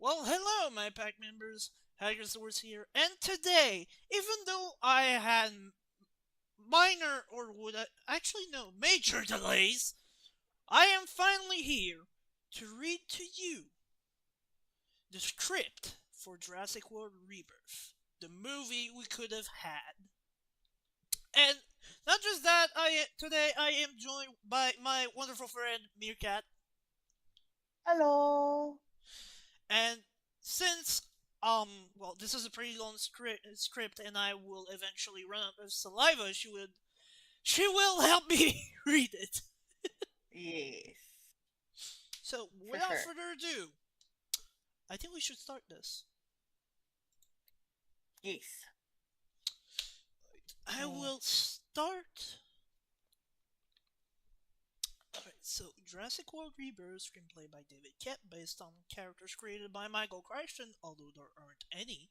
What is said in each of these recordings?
Well, hello, my pack members. HACKERSAURUS here, and today, even though I had minor or actually no major delays, I am finally here to read to you the script for Jurassic World Rebirth, the movie we could have had. And not just that, today I am joined by my wonderful friend Meerkat. Hello. And since well, this is a pretty long script, and I will eventually run out of saliva. She will help me read it. Yes, So for without sure. further ado, I think we should start this. Yes. I Mm, will start. Alright, so Jurassic World Rebirth, screenplay by David Kett, based on characters created by Michael Crichton, although there aren't any.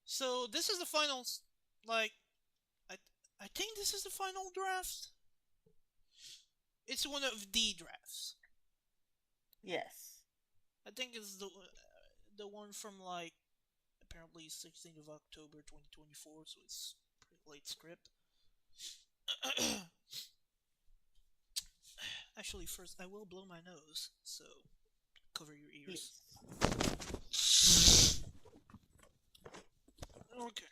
So this is the final, like, I, I think this is the final draft. It's one of the drafts. yes. I think it's the one from like apparently 16th of October 2024, so it's pretty late script. Actually, first I will blow my nose, so cover your ears. Yes. Okay.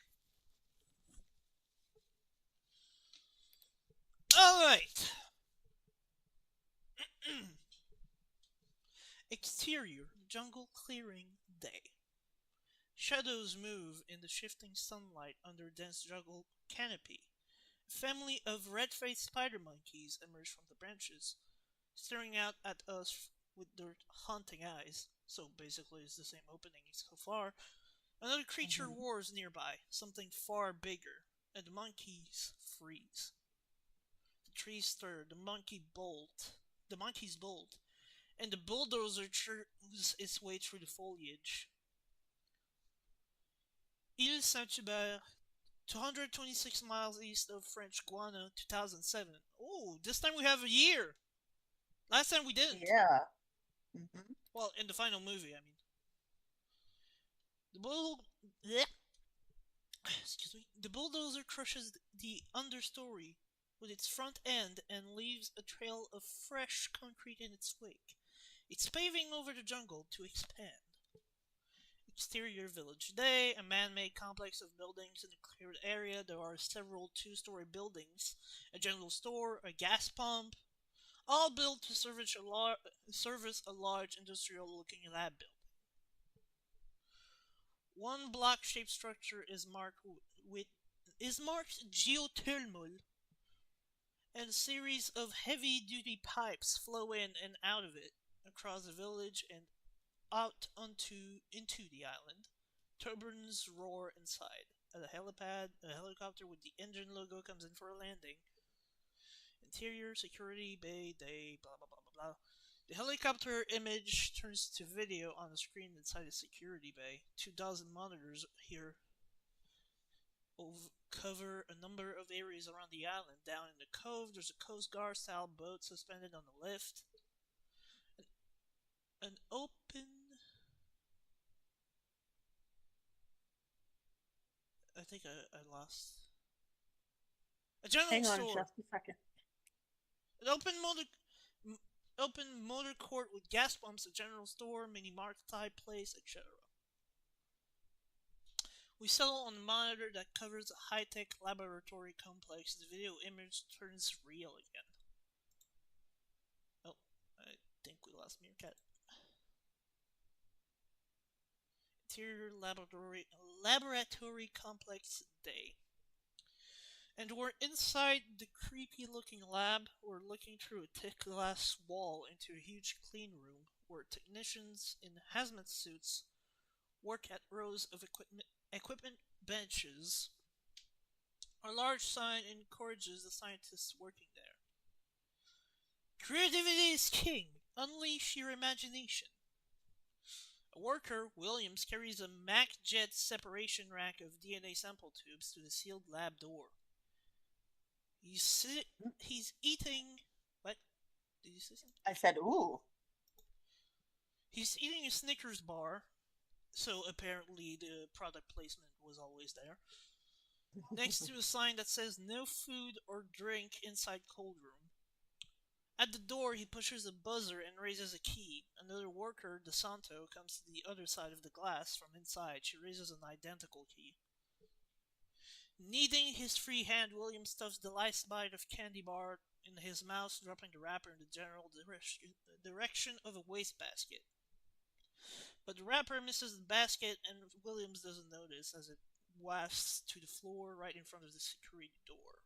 All right. Exterior jungle clearing day. Shadows move in the shifting sunlight under dense jungle canopy. A family of red-faced spider monkeys emerge from the branches, staring out at us with their haunting eyes. So basically, it's the same opening so far. Another creature Hmm. roars nearby, something far bigger, and the monkeys freeze. The trees stir, the monkeys bolt, and the bulldozer chews its way through the foliage. Ile Saint-Hubert, 226 miles east of French Guiana, 2007. Oh, this time we have a year! Last time we didn't. Yeah. Hmm. Well, in the final movie, I mean. The bull. Blech. Excuse me. The bulldozer crushes the understory with its front end and leaves a trail of fresh concrete in its wake. It's paving over the jungle to expand. Exterior village day, a man-made complex of buildings in a cleared area. There are several two-story buildings, a general store, a gas pump, all built to service a large industrial-looking lab building. One block-shaped structure with is marked geothermal, and a series of heavy-duty pipes flow in and out of it across the village and out onto into the island. Turbines roar inside. At the helipad, a helicopter with the engine logo comes in for a landing. Interior security bay day, blah blah blah blah blah. The helicopter image turns to video on the screen inside the security bay. 2,000 monitors here cover a number of areas around the island. Down in the cove, there's a Coast Guard style boat suspended on the lift. An, an open. I think I lost. A general Hang on store. just a second. An open motor court with gas pumps, a general store, mini market type place, etc. We settle on a monitor that covers a high-tech laboratory complex. The video image turns real again. Oh, I think we lost Meerkat. Interior laboratory complex day. And we're inside the creepy looking lab. We're looking through a thick glass wall into a huge clean room where technicians in hazmat suits work at rows of equipment benches. A large sign encourages the scientists working there. Creativity is king. Unleash your imagination. A worker, Williams, carries a Mac jet separation rack of DNA sample tubes to the sealed lab door. Mm, He's eating. What? Did you say something? I said, ooh. He's eating a Snickers bar, so apparently the product placement was always there. Next to a sign that says no food or drink inside cold room. At the door, he pushes a buzzer and raises a key. Another worker, DeSanto, comes to the other side of the glass from inside. She raises an identical key. Kneading his free hand, William stuffs the last bite of candy bar in his mouth, dropping the wrapper in the general direction of a wastebasket. But the wrapper misses the basket, and Williams doesn't notice as it wafts to the floor right in front of the security door.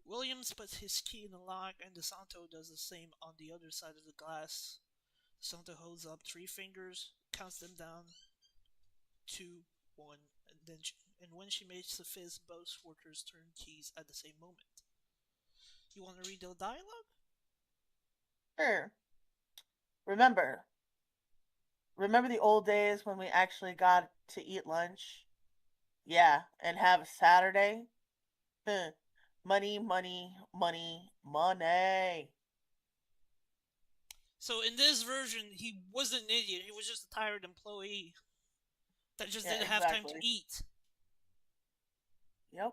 Williams puts his key in the lock, and DeSanto does the same on the other side of the glass. DeSanto holds up 3 fingers, counts them down, 2, 1, and when she makes the fizz, both workers turn keys at the same moment. You want to read the dialogue? Sure. Remember the old days when we actually got to eat lunch? Yeah, and have a Saturday? Money, money, money, money. So in this version, he wasn't an idiot. He was just a tired employee that just Yeah, didn't have time to exactly. eat. Yep.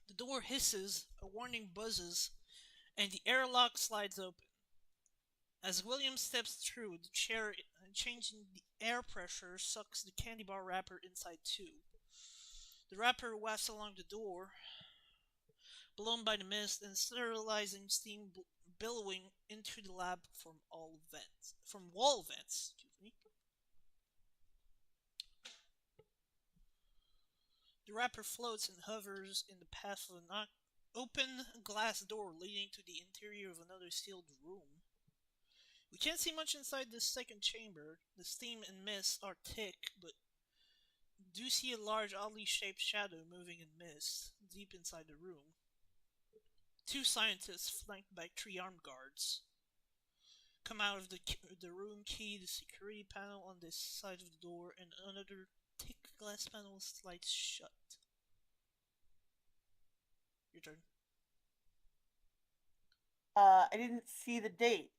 The door hisses, a warning buzzes, and the airlock slides open. As William steps through, the chair changing the air pressure sucks the candy bar wrapper inside too. The wrapper wafts along the door, blown by the mist, and sterilizing steam billowing into the lab from wall vents. Excuse me. The wrapper floats and hovers in the path of an open glass door leading to the interior of another sealed room. We can't see much inside this second chamber. The steam and mist are thick, but do see a large, oddly shaped shadow moving in mist deep inside the room. 2 scientists, flanked by 3 armed guards, come out of the room, key the security panel on this side of the door, and another thick glass panel slides shut. Your turn. I didn't see the date,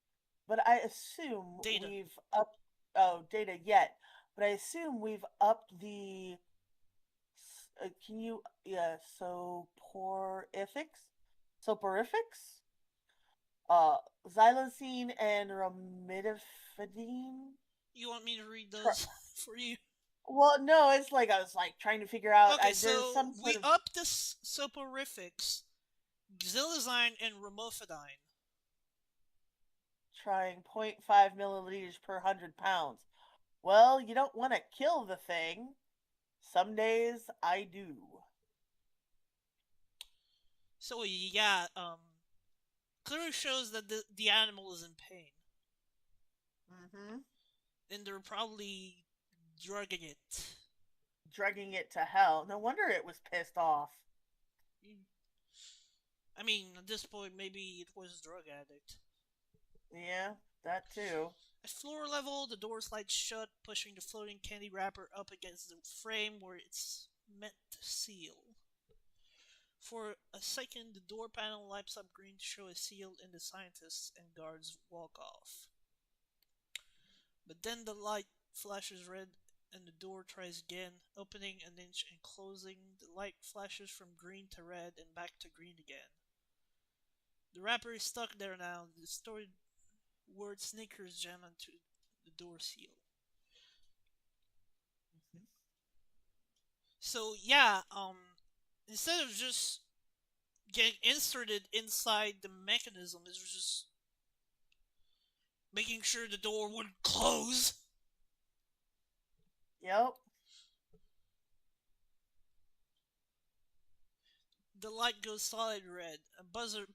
but I assume Data. we've upped. Oh, data yet, but I assume we've upped the. Can you? Yeah, soporifics? Uh, xylosine and romidifidine. You want me to read Tr- those for you? well, no, it's like I was like trying to figure out. Okay, There's so some sort we of up the soporifics, xylazine and romofidine. trying 0.5 milliliters per 100 pounds. Well, you don't want to kill the thing. Some days I do. So yeah, clearly shows that the animal is in pain, Mm-hmm. and they're probably drugging it. Drugging it to hell. No wonder it was pissed off. I mean, at this point, maybe it was a drug addict. Yeah, that too. At floor level, the door slides shut, pushing the floating candy wrapper up against the frame where it's meant to seal. For a second, the door panel lights up green to show a seal, and the scientists and guards walk off. But then the light flashes red, and the door tries again, opening an inch and closing. The light flashes from green to red and back to green again. The wrapper is stuck there now. The distorted word Snickers jam onto the door seal. Mm-hmm. So yeah, instead of just getting inserted inside the mechanism, it was just making sure the door wouldn't close. Yep. The light goes solid red. A buzzer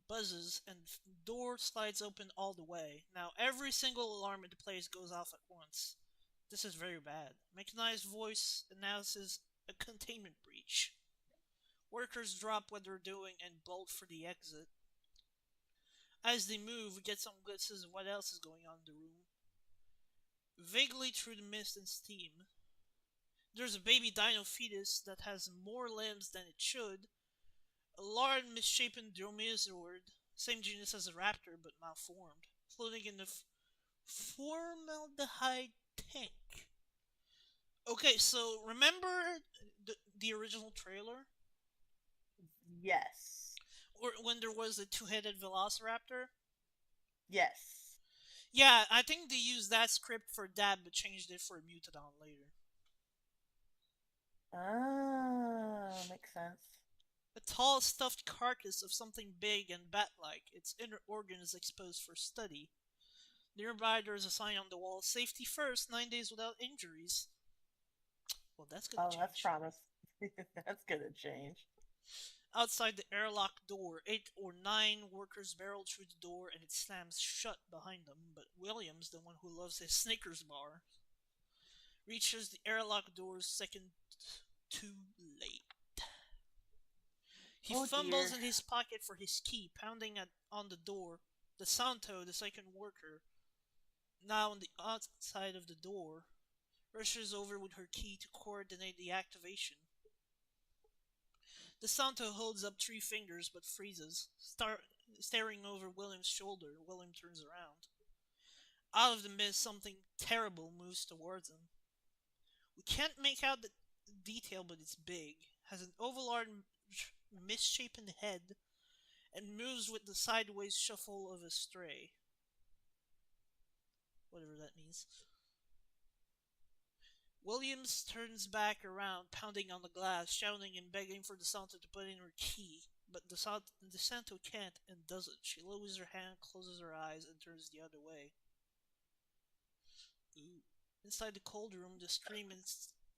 buzzes, and door slides open all the way. Now every single alarm in the place goes off at once. This is very bad. Mechanized voice announces a containment breach. Workers drop what they're doing and bolt for the exit. As they move, we get some glimpses of what else is going on in the room. Vaguely through the mist and steam, there's a baby dino fetus that has more limbs than it should, a large misshapen dromaeosaur, same genus as a raptor but malformed, floating in the Formaldehyde tank. Okay, so remember the original trailer? Yes. Or when there was a two-headed velociraptor? Yes. Yeah, I think they used that script for that, but changed it for Mutadon later. Ah, makes sense. A tall, stuffed carcass of something big and bat-like, its inner organs exposed for study. Nearby, there is a sign on the wall: "Safety first, 9 days without injuries." Well, that's gonna Oh, that's change. promise. That's gonna change. Outside the airlock door, 8 or 9 workers barrel through the door and it slams shut behind them. But Williams, the one who loves his Snickers bar, reaches the airlock doors second too late. He Oh fumbles dear. in his pocket for his key, pounding on the door. The Santo, the second worker, now on the outside of the door, rushes over with her key to coordinate the activation. The Santo holds up 3 fingers but freezes, staring over William's shoulder. William turns around. Out of the mist, something terrible moves towards him. We can't make out the detail, but it's big. Has an oval-armed, misshapen head and moves with the sideways shuffle of a stray. Whatever that means. Williams turns back around, pounding on the glass, shouting and begging for the Santo to put in her key. But the Santo can't and doesn't. She lowers her hand, closes her eyes, and turns the other way. Ooh. Inside the cold room, the stream and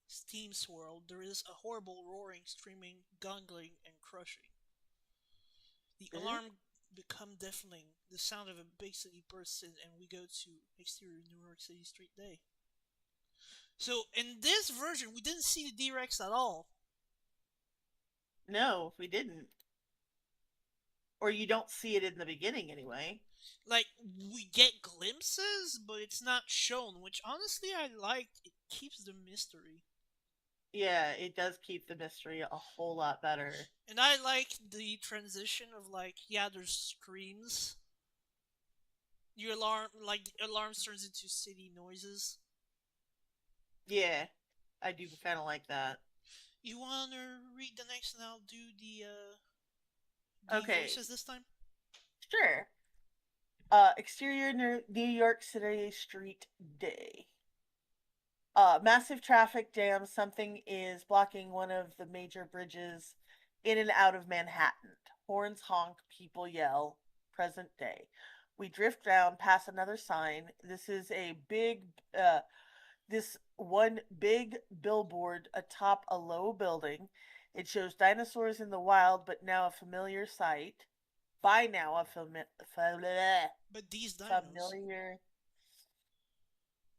steam swirl. There is a horrible roaring, screaming, gungling, and crushing. The Eh? alarm become deafening. The sound of a big city bursts in, and we go to exterior New York City street day. So in this version, we didn't see the D-Rex at all. No, we didn't. Or you don't see it in the beginning anyway. Like, we get glimpses, but it's not shown, which honestly I liked. It keeps the mystery. Yeah, it does keep the mystery a whole lot better. And I like the transition of, like, yeah, there's screams. Your alarm, like, the alarms turns into city noises. Yeah, I do kind of like that. You wanna read the next, and I'll do the Okay, voices this time? sure. Exterior New York City street day. Massive traffic jam. Something is blocking one of the major bridges in and out of Manhattan. Horns honk, people yell. Present day. We drift down past another sign. This one big billboard atop a low building. It shows dinosaurs in the wild, but now a familiar sight. By now a But these dinos, familiar.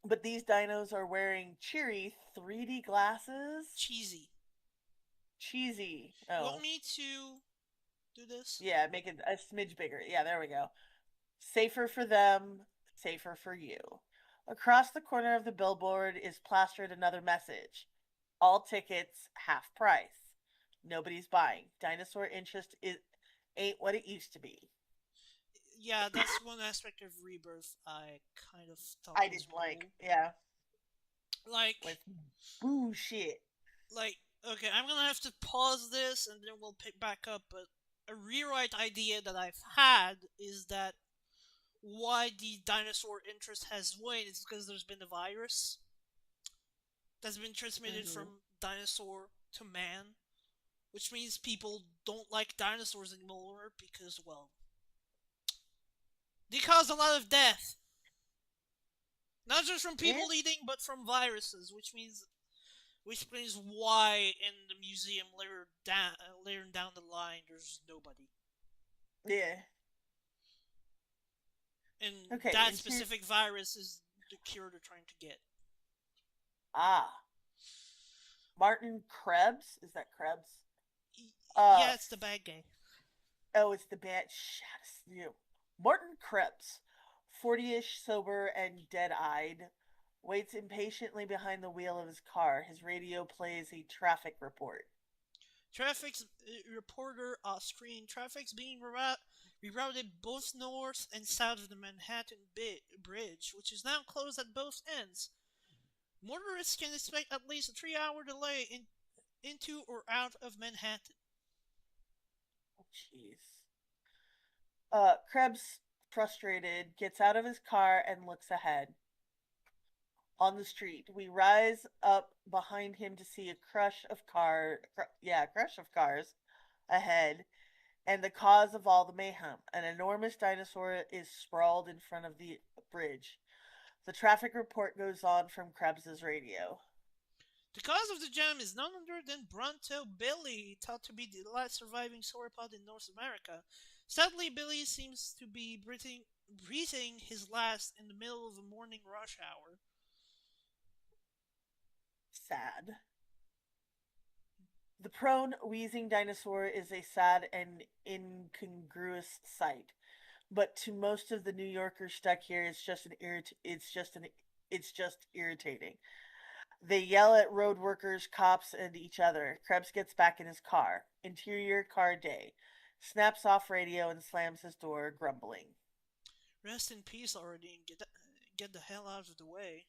But these dinos are wearing cheery 3D glasses. cheesy. Cheesy. You want Oh, me to do this? yeah, make it a smidge bigger. Yeah, there we go. Safer for them, safer for you. Across the corner of the billboard is plastered another message: all tickets half price. Nobody's buying. Dinosaur interest ain't what it used to be. Yeah, that's one aspect of Rebirth I kind of thought I was didn't like. cool. Yeah, Like, with bullshit. like, okay, I'm gonna have to pause this and then we'll pick back up. But a rewrite idea that I've had is that why the dinosaur interest has waned is because there's been a virus that's been transmitted Mm-hmm. from dinosaur to man, which means people don't like dinosaurs anymore because, well, they cause a lot of death. Not just from Yeah, people eating, but from viruses, which explains why in the museum later down the line there's nobody. yeah. And Okay, that interior. specific virus is the cure they're trying to get. Ah, Martin Krebs. Is that Krebs? Uh, Yeah, it's the bad guy. oh, it's the bad. Shit, you. Martin Krebs, 40-ish, sober and dead-eyed, waits impatiently behind the wheel of his car. His radio plays a traffic report. Traffic's reporter off screen. Traffic's being rerouted both north and south of the Manhattan Bridge, which is now closed at both ends. Motorists can expect at least a 3-hour delay into or out of Manhattan. Oh, jeez. Krebs, frustrated, gets out of his car and looks ahead. On the street, we rise up behind him to see a crush of cars ahead, and the cause of all the mayhem. An enormous dinosaur is sprawled in front of the bridge. The traffic report goes on from Krebs's radio. The cause of the jam is none other than Bronto Billy, thought to be the last surviving sauropod in North America. Sadly, Billy seems to be breathing his last in the middle of a morning rush hour. Sad. The prone, wheezing dinosaur is a sad and incongruous sight, but to most of the New Yorkers stuck here, it's just irritating. They yell at road workers, cops, and each other. Krebs gets back in his car. Interior car day. Snaps off radio and slams his door, grumbling. Rest in peace already and get the hell out of the way.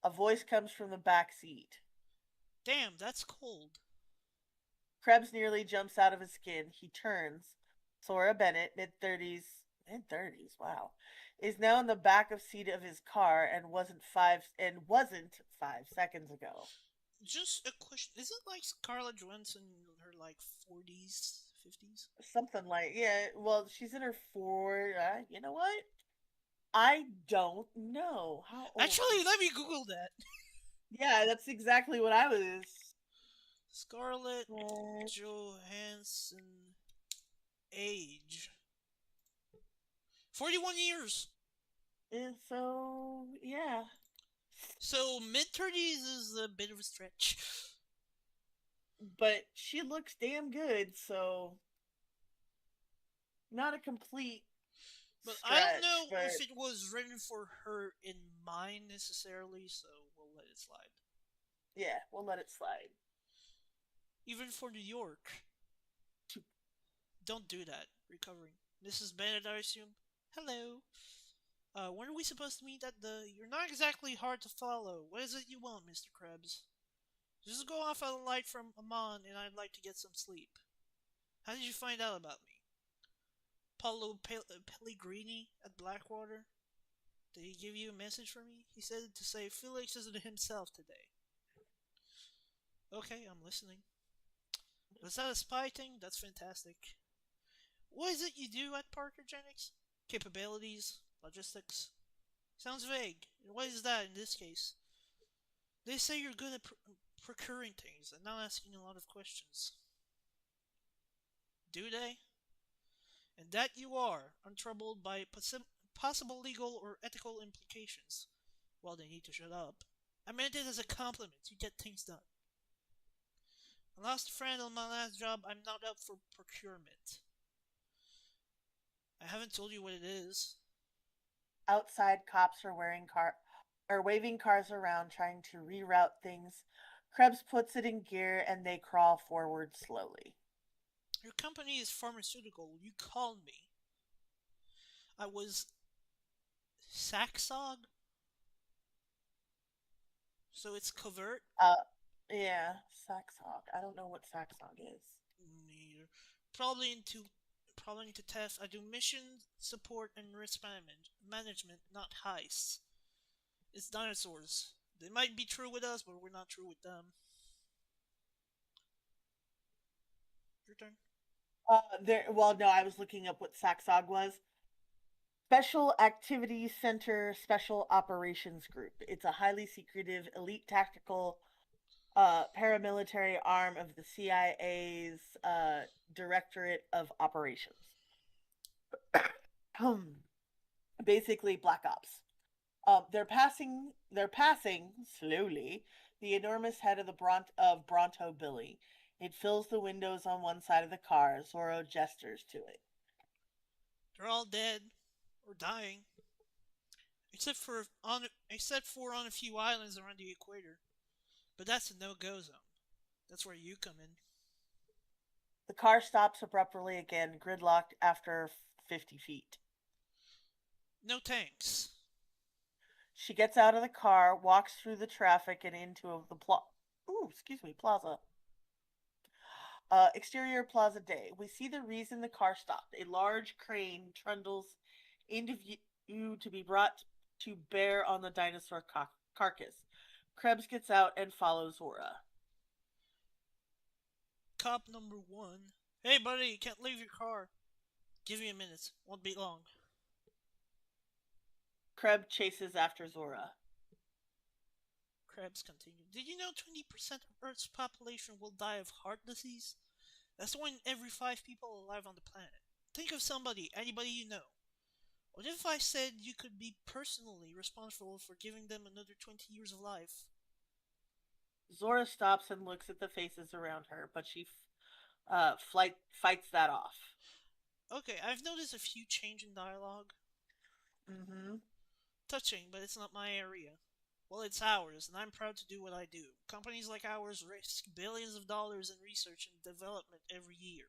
A voice comes from the back seat. Damn, that's cold. Krebs nearly jumps out of his skin. He turns. Sora Bennett, mid-30s, wow, is now in the back of seat of his car and wasn't 5 seconds ago. Just a question. Is it like Scarlett Johansson in her like 40s, 50s? Something like, yeah, well, she's in her you know what? I don't know. How old? Actually, let me Google that. Yeah, that's exactly what I was. Scarlett Johansson age 41 years. And so, yeah. So mid-30s is a bit of a stretch. But she looks damn good, so not a complete But stretch, I don't know but if it was written for her in mind necessarily, so we'll let it slide. yeah, we'll let it slide. Even for New York. Don't do that. Recovering. This is Bennett, I assume. Hello. When are we supposed to meet at the... You're not exactly hard to follow. What is it you want, Mr. Krebs? Just go off at a light from Amon, and I'd like to get some sleep. How did you find out about me? Paulo Pellegrini at Blackwater? Did he give you a message for me? He said to say Felix isn't himself today. Okay, I'm listening. Was that a spy thing? That's fantastic. What is it you do at Parker Genix? Capabilities? Logistics? Sounds vague. What is that in this case? They say you're good at procuring things and not asking a lot of questions. Do they? And that you are, untroubled by possible legal or ethical implications. Well, they need to shut up. I meant it as a compliment. You get things done. I lost a friend on my last job. I'm not up for procurement. I haven't told you what it is. Outside, cops are waving cars around, trying to reroute things. Krebs puts it in gear, and they crawl forward slowly. Your company is pharmaceutical. You called me. I was Saxog? So it's covert? Yeah, Saxhog. I don't know what Saxhog is. Neither. Probably into theft. I do mission support and risk management, not heists. It's dinosaurs. They might be true with us, but we're not true with them. Your turn. Well, no, I was looking up what Saxhog was. Special Activities Center Special Operations Group. It's a highly secretive, elite tactical paramilitary arm of the CIA's Directorate of Operations. Basically, Black Ops. They're passing slowly the enormous head of Bronto Billy. It fills the windows on one side of the car. Zorro gestures to it. They're all dead or dying, except for on a few islands around the equator. But that's a no-go zone. That's where you come in. The car stops abruptly again, gridlocked after 50 feet. No thanks. She gets out of the car, walks through the traffic and into the plaza. Exterior plaza day. We see the reason the car stopped. A large crane trundles into view to be brought to bear on the dinosaur carcass. Krebs gets out and follows Zora. Cop number one. Hey, buddy, you can't leave your car. Give me a minute. Won't be long. Krebs chases after Zora. Krebs continued. Did you know 20% of Earth's population will die of heart disease? That's one in every 5 people alive on the planet. Think of somebody, anybody you know. What if I said you could be personally responsible for giving them another 20 years of life? Zora stops and looks at the faces around her, but she fights that off. Okay, I've noticed a few change in dialogue. Mm-hmm. Touching, but it's not my area. Well, it's ours, and I'm proud to do what I do. Companies like ours risk billions of dollars in research and development every year.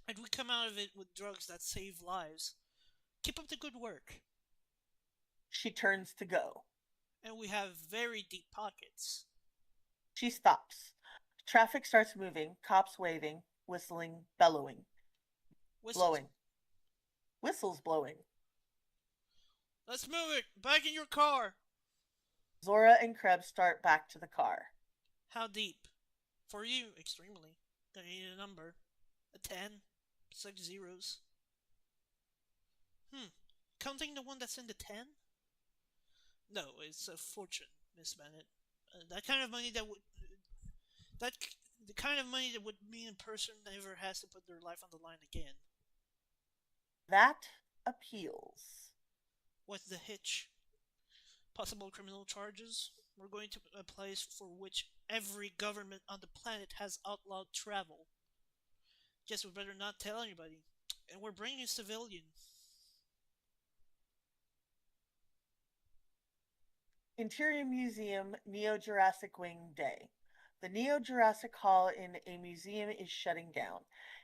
And we come out of it with drugs that save lives. Keep up the good work. She turns to go. And we have very deep pockets. She stops. Traffic starts moving, cops waving, whistling, bellowing. Whistles. Blowing. Whistles blowing. Let's move it! Back in your car! Zora and Krebs start back to the car. How deep? For you, extremely. Gonna need a number. A 10. 6 zeros. Counting the one that's in the 10? No, it's a fortune, Miss Bennett. That kind of money that would... That... The kind of money that would mean a person never has to put their life on the line again. That appeals. What's the hitch? Possible criminal charges? We're going to a place for which every government on the planet has outlawed travel. Guess we better not tell anybody. And we're bringing a civilian. Interior Museum, Neo-Jurassic Wing Day. The Neo-Jurassic Hall in a museum is shutting down.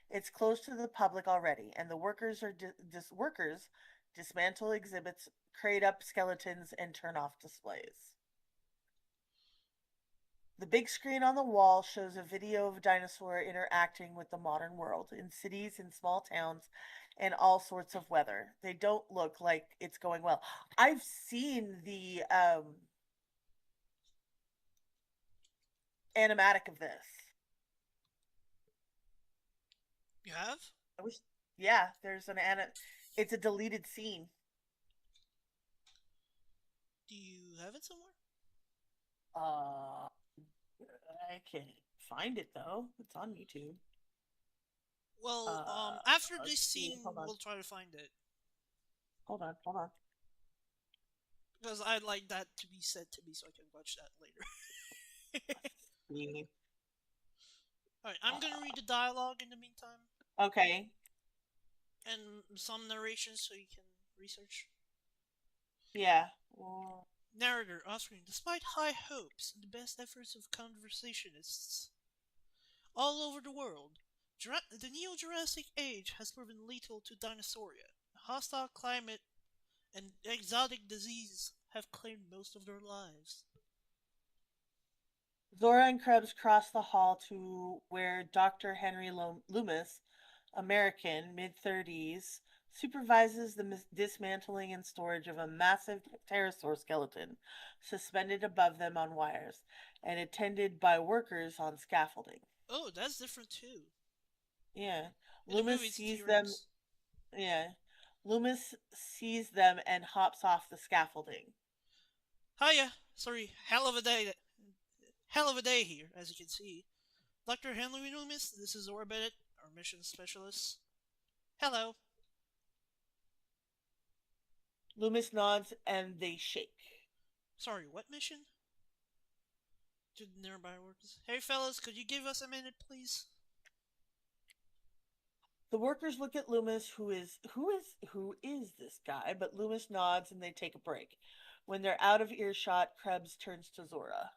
It's closed to the public already, and the workers dismantle exhibits, crate up skeletons, and turn off displays. The big screen on the wall shows a video of a dinosaur interacting with the modern world in cities and small towns and all sorts of weather. They don't look like it's going well. I've seen the animatic of this. You have? I wish, yeah, there's it's a deleted scene. Do you have it somewhere? I can't find it though. It's on YouTube. Well, after this See, scene, we'll try to find it. Hold on. Because I'd like that to be said to me so I can watch that later. Yeah. Alright, I'm gonna read the dialogue in the meantime. Okay. And some narration so you can research. Yeah. Narrator, Oscar, despite high hopes and the best efforts of conversationists all over the world, the Neo-Jurassic Age has proven lethal to Dinosauria. Hostile climate and exotic disease have claimed most of their lives. Zora and Krebs cross the hall to where Dr. Henry Loomis, American, mid-30s, supervises the dismantling and storage of a massive pterosaur skeleton suspended above them on wires and attended by workers on scaffolding. Oh, that's different too. Yeah. In the movie, Loomis sees them. Yeah. Loomis sees them and hops off the scaffolding. Hiya. Sorry, hell of a day. Hell of a day here, as you can see. Dr. Henry Loomis, this is Zora Bennett, our mission specialist. Hello. Loomis nods and they shake. Sorry, what mission? To the nearby workers. Hey fellas, could you give us a minute, please? The workers look at Loomis, who is this guy? But Loomis nods and they take a break. When they're out of earshot, Krebs turns to Zora.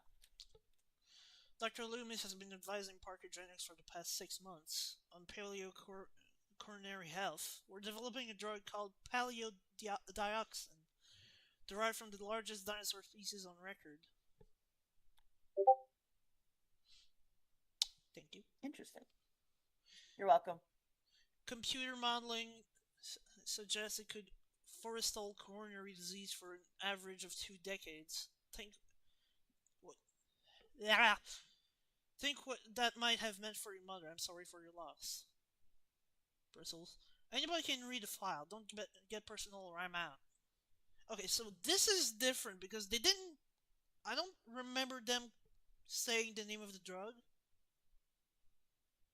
Dr. Loomis has been advising Parker Jennings for the past 6 months on coronary health, we're developing a drug called paleodioxin, derived from the largest dinosaur species on record. Thank you. Interesting. You're welcome. Computer modeling suggests it could forestall coronary disease for an average of 2 decades. What? Yeah. Think what that might have meant for your mother. I'm sorry for your loss. Bristles. Anybody can read the file. Don't get personal or I'm out. Okay, so this is different because they didn't. I don't remember them saying the name of the drug.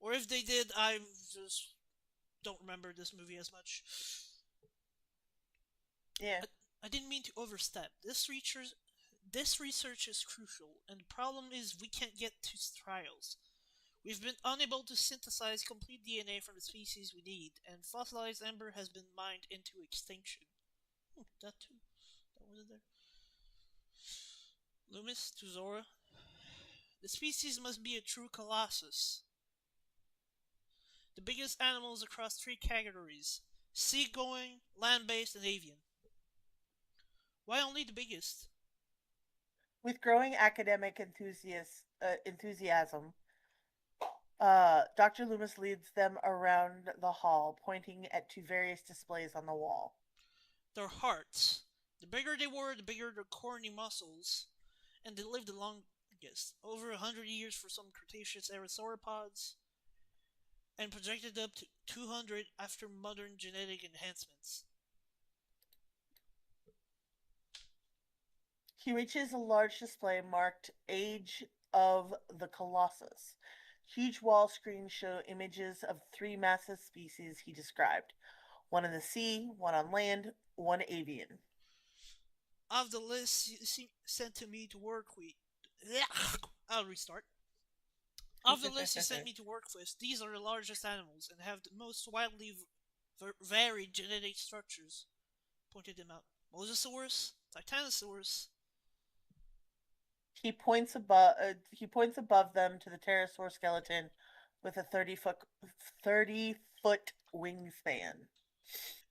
Or if they did, I just don't remember this movie as much. Yeah. I didn't mean to overstep. This research is crucial, and the problem is we can't get to trials. We've been unable to synthesize complete DNA from the species we need, and fossilized ember has been mined into extinction. That too. That wasn't there. Loomis to Zora. The species must be a true colossus. The biggest animals across 3 categories: seagoing, land-based, and avian. Why only the biggest? With growing academic enthusiasm, Dr. Loomis leads them around the hall, pointing at 2 various displays on the wall. Their hearts. The bigger they were, the bigger their corny muscles, and they lived the longest, over 100 years for some Cretaceous era sauropods, and projected up to 200 after modern genetic enhancements. He reaches a large display marked Age of the Colossus. Huge wall screens show images of 3 massive species he described: one in the sea, one on land, one avian. Of the list sent to me to work with, I'll restart. Of the list you sent me to work with, these are the largest animals and have the most wildly varied genetic structures. Pointed them out. Mosasaurus, Titanosaurus. He points above them to the pterosaur skeleton with a 30-foot wingspan.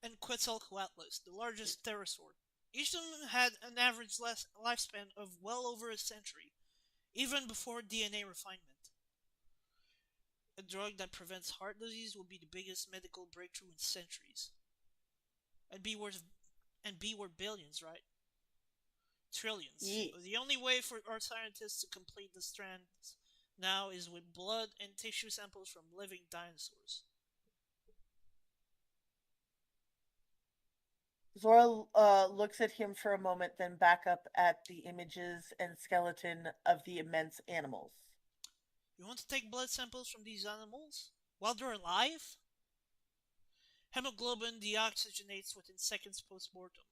And Quetzalcoatlus, the largest pterosaur. Each of them had an average lifespan of well over a century, even before DNA refinement. A drug that prevents heart disease will be the biggest medical breakthrough in centuries. And be worth billions, right? Trillions. Yeah. The only way for our scientists to complete the strands now is with blood and tissue samples from living dinosaurs. Zora looks at him for a moment, then back up at the images and skeleton of the immense animals. You want to take blood samples from these animals while they're alive? Hemoglobin deoxygenates within seconds post-mortem.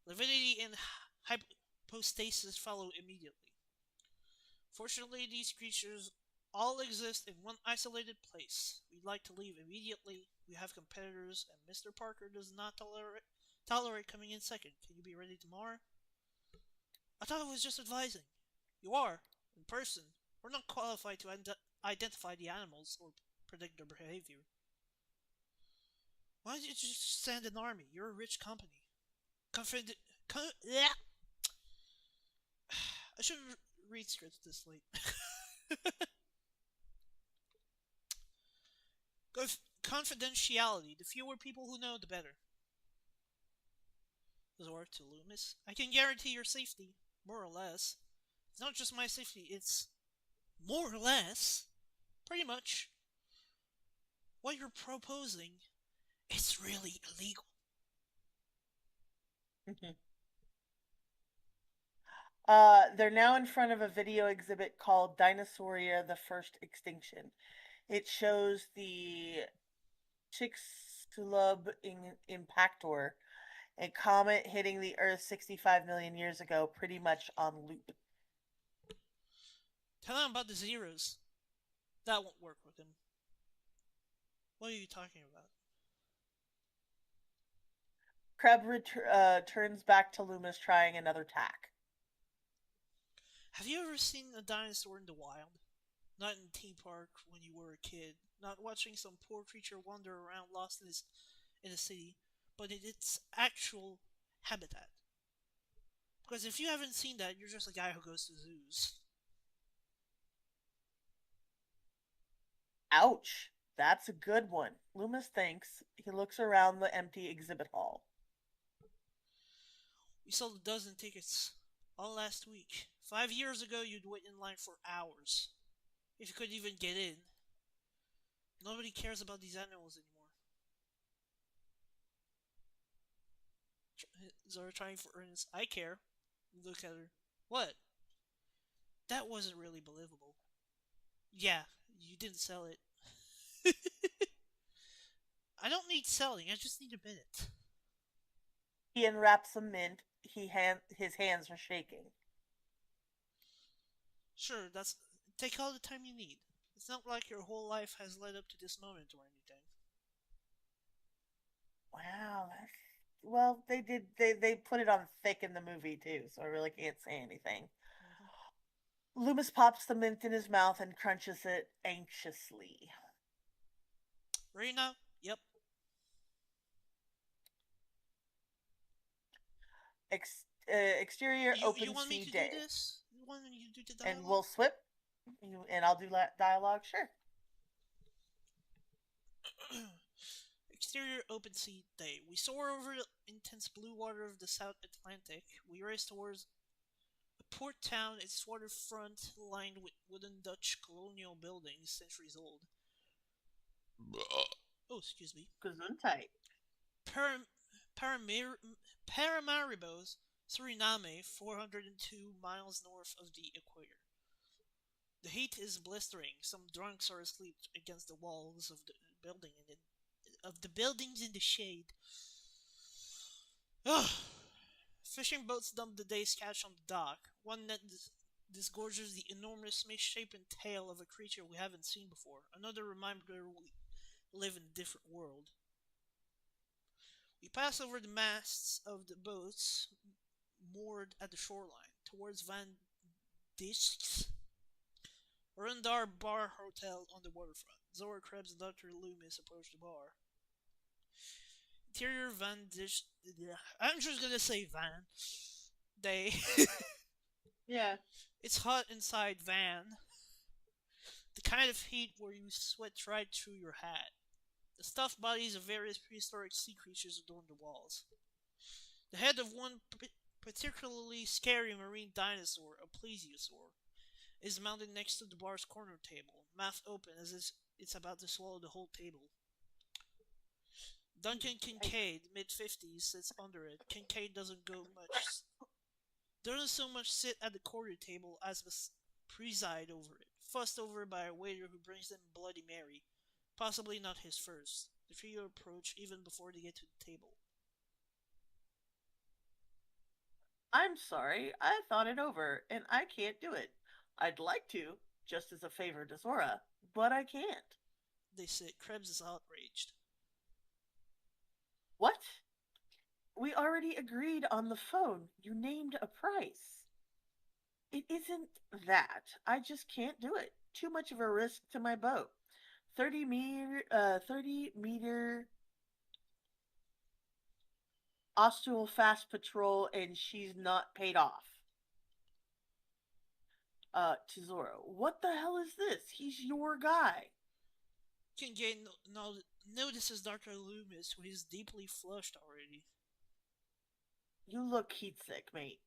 Lividity and hypostasis follow immediately. Fortunately, these creatures all exist in one isolated place. We'd like to leave immediately. We have competitors, and Mr. Parker does not tolerate coming in second. Can you be ready tomorrow? I thought I was just advising. You are, in person. We're not qualified to identify the animals or predict their behavior. Why don't you just send an army? You're a rich company. Yeah. I shouldn't read scripts this late. Confidentiality. The fewer people who know, the better. Zora to Loomis. I can guarantee your safety, more or less. It's not just my safety, it's more or less. Pretty much. What you're proposing is really illegal. They're now in front of a video exhibit called Dinosauria: The First Extinction. It shows the Chicxulub Impactor, a comet hitting the Earth 65 million years ago, pretty much on loop. Tell him about the zeros. That won't work with him. What are you talking about? Kreb turns back to Loomis, trying another tack. Have you ever seen a dinosaur in the wild? Not in the theme park when you were a kid. not watching some poor creature wander around lost in a city, but in its actual habitat. Because if you haven't seen that, you're just a guy who goes to zoos. Ouch. That's a good one. Loomis thinks. He looks around the empty exhibit hall. We sold a dozen tickets all last week. 5 years ago, you'd wait in line for hours. If you could even get in. Nobody cares about these animals anymore. Zora trying for earnest. I care. Look at her. What? That wasn't really believable. Yeah, you didn't sell it. I don't need selling, I just need a minute. He unwraps some mint. His hands are shaking. Sure, that's. Take all the time you need. It's not like your whole life has led up to this moment or anything. Wow. Well, they did. They put it on thick in the movie too, so I really can't say anything. Mm-hmm. Loomis pops the mint in his mouth and crunches it anxiously. Right now? Yep. Exterior You open want me sea to do day. this? You want me to do the And dialogue? we'll swip. And I'll do dialogue. Sure. Exterior open sea day. We soar over the intense blue water of the South Atlantic. We race towards a port town, its waterfront lined with wooden Dutch colonial buildings centuries old. Oh, excuse me. Gesundheit. Param- Paramir- Paramaribo's Suriname, 402 miles north of the equator. The heat is blistering. Some drunks are asleep against the walls of the buildings in the shade. Ugh. Fishing boats dump the day's catch on the dock. One net disgorges the enormous, misshapen tail of a creature we haven't seen before. Another reminder we live in a different world. We pass over the masts of the boats moored at the shoreline towards Van Disks, Arundar Bar Hotel on the waterfront. Zora Krebs and Dr. Loomis approach the bar. Interior Van Dish. I'm just gonna say Van. They. Yeah. It's hot inside Van. The kind of heat where you sweat right through your hat. The stuffed bodies of various prehistoric sea creatures adorn the walls. The head of one particularly scary marine dinosaur, a plesiosaur, is mounted next to the bar's corner table, mouth open as if it's about to swallow the whole table. Duncan Kincaid, mid-50s, sits under it. Kincaid doesn't so much sit at the quarter table as preside over it, fussed over by a waiter who brings them Bloody Mary, possibly not his first. The trio approach even before they get to the table. I'm sorry. I thought it over, and I can't do it. I'd like to, just as a favor to Zora, but I can't. They sit. Krebs is outraged. What? We already agreed on the phone. You named a price. It isn't that. I just can't do it. Too much of a risk to my boat. 30 meter Austral fast patrol, and she's not paid off. To Zora. What the hell is this? He's your guy. Kincaid notices Dr. Loomis, who is deeply flushed already. You look heat sick, mate.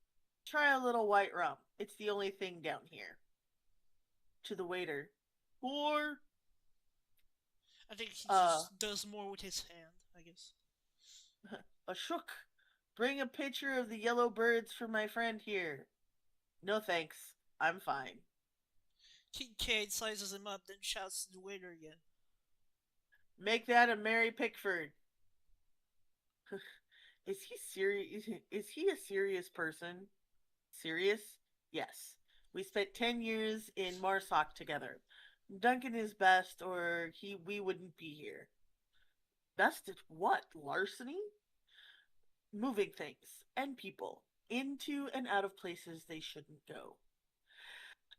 Try a little white rum. It's the only thing down here. To the waiter. Or I think he uh just does more with his hand, I guess. a shook. Bring a picture of the yellow birds for my friend here. No thanks. I'm fine. Kincaid sizes him up, then shouts to the waiter again. Make that a Mary Pickford. Is he serious? Is he a serious person? Serious? Yes. We spent 10 years in Marsoc together. Duncan is best, or we wouldn't be here. Best at what? Larceny? Moving things and people into and out of places they shouldn't go.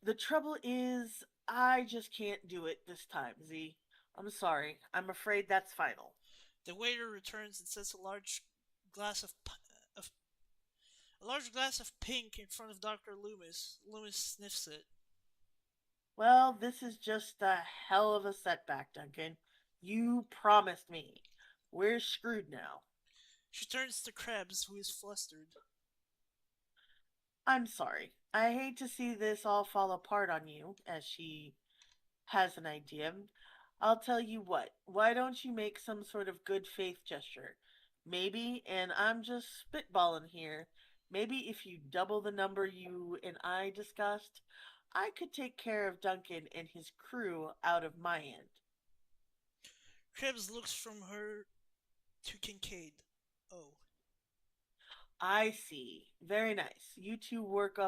The trouble is, I just can't do it this time, Z. I'm sorry. I'm afraid that's final. The waiter returns and sets glass of, of a large glass of pink in front of Dr. Loomis. Loomis sniffs it. Well, this is just a hell of a setback, Duncan. You promised me. We're screwed now. She turns to Krebs, who is flustered. I'm sorry. I hate to see this all fall apart on you, as she has an idea. I'll tell you what, why don't you make some sort of good faith gesture? Maybe, and I'm just spitballing here, maybe if you double the number you and I discussed, I could take care of Duncan and his crew out of my end. Krebs looks from her to Kincaid. Oh. I see. Very nice. You two work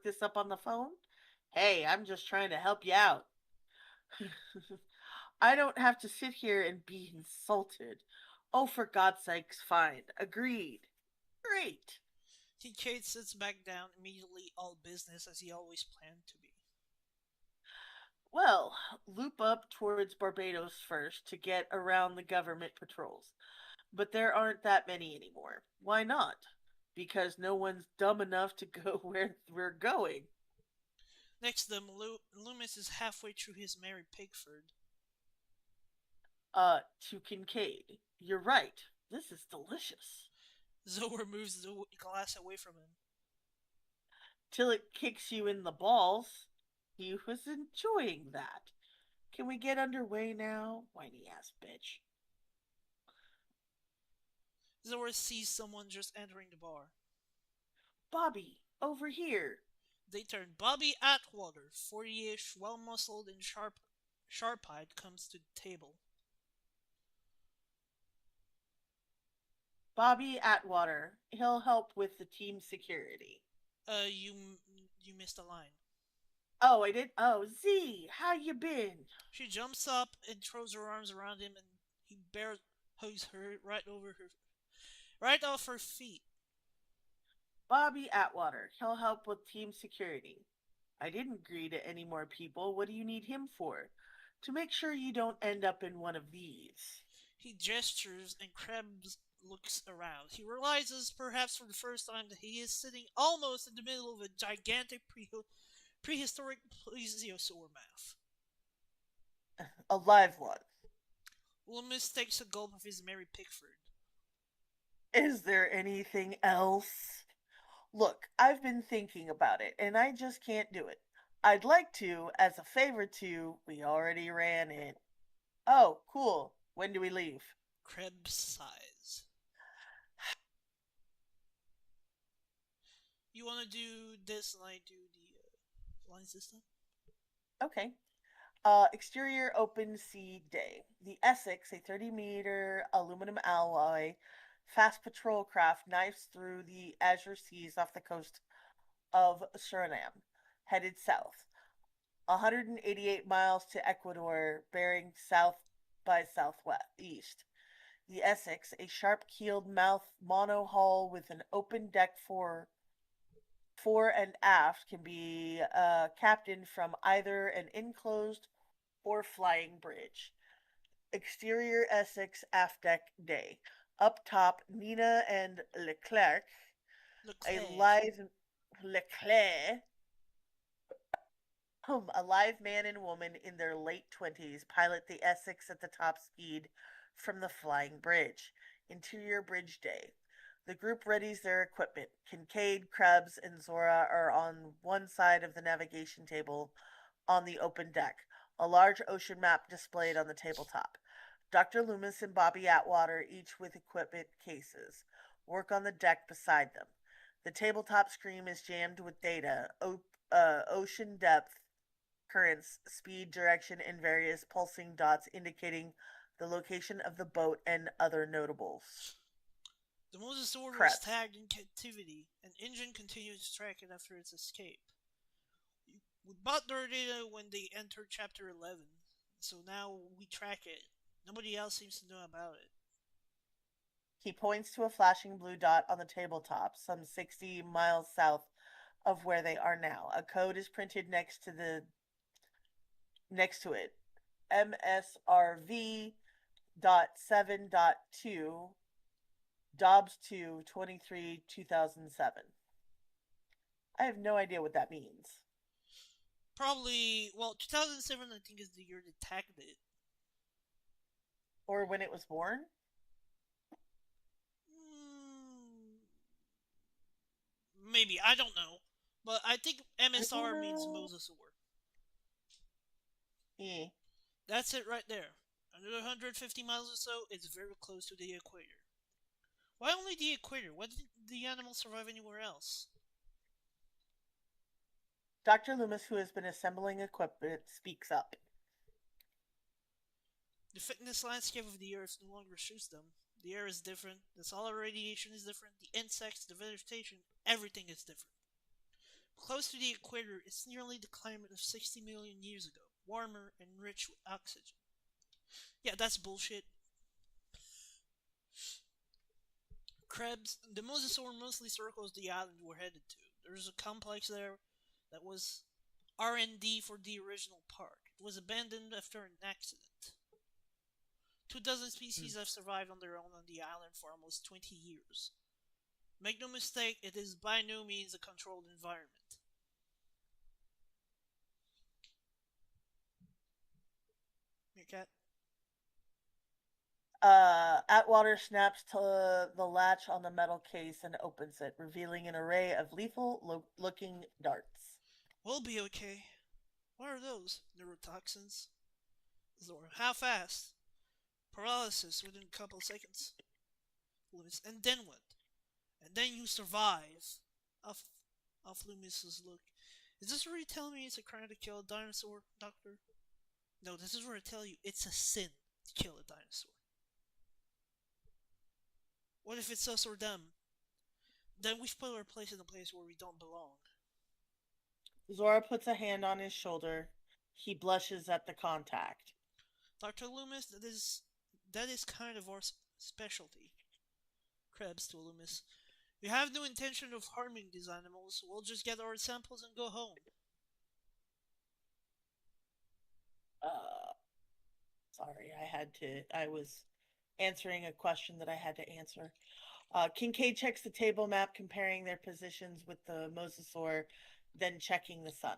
this up on the phone? Hey, I'm just trying to help you out. I don't have to sit here and be insulted. Oh, for God's sakes, fine. Agreed. Great. Kincaid sits back down, immediately all business as he always planned to be. Well, loop up towards Barbados first to get around the government patrols. But there aren't that many anymore. Why not? Because no one's dumb enough to go where we're going. Next to them, Loomis is halfway through his Mary Pigford. To Kincaid. You're right. This is delicious. Zoe moves the glass away from him. Till it kicks you in the balls. He was enjoying that. Can we get underway now? Whiny ass bitch. Zora sees someone just entering the bar. Bobby, over here. They turn. Bobby Atwater, 40-ish, well-muscled and sharp-eyed, comes to the table. Bobby Atwater. He'll help with the team security. You missed a line. Oh, I did? Oh, Z, how you been? She jumps up and throws her arms around him, and he bears hugs her right off her feet. Bobby Atwater. He'll help with team security. I didn't agree to any more people. What do you need him for? To make sure you don't end up in one of these. He gestures, and Krebs looks around. He realizes, perhaps for the first time, that he is sitting almost in the middle of a gigantic prehistoric plesiosaur mouth. A live one. Loomis takes a gulp of his Mary Pickford. Is there anything else? Look, I've been thinking about it, and I just can't do it. I'd like to, as a favor to, we already ran it. Oh, cool. When do we leave? Krebs sighs. You want to do this and I do the lines this time? Okay. Exterior open sea day. The Essex, a 30-meter aluminum alloy fast patrol craft, knifes through the azure seas off the coast of Suriname, headed south. 188 miles to Ecuador, bearing south by southwest. The Essex, a sharp-keeled mouth monohull with an open deck fore and aft, can be captained from either an enclosed or flying bridge. Exterior Essex aft deck day. Up top, Nina and a Leclerc. live Leclerc, a live man and woman in their late 20s pilot the Essex at the top speed from the flying bridge. Interior bridge day. The group readies their equipment. Kincaid, Krebs, and Zora are on one side of the navigation table on the open deck, a large ocean map displayed on the tabletop. Dr. Loomis and Bobby Atwater, each with equipment cases, work on the deck beside them. The tabletop screen is jammed with data, ocean depth, currents, speed, direction, and various pulsing dots indicating the location of the boat and other notables. The mosasaur was Krebs. tagged in captivity, and Engine continued to track it after its escape. We bought their data when they entered Chapter 11, so now we track it. Nobody else seems to know about it. He points to a flashing blue dot on the tabletop, some 60 miles south of where they are now. A code is printed next to it. MSRV.7.2 Dobbs 2 23 2007. I have no idea what that means. Probably, well, 2007 I think is the year they tagged it. Or when it was born. Mm, maybe, I don't know. But I think I don't MSR means know. mosasaur. Eh. That's it right there. Another 150 miles or so, it's very close to the equator. Why only the equator? Why didn't the animal survive anywhere else? Dr. Loomis, who has been assembling equipment, speaks up. The fitness landscape of the Earth no longer suits them. The air is different, the solar radiation is different, the insects, the vegetation, everything is different. Close to the equator, it's nearly the climate of 60 million years ago, warmer and rich with oxygen. Yeah, that's bullshit. Krebs, the mosasaur mostly circles the island we're headed to. There's a complex there that was R&D for the original park. It was abandoned after an accident. 2 dozen Hmm. species have survived on their own on the island for almost 20 years. Make no mistake, it is by no means a controlled environment. Your cat? Atwater snaps to the latch on the metal case and opens it, revealing an array of lethal-looking darts. We'll be okay. What are those? Neurotoxins? Zora, how fast? Paralysis within a couple seconds. Loomis, and then what? And then you survive. Off, off Loomis's look. Is this where you tell me it's a crime to kill a dinosaur, Doctor? No, this is where I tell you it's a sin to kill a dinosaur. What if it's us or them? Then we've put our place in a place where we don't belong. Zora puts a hand on his shoulder. He blushes at the contact. Dr. Loomis, that is kind of our specialty. Krebs to Loomis. We have no intention of harming these animals. We'll just get our samples and go home. Uh, Sorry, I was answering a question that I had to answer. Kincaid checks the table map, comparing their positions with the mosasaur, then checking the sun.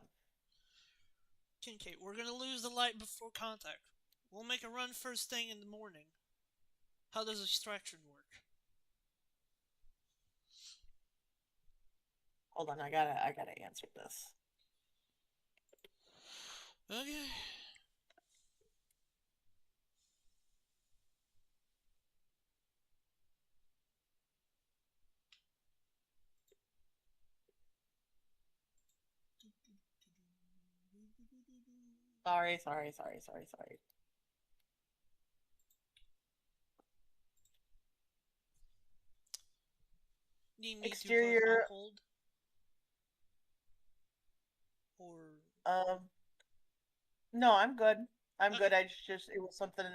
Kincaid, we're gonna lose the light before contact. We'll make a run first thing in the morning. How does extraction work? Hold on, I gotta answer this. Okay. Sorry. Need me to put on Exterior, hold? Or. um, no, I'm good. I'm Okay. good. It was something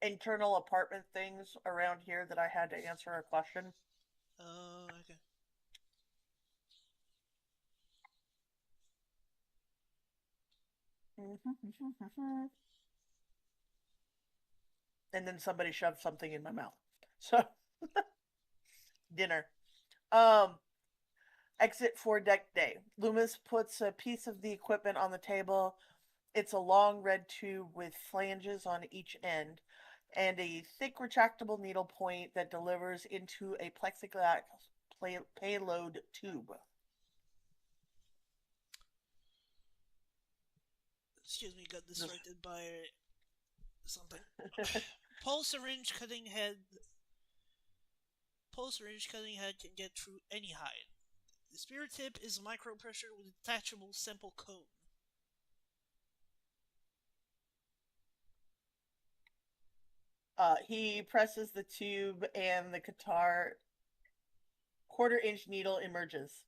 internal apartment things around here that I had to answer a question. Okay. And then somebody shoved something in my mouth. So, dinner. Um, Exit for deck day. Loomis puts a piece of the equipment on the table. It's a long red tube with flanges on each end and a thick retractable needle point that delivers into a plexiglass payload tube. Excuse me, got distracted by something. Pulse syringe cutting head. Pulse syringe cutting head can get through any hide. The spear tip is micro pressure with a detachable simple cone. He presses the tube and the guitar quarter-inch needle emerges.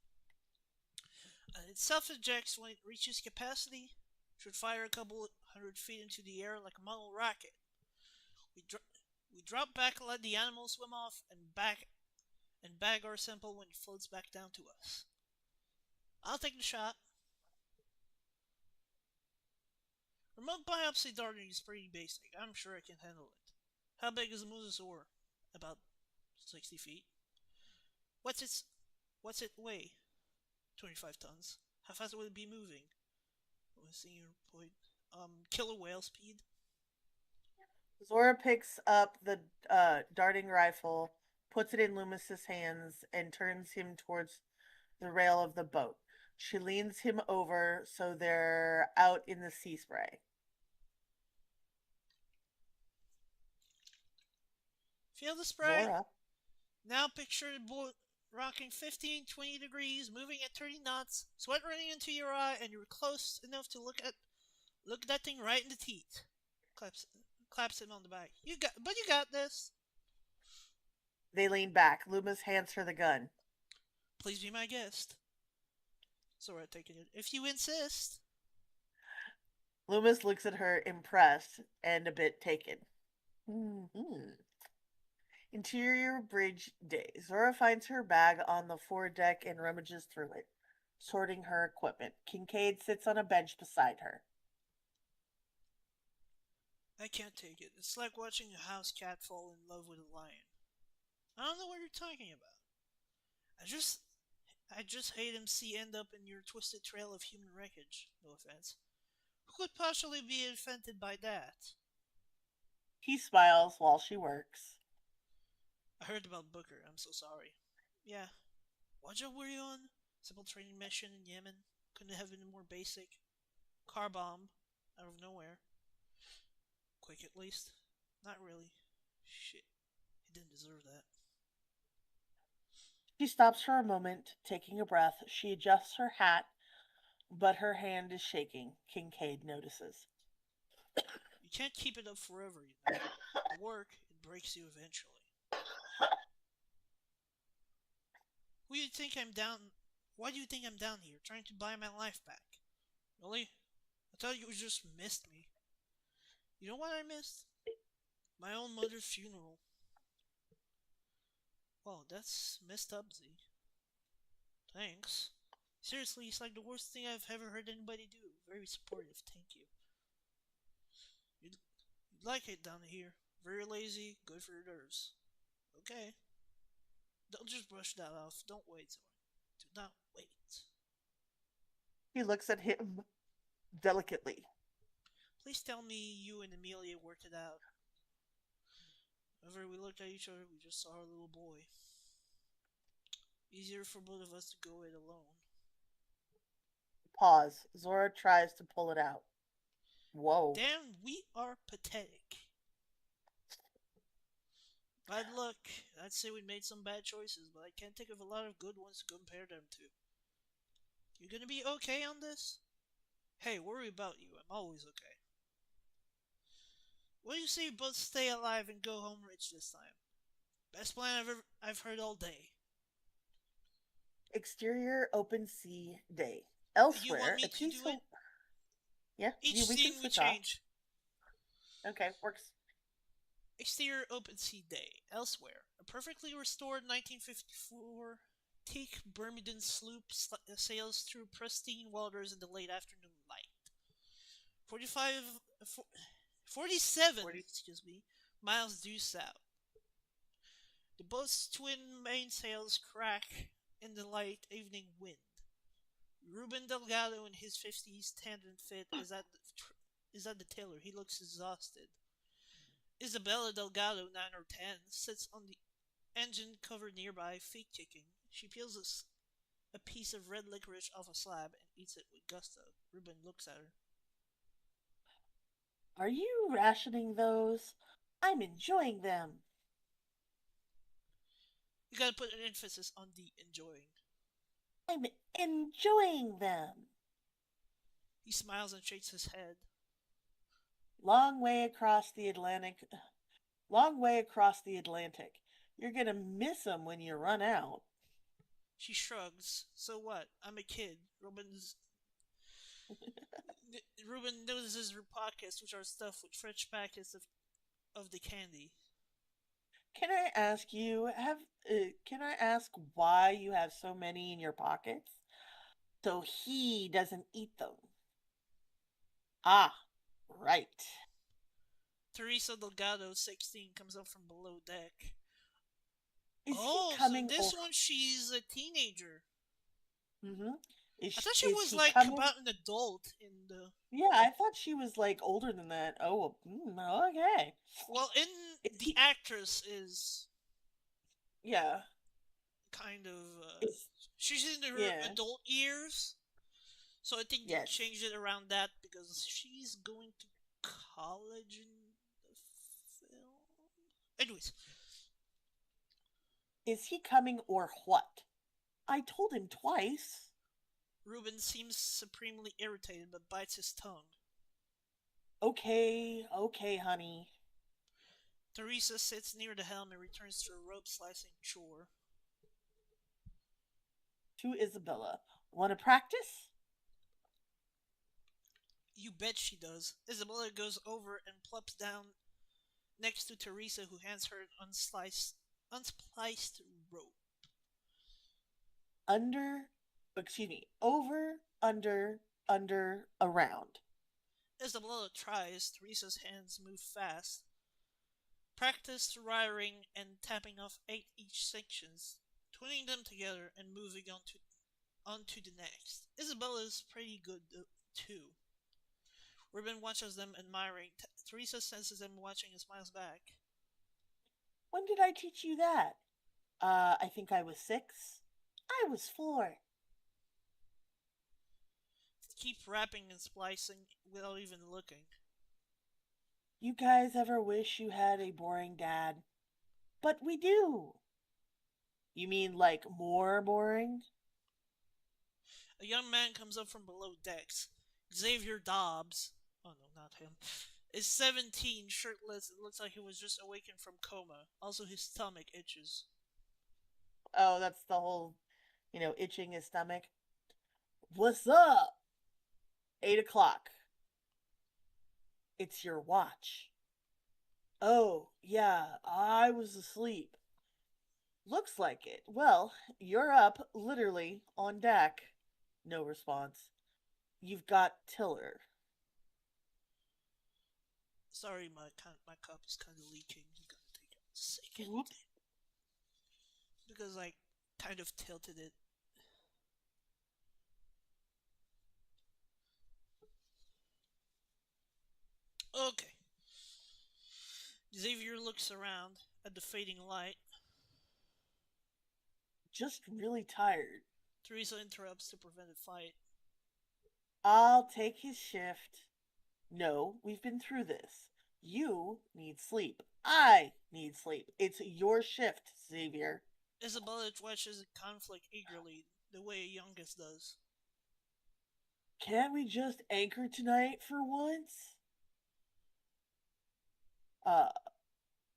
It self ejects when it reaches capacity. Should fire a couple 100 feet into the air like a model rocket. We, dro- we drop back, let the animal swim off, and bag our sample when it floats back down to us. I'll take the shot. Remote biopsy darting is pretty basic. I'm sure I can handle it. How big is a mosasaur? About 60 feet. What's its what's it weigh? 25 tons. How fast will it be moving? Let's see your point. Killer whale speed. Zora picks up the darting rifle, puts it in Loomis's hands, and turns him towards the rail of the boat. She leans him over so they're out in the sea spray. Feel the spray? Zora, Now picture the boat rocking 15, 20 degrees, moving at 30 knots, sweat running into your eye, and you're close enough to look that thing right in the teeth. Claps claps him on the back. You got this. they lean back. Loomis hands her the gun. Please be my guest. Sora taking it. If you insist. Loomis looks at her, impressed and a bit taken. Mm-hmm. Interior bridge day. Zora finds her bag on the foredeck and rummages through it, sorting her equipment. Kincaid sits on a bench beside her. I can't take it. It's like watching a house cat fall in love with a lion. I don't know what you're talking about. I just I just hate MC end up in your twisted trail of human wreckage. No offense. Who could possibly be offended by that? He smiles while she works. I heard about Booker. I'm so sorry. Yeah. What job were you on? Simple training mission in Yemen. Couldn't have been more basic. Car bomb. Out of nowhere. Quick at least. Not really. Shit. He didn't deserve that. She stops for a moment, taking a breath. She adjusts her hat, but her hand is shaking. Kincaid notices. You can't keep it up forever, you know. The work, it breaks you eventually. Who do you think I'm down? Why do you think I'm down here, trying to buy my life back? Really? I thought you just missed me. You know what I missed? My own mother's funeral. Wow, that's messed up, Z. Thanks. Seriously, it's like the worst thing I've ever heard anybody do. Very supportive, thank you. You'd like it down here. Very lazy, good for your nerves. Okay. Don't just brush that off. Don't wait, Zoran. Do not wait. He looks at him delicately. Please tell me you and Amelia worked it out. Whenever we looked at each other, we just saw our little boy. Easier for both of us to go it alone. Pause. Zora tries to pull it out. Whoa. Damn, we are pathetic. Bad luck. I'd say we made some bad choices, but I can't think of a lot of good ones to compare them to. You gonna be okay on this? Hey, worry about you. I'm always okay. What do you say we both stay alive and go home rich this time? Best plan I've heard all day. Exterior open sea day. You want Elsewhere, me a to do peaceful. it? Yeah, Each we can scene we switch off. change. Okay, works. Exterior open sea day. Elsewhere, a perfectly restored 1954 teak Bermudan sloop sails through pristine waters in the late afternoon light. 45, 47, 40. excuse me, miles due south. The boat's twin mainsails crack in the light evening wind. Ruben Delgado in his 50s tandem fit is at the tiller. He looks exhausted. Isabella Delgado, 9 or 10, sits on the engine cover nearby, feet kicking. She peels a piece of red licorice off a slab and eats it with gusto. Ruben looks at her. Are you rationing those? I'm enjoying them. You gotta put an emphasis on the enjoying. I'm enjoying them. He smiles and shakes his head. Long way across the Atlantic. Long way across the Atlantic. You're gonna miss them when you run out. She shrugs. So what? I'm a kid. Ruben notices her pockets, which are stuffed with fresh packets of the candy. Can I ask you can I ask why you have so many in your pockets? So he doesn't eat them. Ah, Right. Teresa Delgado, 16, comes up from below deck. Is he Oh, so coming or this one she's a teenager. mm-hmm. I thought she Is was he like coming? about an adult in the. Yeah, I thought she was like older than that. Oh, okay. Well, in Is the he? actress is Yeah. kind of. Is She's in her yeah. adult years, so I think they Yes. changed it around that because she's going to college in the film. Anyways, Is he coming or what? I told him twice. Ruben seems supremely irritated but bites his tongue. Okay, okay, honey. Teresa sits near the helm and returns to her rope slicing chore. To Isabella. Want to practice? You bet she does. Isabella goes over and plops down next to Teresa, who hands her an unspliced rope. Under, excuse me, over, under, around. Isabella tries. Teresa's hands move fast. Practice wiring and tapping off 8 each sections, twinning them together and moving onto the next. Isabella's pretty good too. Ruben watches them admiring. Teresa senses them watching and smiles back. When did I teach you that? I think I was 6. I was 4. Keep wrapping and splicing without even looking. You guys ever wish you had a boring dad? But we do. You mean like more boring? A young man comes up from below decks. Xavier Dobbs, oh no, not him, is 17, shirtless. It looks like he was just awakened from coma. Also, his stomach itches. Oh, that's the whole, itching his stomach. What's up? 8 o'clock. It's your watch. Oh, yeah, I was asleep. Looks like it. Well, you're up, literally, on deck. No response. You've got tiller. Sorry, my cup is kind of leaking. I'm gonna take a second Whoops. because I kind of tilted it. Okay. Xavier looks around at the fading light. Just really tired. Teresa interrupts to prevent a fight. I'll take his shift. No, we've been through this. You need sleep. I need sleep. It's your shift, Xavier. Isabella watches the conflict eagerly, the way a youngest does. Can't we just anchor tonight for once? Uh,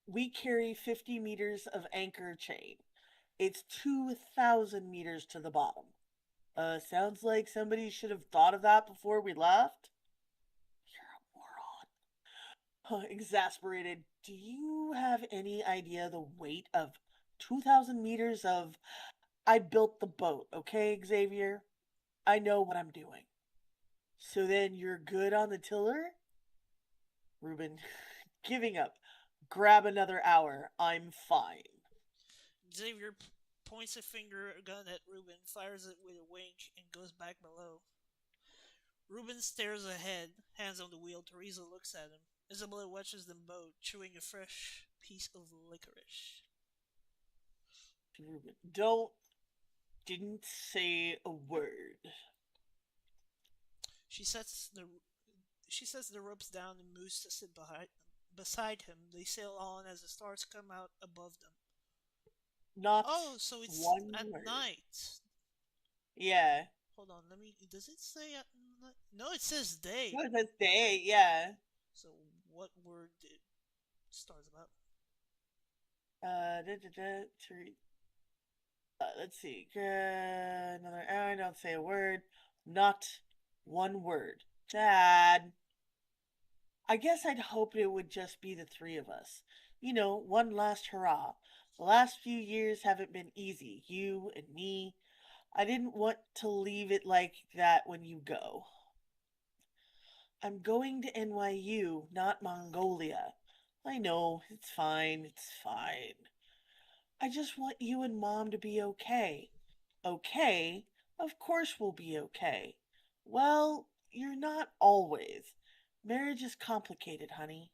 we carry 50 meters of anchor chain. It's 2,000 meters to the bottom. Sounds like somebody should have thought of that before we left. You're a moron. Exasperated. Do you have any idea the weight of 2,000 meters of. I built the boat, okay, Xavier? I know what I'm doing. So then you're good on the tiller? Ruben, giving up. Grab another hour. I'm fine. Xavier points a finger gun at Ruben, fires it with a wink, and goes back below. Ruben stares ahead, hands on the wheel. Teresa looks at him. Isabella watches them both, chewing a fresh piece of licorice. Ruben, didn't say a word. She sets the she sets the ropes down and moves to sit beside him. They sail on as the stars come out above them. Not Oh, so it's one at word. night. Yeah. Hold on, let me. Does it say at night? No, it says day. No, it says day, yeah. So what word did stars about? Da, da, da, let's see. Another hour, don't say a word. Not one word. Dad. I guess I'd hoped it would just be the 3 of us. One last hurrah. The last few years haven't been easy. You and me. I didn't want to leave it like that when you go. I'm going to NYU, not Mongolia. I know, it's fine, it's fine. I just want you and Mom to be okay. Okay? Of course we'll be okay. Well, you're not always. Marriage is complicated, honey.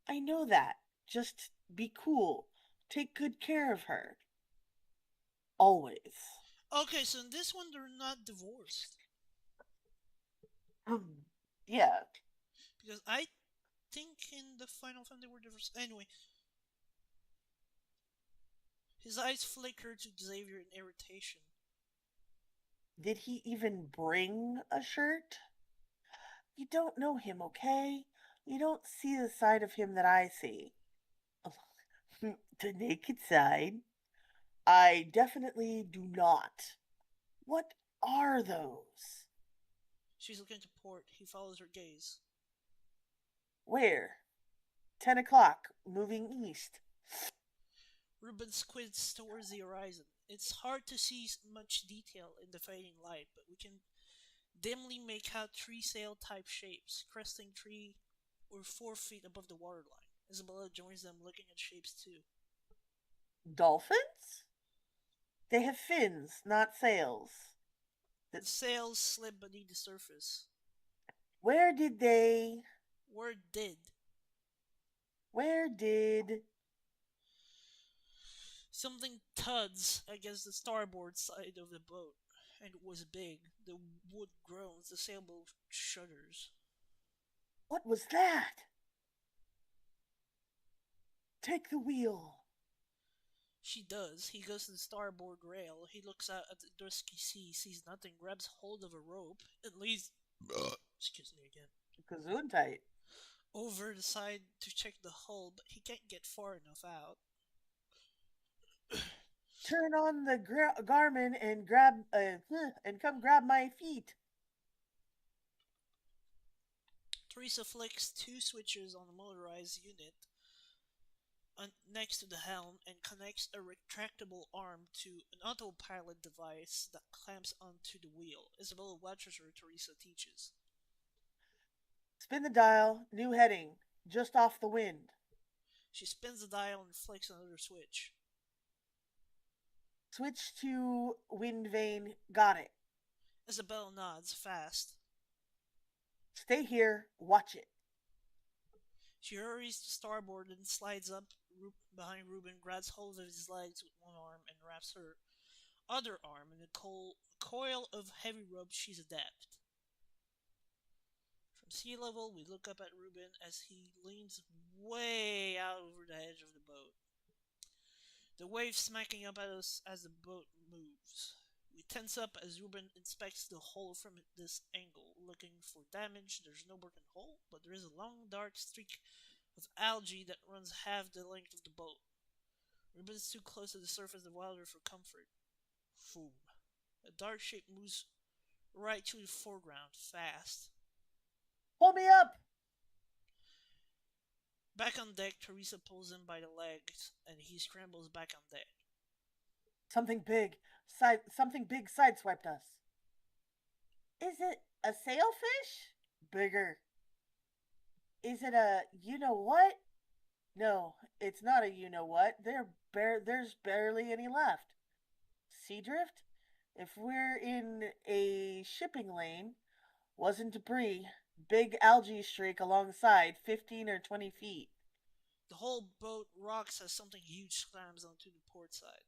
I know that. Just be cool. Take good care of her. Always. Okay, so in this one, they're not divorced. Yeah. Because I think in the final film they were divorced. Anyway, his eyes flicker to Xavier in irritation. Did he even bring a shirt? You don't know him, okay? You don't see the side of him that I see. The naked side? I definitely do not. What are those? She's looking to port. He follows her gaze. Where? 10 o'clock, moving east. Ruben squints towards the horizon. It's hard to see much detail in the fading light, but we can dimly make out tree sail type shapes, cresting 3 or 4 feet above the waterline. Isabella joins them, looking at shapes too. Dolphins? They have fins, not sails. The sails slip beneath the surface. Where did they. Where did? Where did. Something thuds against the starboard side of the boat, and it was big. The wood groans, the sailboat shudders. What was that? Take the wheel. She does. He goes to the starboard rail. He looks out at the dusky sea, sees nothing, grabs hold of a rope, and leads. Excuse me again. Gesundheit. Over the side to check the hull, but he can't get far enough out. Turn on the Garmin and grab and come grab my feet. Teresa flicks 2 switches on the motorized unit next to the helm and connects a retractable arm to an autopilot device that clamps onto the wheel. Isabella watches her, Teresa teaches. Spin the dial, new heading, just off the wind. She spins the dial and flicks another switch. Switch to wind vane, got it. Isabella nods, fast. Stay here, watch it. She hurries to starboard and slides up behind Ruben, grabs hold of his legs with one arm, and wraps her other arm in a coil of heavy rope. She's adept. From sea level, we look up at Ruben as he leans way out over the edge of the boat. The waves smacking up at us as the boat moves. We tense up as Ruben inspects the hull from this angle, looking for damage. There's no broken hull, but there is a long dark streak of algae that runs half the length of the boat. Ruben's too close to the surface of the water for comfort. Boom. A dark shape moves right to the foreground, fast. Pull me up! Back on deck, Teresa pulls him by the legs, and he scrambles back on deck. Something big sideswiped us. Is it a sailfish? Bigger. Is it a you know what? No, it's not a you know what. There's barely any left. Sea drift? If we're in a shipping lane, wasn't debris. Big algae streak alongside, 15 or 20 feet. The whole boat rocks as something huge slams onto the port side.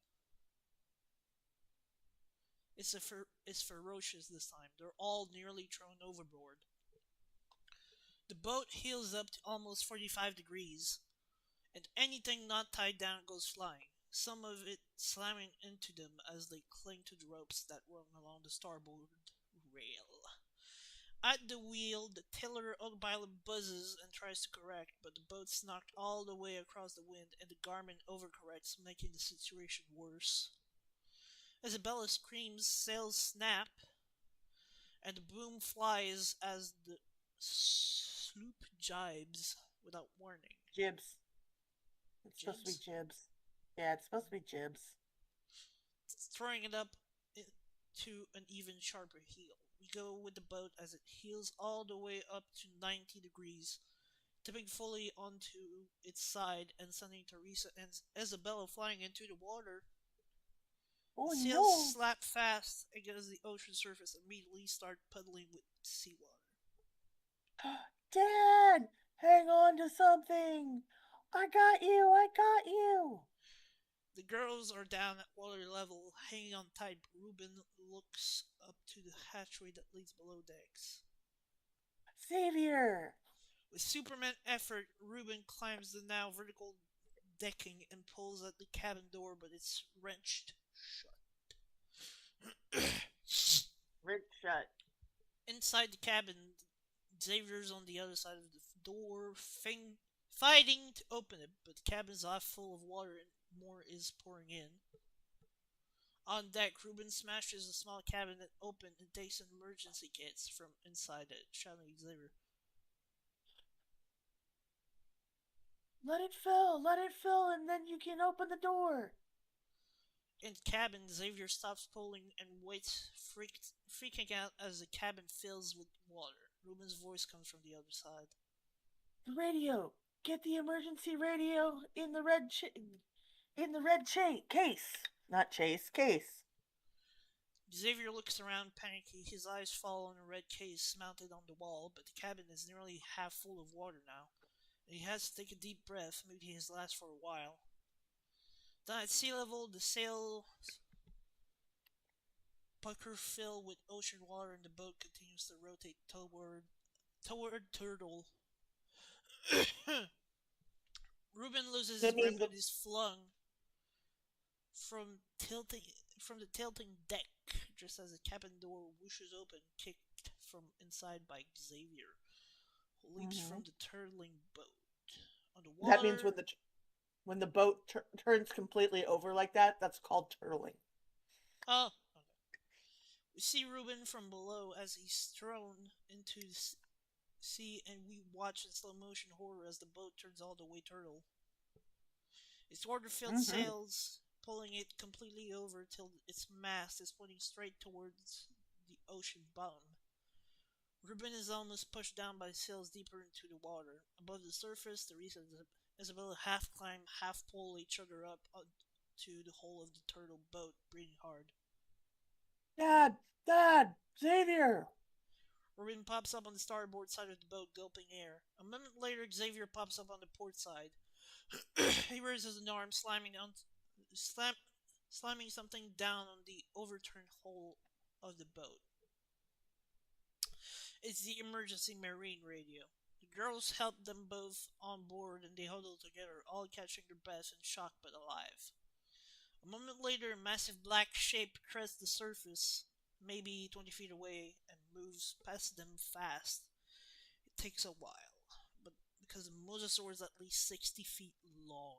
It's ferocious this time. They're all nearly thrown overboard. The boat heels up to almost 45 degrees, and anything not tied down goes flying, some of it slamming into them as they cling to the ropes that run along the starboard rail. At the wheel, the tiller autopilot buzzes and tries to correct, but the boat's knocked all the way across the wind and the Garmin overcorrects, making the situation worse. Isabella screams, sails snap, and the boom flies as the sloop jibes without warning. Jibs. It's supposed to be jibs. Yeah, it's supposed to be jibs. Throwing it up to an even sharper heel. We We go with the boat as it heels all the way up to 90 degrees, tipping fully onto its side and sending Teresa and Isabella flying into the water. The Oh sails no. slap fast against the ocean surface and immediately start puddling with seawater. Dad, hang on to something. I got you. I got you. The girls are down at water level, hanging on tight. Reuben looks up to the hatchway that leads below decks. Xavier. With Superman effort, Reuben climbs the now vertical decking and pulls at the cabin door, but it's wrenched shut. Rick shut. Inside the cabin, Xavier's on the other side of the door, fighting to open it, but the cabin's half full of water and more is pouring in. On deck, Reuben smashes a small cabinet open and takes an emergency kits from inside it, shouting at Xavier. Let it fill, and then you can open the door. In the cabin, Xavier stops pulling and waits, freaking out as the cabin fills with water. Reuben's voice comes from the other side. The radio. Get the emergency radio in the case. Not chase, case. Xavier looks around panicking. His eyes fall on a red case mounted on the wall, but the cabin is nearly half full of water now. He has to take a deep breath, maybe his last for a while. Then at sea level, the sails pucker fill with ocean water and the boat continues to rotate toward Turtle. Reuben loses his That grip means and is flung from tilting from the tilting deck just as the cabin door whooshes open, kicked from inside by Xavier, who leaps from the turtling boat. On the that means water, when the boat turns completely over like that, that's called turtling. oh, okay. We see Reuben from below as he's thrown into the sea, and we watch in slow motion horror as the boat turns all the way turtle. Its water-filled Mm-hmm. sails pulling it completely over till its mast is pointing straight towards the ocean bottom. Reuben is almost pushed down by the sails deeper into the water. Above the surface, Teresa and Isabella half climb, half pull each other up onto the hull of the turtle boat, breathing hard. Dad, Dad, Xavier. Reuben pops up on the starboard side of the boat, gulping air. A moment later, Xavier pops up on the port side. He raises an arm, slamming something down on the overturned hull of the boat. It's the emergency marine radio. The girls help them both on board and they huddle together, all catching their breath in shock but alive. A moment later, a massive black shape crests the surface, maybe 20 feet away, and moves past them fast. It takes a while, but because the mosasaur is at least 60 feet long.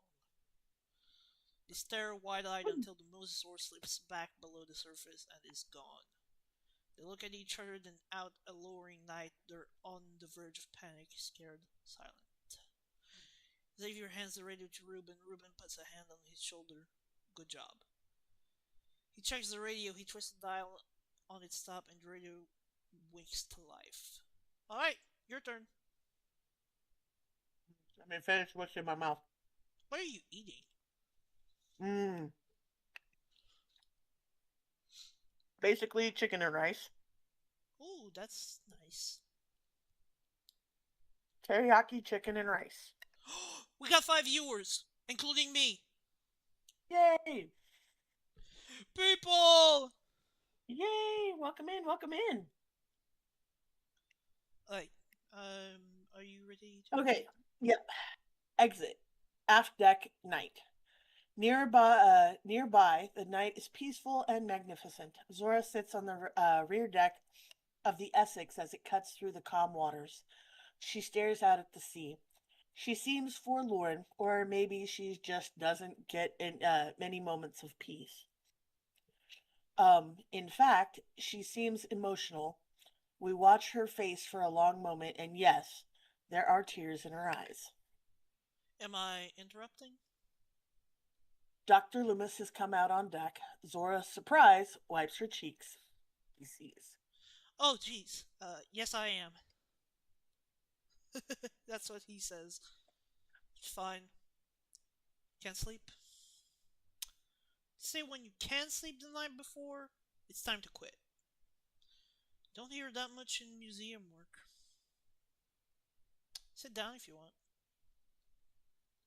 They stare wide-eyed until the mosasaur slips back below the surface and is gone. They look at each other, then out a lowering night, they're on the verge of panic, scared, silent. Xavier hands the radio to Reuben. Reuben puts a hand on his shoulder. Good job. He checks the radio, he twists the dial on its top, and the radio winks to life. Alright, your turn. Let me finish what's in my mouth. What are you eating? Mmm. Basically, chicken and rice. Ooh, that's nice. Teriyaki chicken and rice. We got 5 viewers, including me. Yay! People! Yay! Welcome in, welcome in. Alright, are you ready to... Okay, yep. Exit. Aft deck night. Nearby, the night is peaceful and magnificent. Zora sits on the rear deck of the Essex as it cuts through the calm waters. She stares out at the sea. She seems forlorn, or maybe she just doesn't get many moments of peace. In fact, she seems emotional. We watch her face for a long moment, and yes, there are tears in her eyes. Am I interrupting? Dr. Loomis has come out on deck. Zora, surprise, wipes her cheeks. He sees. Oh, jeez. Yes, I am. That's what he says. Fine. Can't sleep. Say when you can sleep the night before, it's time to quit. Don't hear that much in museum work. Sit down if you want.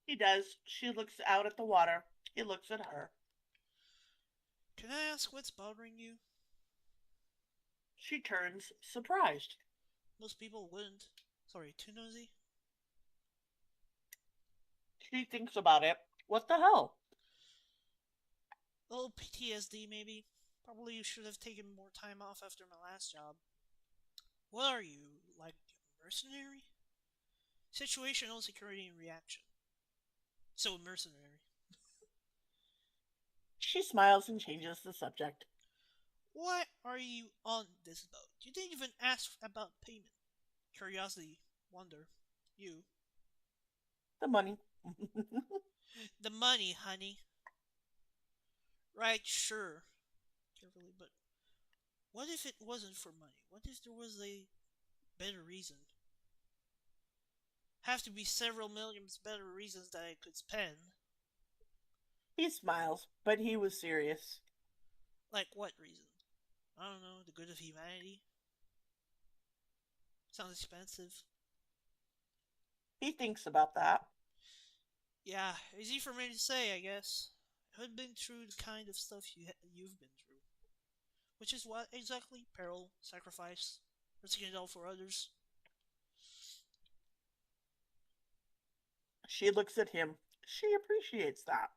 He does. She looks out at the water. He looks at her. Can I ask what's bothering you? She turns, surprised. Most people wouldn't. Sorry, too nosy? She thinks about it. What the hell? A little PTSD, maybe. Probably you should have taken more time off after my last job. What are you, like a mercenary? Situational security and reaction. So mercenary. She smiles and changes the subject. Why are you on this boat? You didn't even ask about payment. Curiosity, wonder. You. The money. The money, honey. Right, sure. Carefully, but what if it wasn't for money? What if there was a better reason? Have to be several millions better reasons that I could spend. He smiles, but he was serious. Like what reason? I don't know, the good of humanity? Sounds expensive. He thinks about that. Yeah, easy for me to say, I guess. I've been through the kind of stuff you've been through. Which is what exactly? Peril, sacrifice, risking it all for others. She looks at him. She appreciates that.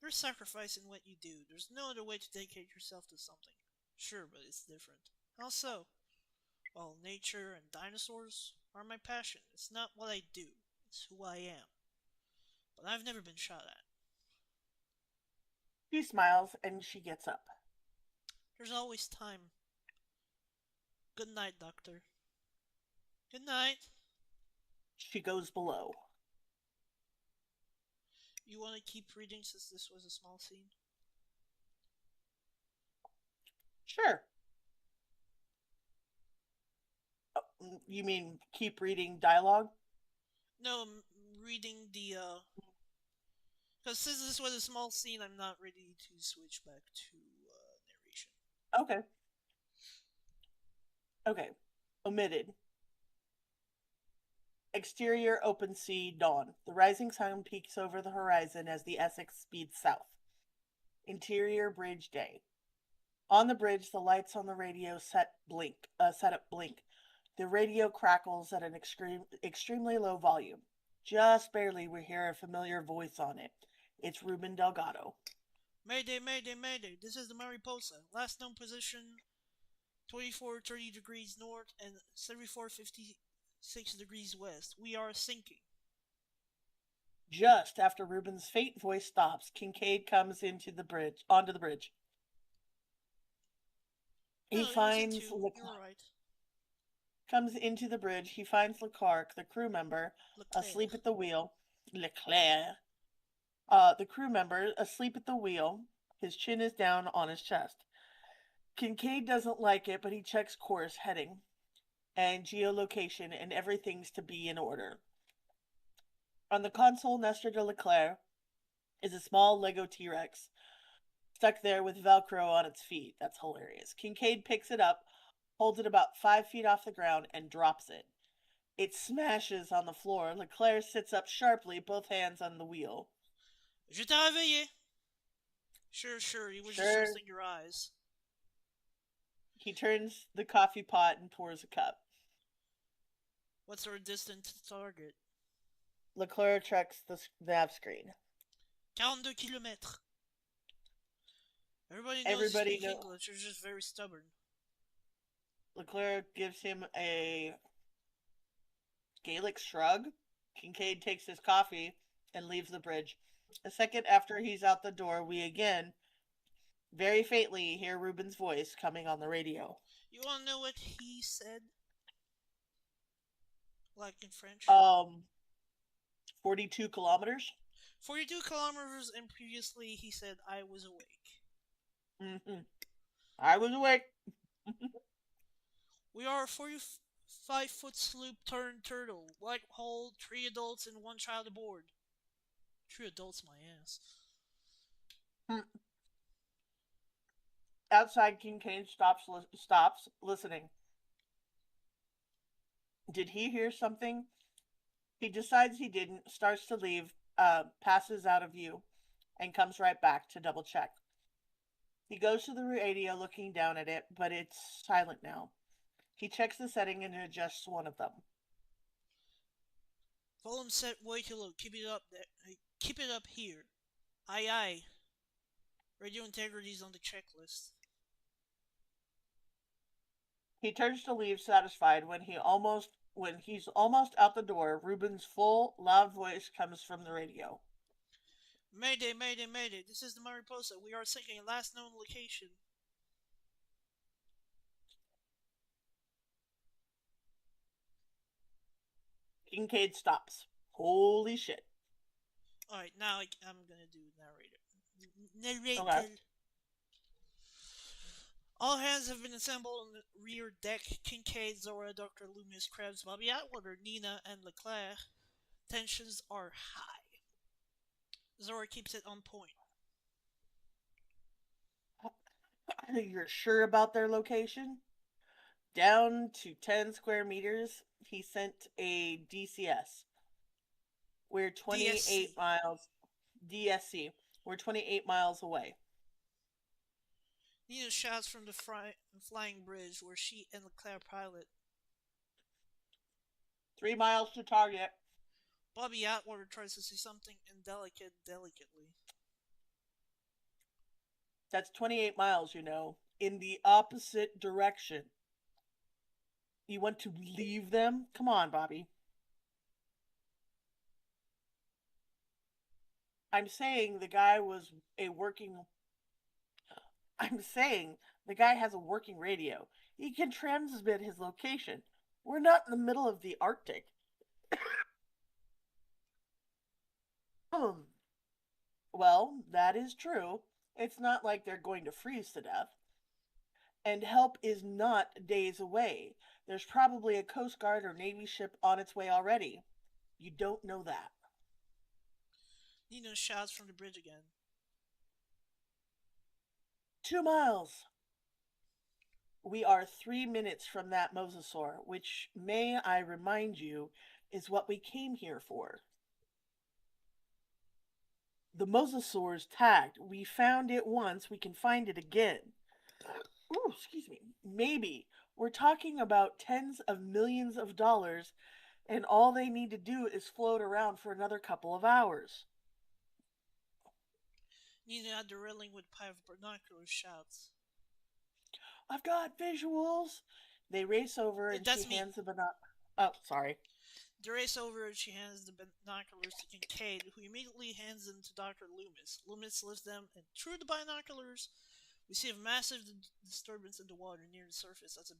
There's sacrifice in what you do. There's no other way to dedicate yourself to something. Sure, but it's different. How so? Well, nature and dinosaurs are my passion. It's not what I do, it's who I am. But I've never been shot at. He smiles and she gets up. There's always time. Good night, Doctor. Good night. She goes below. You want to keep reading since this was a small scene? Sure. You mean keep reading dialogue? No, I'm reading the, Because since this was a small scene, I'm not ready to switch back to narration. Okay. Okay. Omitted. Exterior open sea, dawn. The rising sun peaks over the horizon as the Essex speeds south. Interior bridge day. On the bridge, the lights on the radio set up blink. The radio crackles at an extremely low volume. Just barely we hear a familiar voice on it. It's Ruben Delgado. Mayday, mayday, mayday. This is the Mariposa. Last known position 2430 degrees north and 7456 degrees west. We are sinking. Just after Ruben's faint voice stops, Kincaid comes onto the bridge. He No, it was it finds too. You're right. comes into the bridge. He finds Leclerc, the crew member, Leclerc. asleep at the wheel. Leclerc. The crew member asleep at the wheel. His chin is down on his chest. Kincaid doesn't like it, but he checks course, heading, and geolocation, and everything's to be in order. On the console, Nestor de Leclerc is a small Lego T-Rex stuck there with Velcro on its feet. That's hilarious. Kincaid picks it up, holds it about 5 feet off the ground, and drops it. It smashes on the floor. Leclerc sits up sharply, both hands on the wheel. Je t'ai réveillé. Sure, you were just Sure. resting your eyes. He turns the coffee pot and pours a cup. What's our distant target? Leclerc checks the nav screen. 42 kilomètres. Everybody knows Everybody you speak knows. English. You're just very stubborn. Leclerc gives him a Gaelic shrug. Kincaid takes his coffee and leaves the bridge. A second after he's out the door, we again, very faintly, hear Ruben's voice coming on the radio. You wanna know what he said? Like in French? 42 kilometers? 42 kilometers, and previously he said, I was awake. Mm-hmm. I was awake. We are a 45-foot sloop turned turtle. White hull, 3 adults and 1 child aboard. 3 adults, my ass. Hmm. Outside, Kincaid stops listening. Did he hear something? He decides he didn't, starts to leave, passes out of view, and comes right back to double check. He goes to the radio looking down at it, but it's silent now. He checks the setting and adjusts one of them. Volume set way too low. Keep it up there. Keep it up here. Aye aye. Radio integrity's on the checklist. He turns to leave satisfied when he's almost out the door. Ruben's full, loud voice comes from the radio. Mayday, mayday, mayday. This is the Mariposa. We are sinking last known location. Kincaid stops. Holy shit. Alright, now I'm gonna do narrator. Okay. All hands have been assembled on the rear deck. Kincaid, Zora, Dr. Loomis, Krebs, Bobby Atwater, Nina, and Leclerc. Tensions are high. Zora keeps it on point. You're sure about their location? Down to 10 square meters, he sent a DCS. We're 28 DSC. miles. DSC. We're 28 miles away. Nina shouts from the flying bridge where she and Leclerc pilot. 3 miles to target. Bobby Atwater tries to say something indelicate delicately. That's 28 miles, in the opposite direction. You want to leave them? Come on, Bobby. I'm saying the guy has a working radio. He can transmit his location. We're not in the middle of the Arctic. Well, that is true. It's not like they're going to freeze to death. And help is not days away. There's probably a Coast Guard or Navy ship on its way already. You don't know that. Nina shouts from the bridge again. 2 miles. We are 3 minutes from that mosasaur, which, may I remind you, is what we came here for. The mosasaur's tagged. We found it once, we can find it again. Ooh, excuse me. Maybe. We're talking about tens of millions of dollars, and all they need to do is float around for another couple of hours. Nina at the railing with pair of binoculars shouts. I've got visuals. They race over and That's she me. hands the binoculars. Oh, sorry. They race over and she hands the binoculars to Kincaid, who immediately hands them to Dr. Loomis. Loomis lifts them, and through the binoculars, we see a massive disturbance in the water near the surface, as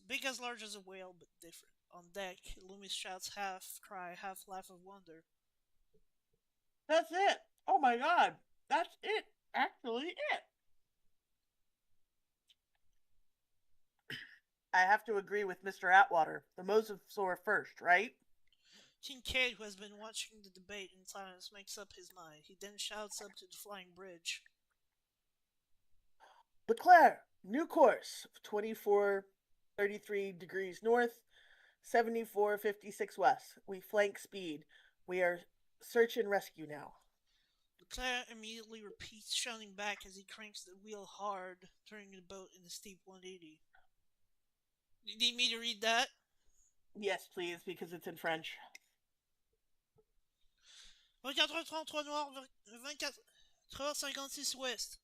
big as large as a whale, but different. On deck, Loomis shouts half cry, half laugh of wonder. That's it. Oh my god. That's it. Actually it. I have to agree with Mr. Atwater. The mosasaur first, right? Kincaid, who has been watching the debate in silence, makes up his mind. He then shouts up to the flying bridge. Leclerc, new course, 2433 degrees north, 7456 west. We flank speed. We are search and rescue now. Leclerc immediately repeats, shouting back as he cranks the wheel hard, turning the boat in a steep 180. You need me to read that? Yes, please, because it's in French. 24-33 noir, 24-56 ouest.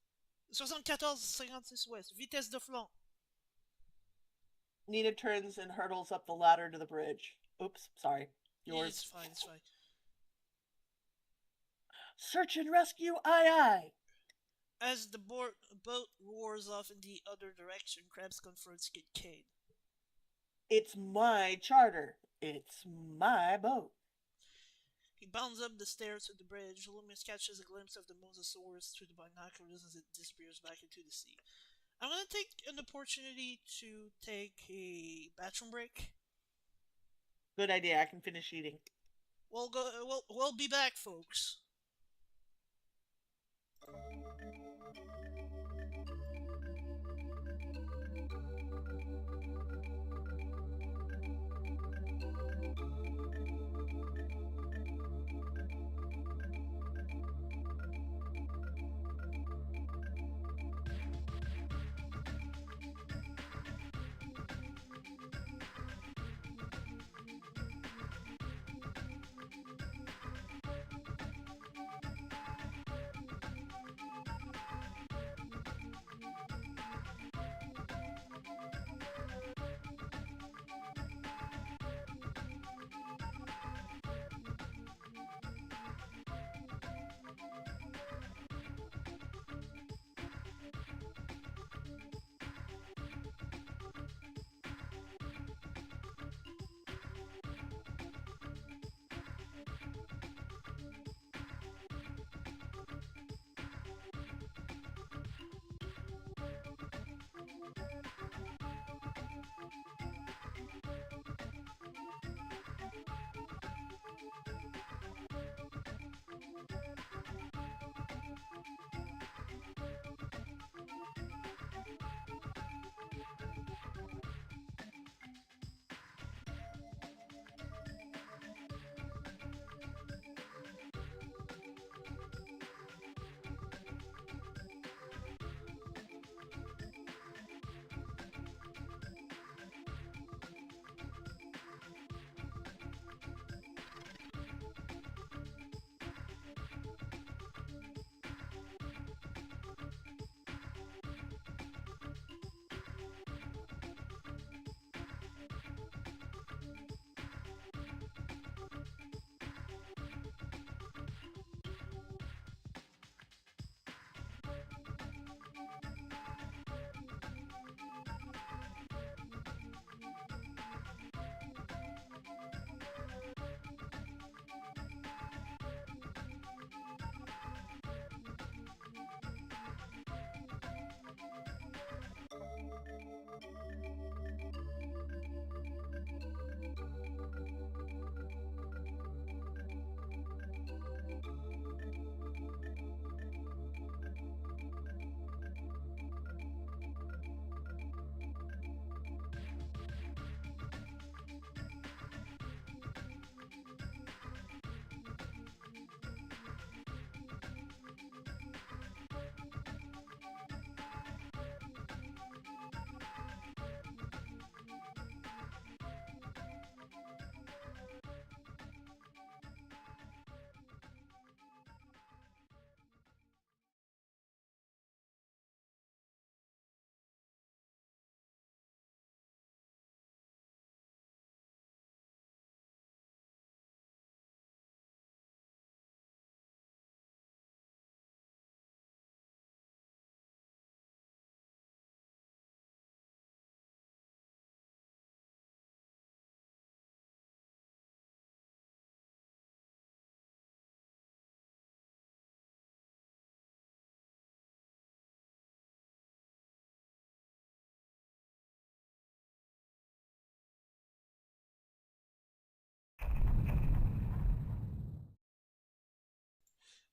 74-56 ouest. Vitesse de flanc. Nina turns and hurdles up the ladder to the bridge. Oops, sorry. Yours. It's fine, it's fine. Search and rescue, aye aye. As the boat roars off in the other direction, Krebs confronts Kincaid. It's my charter. It's my boat. He bounds up the stairs to the bridge. Loomis catches a glimpse of the mosasaurus through the binoculars as it disappears back into the sea. I'm gonna take an opportunity to take a bathroom break. Good idea. I can finish eating. We'll go. We'll be back, folks.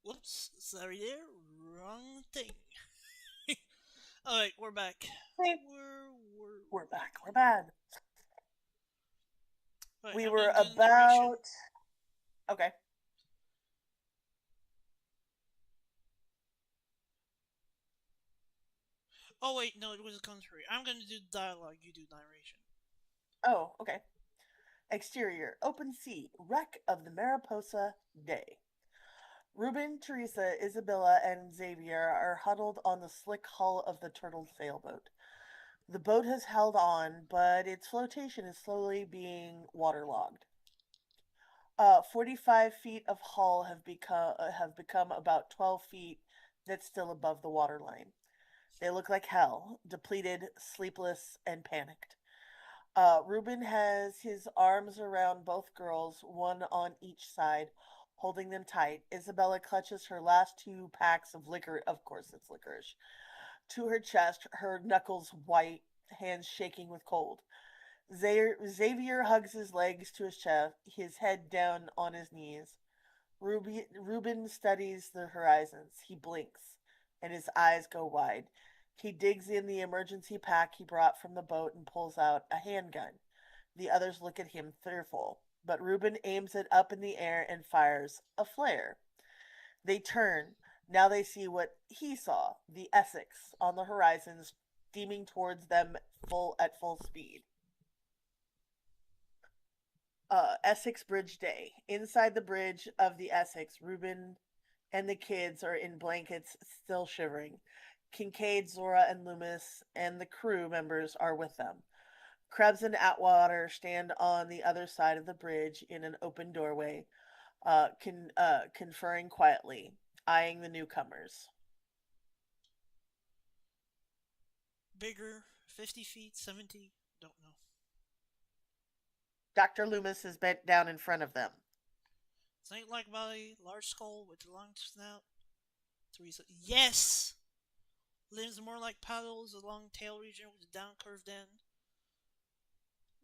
Whoops, sorry there, wrong thing. Alright, we're back. Hey, We're we're back. We're bad. Alright, We I'm were gonna do the narration. about. Okay. Oh wait, no, it was a contrary. I'm gonna do dialogue, you do narration. Oh, okay. Exterior, open sea, wreck of the Mariposa Day. Ruben, Teresa, Isabella, and Xavier are huddled on the slick hull of the turtle sailboat. The boat has held on, but its flotation is slowly being waterlogged. 45 feet of hull have become about 12 feet that's still above the waterline. They look like hell, depleted, sleepless, and panicked. Ruben has his arms around both girls, one on each side, holding them tight. Isabella clutches her last two packs of liquor. Of course, it's licorice. to her chest, her knuckles white, hands shaking with cold. Xavier hugs his legs to his chest, his head down on his knees. Reuben studies the horizons. He blinks, and his eyes go wide. He digs in the emergency pack he brought from the boat and pulls out a handgun. The others look at him fearful, but Reuben aims it up in the air and fires a flare. They turn. Now they see what he saw, the Essex on the horizon steaming towards them full speed. Essex Bridge Day. Inside the bridge of the Essex, Reuben and the kids are in blankets, still shivering. Kincaid, Zora, and Loomis and the crew members are with them. Krebs and Atwater stand on the other side of the bridge in an open doorway, conferring quietly, eyeing the newcomers. Bigger, 50 feet, 70, don't know. Dr. Loomis is bent down in front of them. Snake like body, large skull with a long snout. Teresa. Yes! Limbs more like paddles, a long tail region with a down curved end.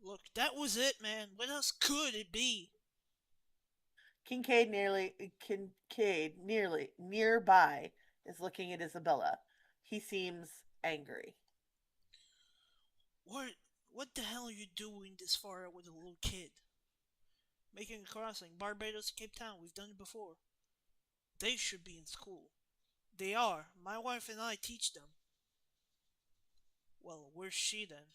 Look, that was it, man. What else could it be? Kincaid nearly nearby is looking at Isabella. He seems angry. What what the hell are you doing this far out with a little kid? Making a crossing, Barbados to Cape Town, we've done it before. They should be in school. They are. My wife and I teach them. Well, where's she then?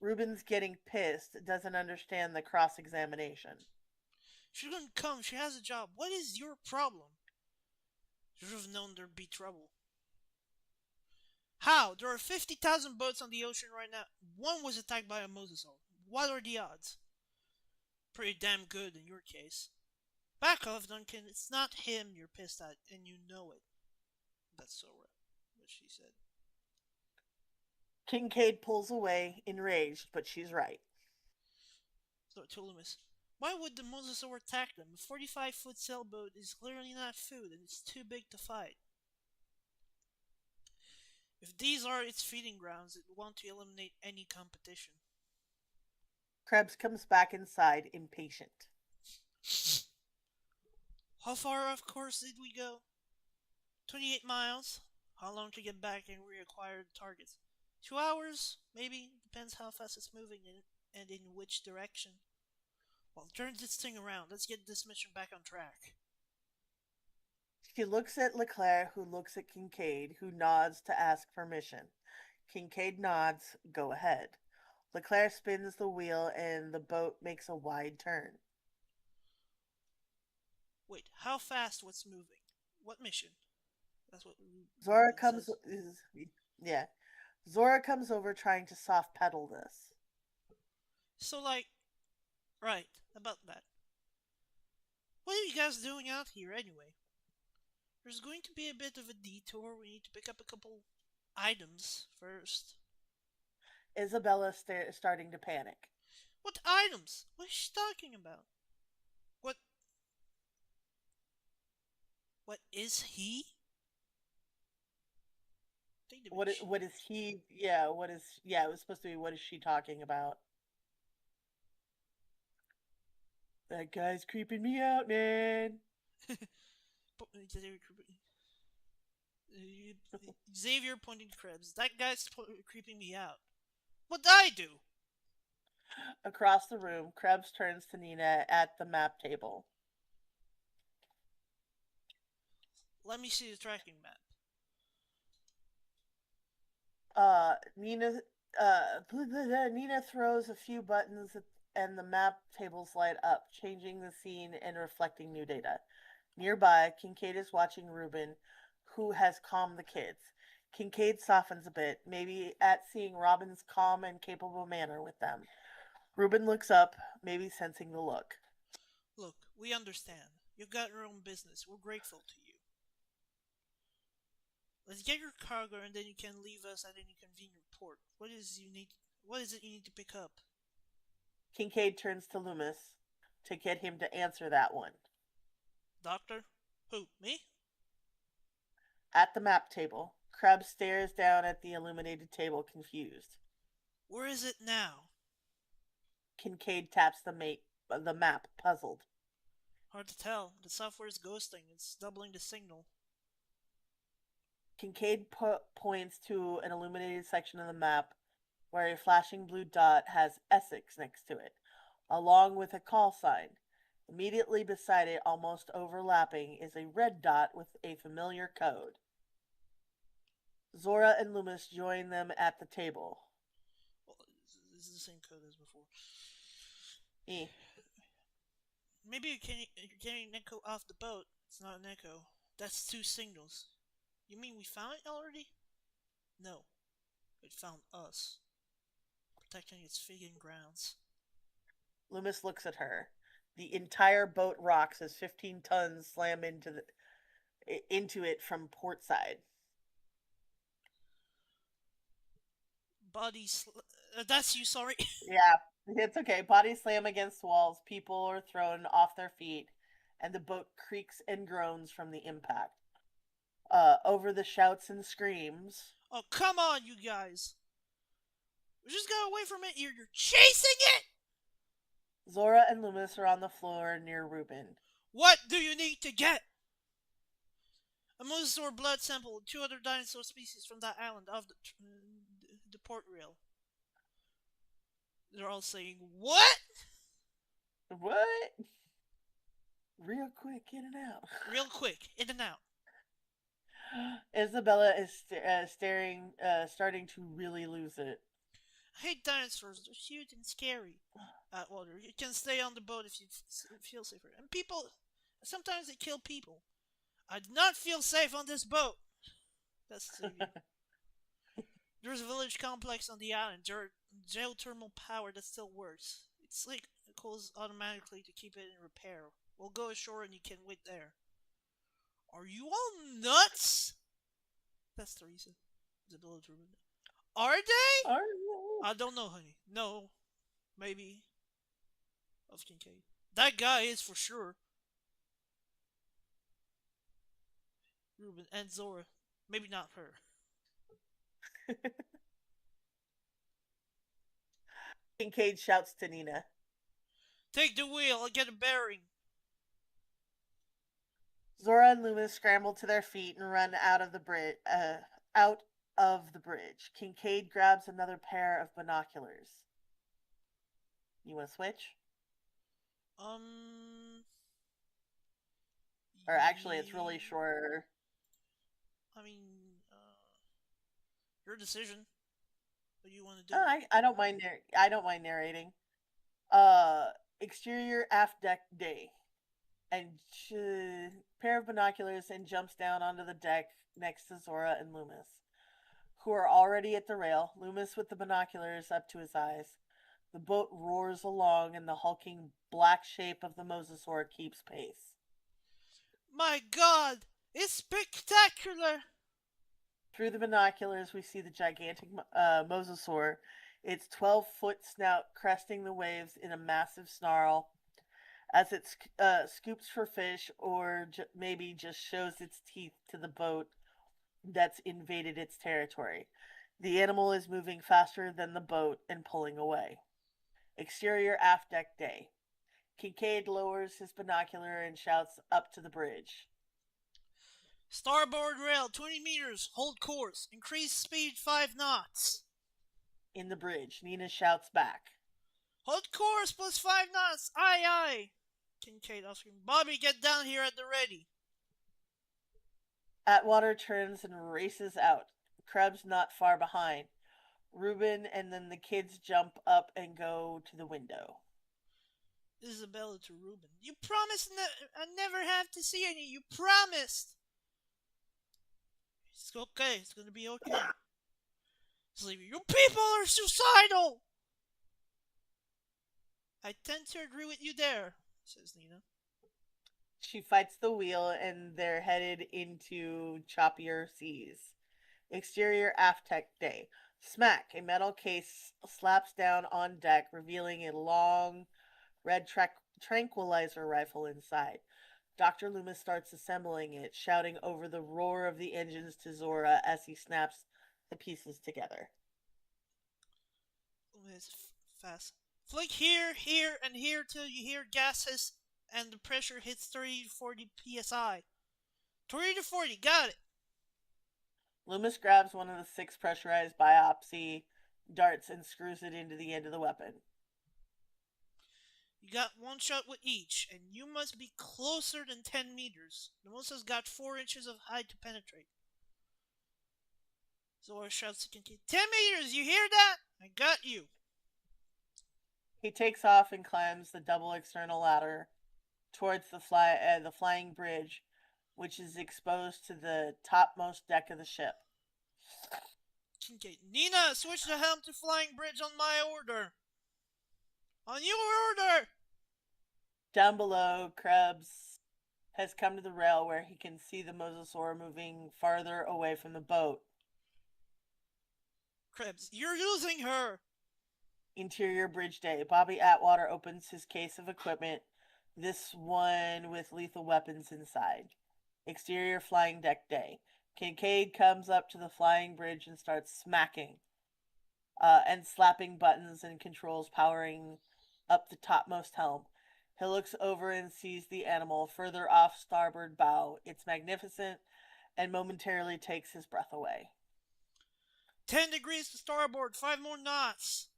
Reuben's getting pissed, doesn't understand the cross examination. She couldn't come, she has a job. What is your problem? You should have known there'd be trouble. How? There are 50,000 boats on the ocean right now. One was attacked by a mosasaur. What are the odds? Pretty damn good in your case. Back off, Duncan. It's not him you're pissed at, and you know it. That's so right, what she said. Kincaid pulls away, enraged, but she's right. So to Loomis, why would the mosasaur attack them? A 45-foot sailboat is clearly not food, and it's too big to fight. If these are its feeding grounds, it would want to eliminate any competition. Krebs comes back inside, impatient. How far off course did we go? 28 miles. How long to get back and reacquire the targets? 2 hours, maybe. Depends how fast it's moving and in which direction. Well, turn this thing around. Let's get this mission back on track. She looks at Leclerc, who looks at Kincaid, who nods to ask permission. Kincaid nods, go ahead. Leclerc spins the wheel and the boat makes a wide turn. Wait, how fast? What's moving? What mission? That's what Zora Ruben comes says. yeah. Zora comes over trying to soft pedal this. So, like, right, about that. What are you guys doing out here anyway? There's going to be a bit of a detour. We need to pick up a couple items first. Isabella starting to panic. What items? What is she talking about? What? What is he? What is he? Yeah, what is? Yeah, it was supposed to be. What is she talking about? That guy's creeping me out, man. Xavier pointing to Krebs. That guy's creeping me out. What'd I do? Across the room, Krebs turns to Nina at the map table. Let me see the tracking map. Nina Nina throws a few buttons and the map tables light up, changing the scene and reflecting new data. Nearby, Kincaid is watching Reuben, who has calmed the kids. Kincaid softens a bit, maybe at seeing Robin's calm and capable manner with them. Reuben looks up, maybe sensing the look. Look, we understand. You've got your own business. We're grateful to you. Let's get your cargo and then you can leave us at any convenient port. What is it you need to pick up? Kincaid turns to Loomis to get him to answer that one. Doctor? Who? Me? At the map table, Krebs stares down at the illuminated table, confused. Where is it now? Kincaid taps the map, puzzled. Hard to tell. The software is ghosting. It's doubling the signal. Kincaid points to an illuminated section of the map where a flashing blue dot has Essex next to it, along with a call sign. Immediately beside it, almost overlapping, is a red dot with a familiar code. Zora and Loomis join them at the table. Well, this is the same code as before. Eh. Maybe you're getting an echo off the boat. It's not an echo. That's two signals. You mean we found it already? No. It found us. Protecting its vegan grounds. Loomis looks at her. The entire boat rocks as 15 tons slam into it from port side. That's you, sorry. Yeah, it's okay. Bodies slam against walls, people are thrown off their feet, and the boat creaks and groans from the impact. Over the shouts and screams. Oh, come on, you guys. We just got away from it. You're chasing it! Zora and Loomis are on the floor near Reuben. What do you need to get? A mosasaur blood sample and 2 other dinosaur species from that island off the port rail. They're all saying, what? What? Real quick, in and out. Real quick, in and out. Isabella is starting to really lose it. I hate dinosaurs. They're huge and scary. Water. You can stay on the boat if you feel safer. And people, sometimes they kill people. I do not feel safe on this boat. That's the There's a village complex on the island. Geothermal power that still works. It's like it cools automatically to keep it in repair. We'll go ashore and you can wait there. Are you all nuts? That's the reason. The village ruined. Are they? I don't know, honey. No. Maybe. Of Kincaid. That guy is for sure. Reuben and Zora. Maybe not her. Kincaid shouts to Nina. Take the wheel. I'll get a bearing. Zora and Loomis scramble to their feet and run out of the bridge. Kincaid grabs another pair of binoculars. You want to switch? Or actually, it's really short. I mean, your decision. What do you want to do? I don't mind. I don't mind narrating. Exterior aft deck day, and pair of binoculars and jumps down onto the deck next to Zora and Loomis, who are already at the rail. Loomis with the binoculars up to his eyes. The boat roars along, and the hulking black shape of the mosasaur keeps pace. My God, it's spectacular! Through the binoculars, we see the gigantic mosasaur, its 12-foot snout cresting the waves in a massive snarl as it scoops for fish or maybe just shows its teeth to the boat that's invaded its territory. The animal is moving faster than the boat and pulling away. Exterior aft deck day. Kincaid lowers his binocular and shouts up to the bridge. Starboard rail, 20 meters, hold course, increase speed 5 knots. In the bridge, Nina shouts back. Hold course plus 5 knots, aye aye. Kincaid asking, Bobby, get down here at the ready. Atwater turns and races out. Krebs not far behind. Reuben and then the kids jump up and go to the window. Isabella to Reuben. You promised I never have to see any. You promised. It's okay. It's gonna be okay. Sleepy, you people are suicidal! I tend to agree with you there, says Nina. She fights the wheel and they're headed into choppier seas. Exterior aft deck day. Smack! A metal case slaps down on deck, revealing a long red tranquilizer rifle inside. Dr. Loomis starts assembling it, shouting over the roar of the engines to Zora as he snaps the pieces together. It's fast. Flick here, here, and here till you hear gases and the pressure hits 30 to 40 psi. 30 to 40, got it. Loomis grabs one of the 6 pressurized biopsy darts and screws it into the end of the weapon. You got one shot with each, and you must be closer than 10 meters. The most has got 4 inches of height to penetrate. Zora shouts to Kincaid, 10 meters, you hear that? I got you. He takes off and climbs the double external ladder towards the flying bridge, which is exposed to the topmost deck of the ship. Kincaid, Nina, switch the helm to flying bridge on my order. On your order! Down below, Krebs has come to the rail where he can see the mosasaur moving farther away from the boat. Krebs, you're losing her! Interior bridge day. Bobby Atwater opens his case of equipment, this one with lethal weapons inside. Exterior flying deck day. Kincaid comes up to the flying bridge and starts smacking and slapping buttons and controls powering up the topmost helm. He looks over and sees the animal further off starboard bow. It's magnificent and momentarily takes his breath away. 10 degrees to starboard, 5 more knots.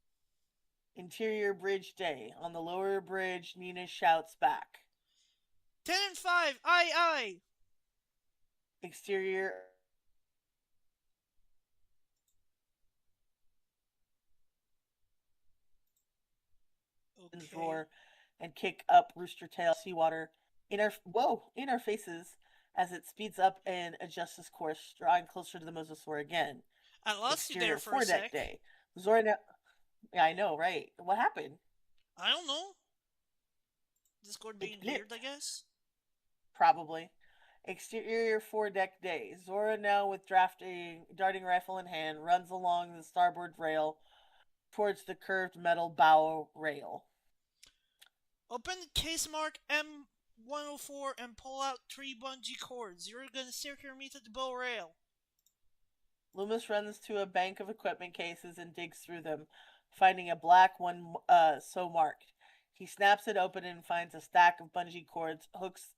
Interior bridge day. On the lower bridge, Nina shouts back. 10 and 5, aye aye. Exterior Okay. roar and kick up Rooster Tail seawater in our faces as it speeds up and adjusts its course, drawing closer to the mosasaur again. I lost you Exterior there for a foredeck sec. day. Zora now. Yeah, I know, right? What happened? I don't know. Discord being blipped. weird, I guess. Probably. Exterior foredeck day. Zora, now with darting rifle in hand, runs along the starboard rail towards the curved metal bow rail. Open the case mark M104 and pull out 3 bungee cords. You're gonna secure me to the bow rail. Loomis runs to a bank of equipment cases and digs through them, finding a black one so marked. He snaps it open and finds a stack of bungee cords hooks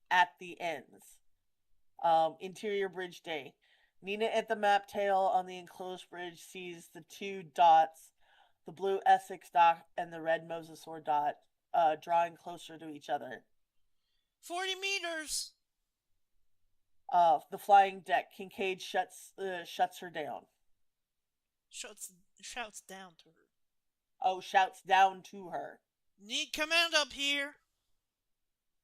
at the ends. Interior bridge day. Nina at the map tail on the enclosed bridge sees the 2 dots, the blue Essex dot and the red mosasaur dot, drawing closer to each other. 40 meters! The flying deck. Kincaid shuts her down. Shouts down to her. Oh, shouts down to her. Need command up here.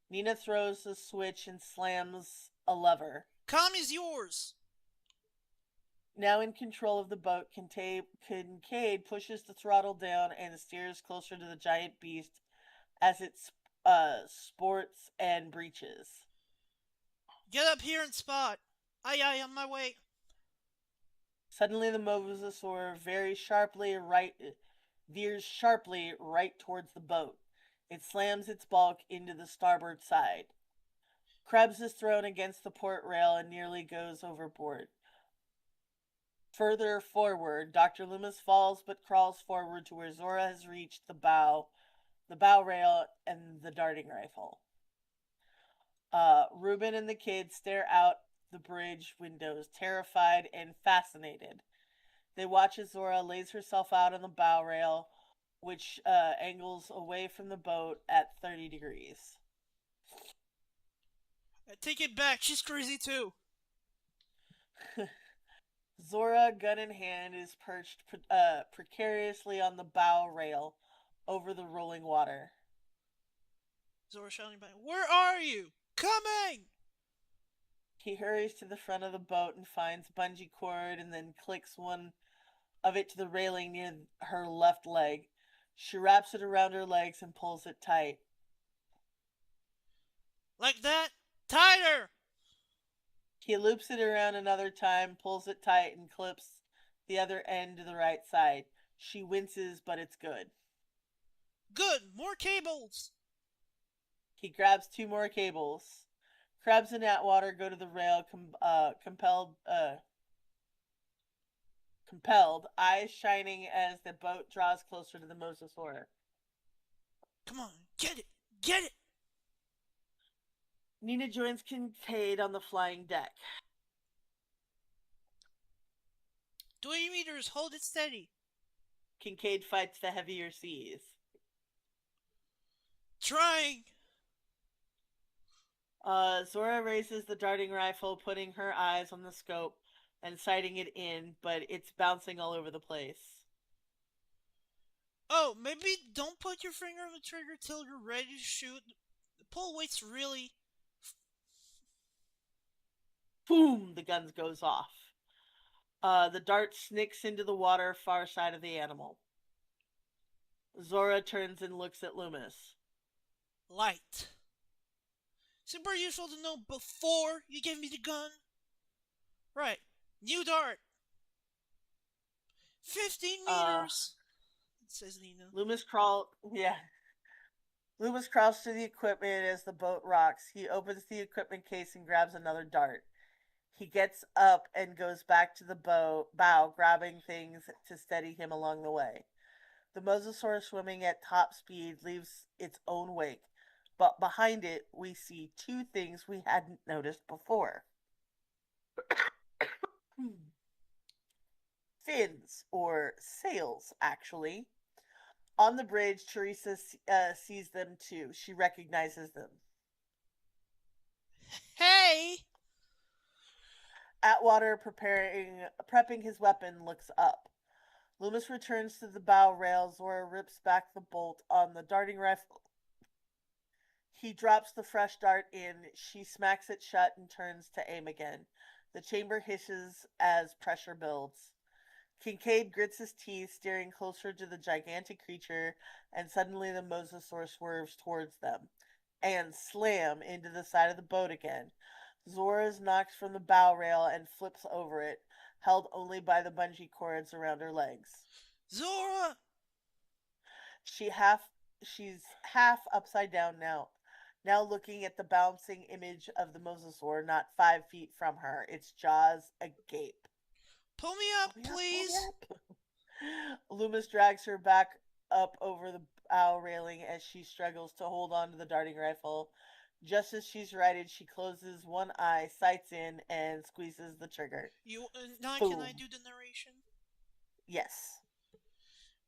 Nina throws a switch and slams a lever. Comm is yours. Now in control of the boat, Kincaid pushes the throttle down and steers closer to the giant beast as it sports and breaches. Get up here and spot. Aye aye, on my way. Suddenly the mosasaur veers sharply right towards the boat. It slams its bulk into the starboard side. Krebs is thrown against the port rail and nearly goes overboard. Further forward, Dr. Loomis falls but crawls forward to where Zora has reached the bow rail and the darting rifle. Reuben and the kids stare out the bridge windows, terrified and fascinated. They watch as Zora lays herself out on the bow rail, which angles away from the boat at 30 degrees. I take it back, she's crazy too. Zora, gun in hand, is perched precariously on the bow rail over the rolling water. Zora shouting back, where are you? Coming! He hurries to the front of the boat and finds a bungee cord and then clicks one of it to the railing near her left leg. She wraps it around her legs and pulls it tight. Like that? Tighter! He loops it around another time, pulls it tight, and clips the other end to the right side. She winces, but it's good. Good! More cables! He grabs two more cables. Krebs and Atwater go to the rail, compelled, eyes shining as the boat draws closer to the mosasaur. Come on, get it! Get it! Nina joins Kincaid on the flying deck. 20 meters, hold it steady. Kincaid fights the heavier seas. Trying! Zora raises the darting rifle, putting her eyes on the scope and sighting it in, but it's bouncing all over the place. Oh, maybe don't put your finger on the trigger till you're ready to shoot. The pull weight's really. Boom! The gun goes off. The dart snicks into the water far side of the animal. Zora turns and looks at Loomis. Light. Super useful to know before you give me the gun. Right. New dart. 15 meters. It says Nina. Loomis crawls to the equipment as the boat rocks. He opens the equipment case and grabs another dart. He gets up and goes back to the bow, grabbing things to steady him along the way. The mosasaur swimming at top speed leaves its own wake, but behind it we see two things we hadn't noticed before. Fins, or sails, actually. On the bridge, Teresa sees them too. She recognizes them. Hey! Atwater, prepping his weapon, looks up. Loomis returns to the bow rail. Zora rips back the bolt on the darting rifle. He drops the fresh dart in. She smacks it shut and turns to aim again. The chamber hisses as pressure builds. Kincaid grits his teeth, steering closer to the gigantic creature, and suddenly the mosasaur swerves towards them and slam into the side of the boat again. Zora is knocked from the bow rail and flips over it, held only by the bungee cords around her legs. Zora! She's half upside down now looking at the bouncing image of the mosasaur not 5 feet from her, its jaws agape. Pull me up, please! Loomis drags her back up over the bow railing as she struggles to hold on to the darting rifle. Just as she's righted, she closes one eye, sights in, and squeezes the trigger. Now can I do the narration? Yes.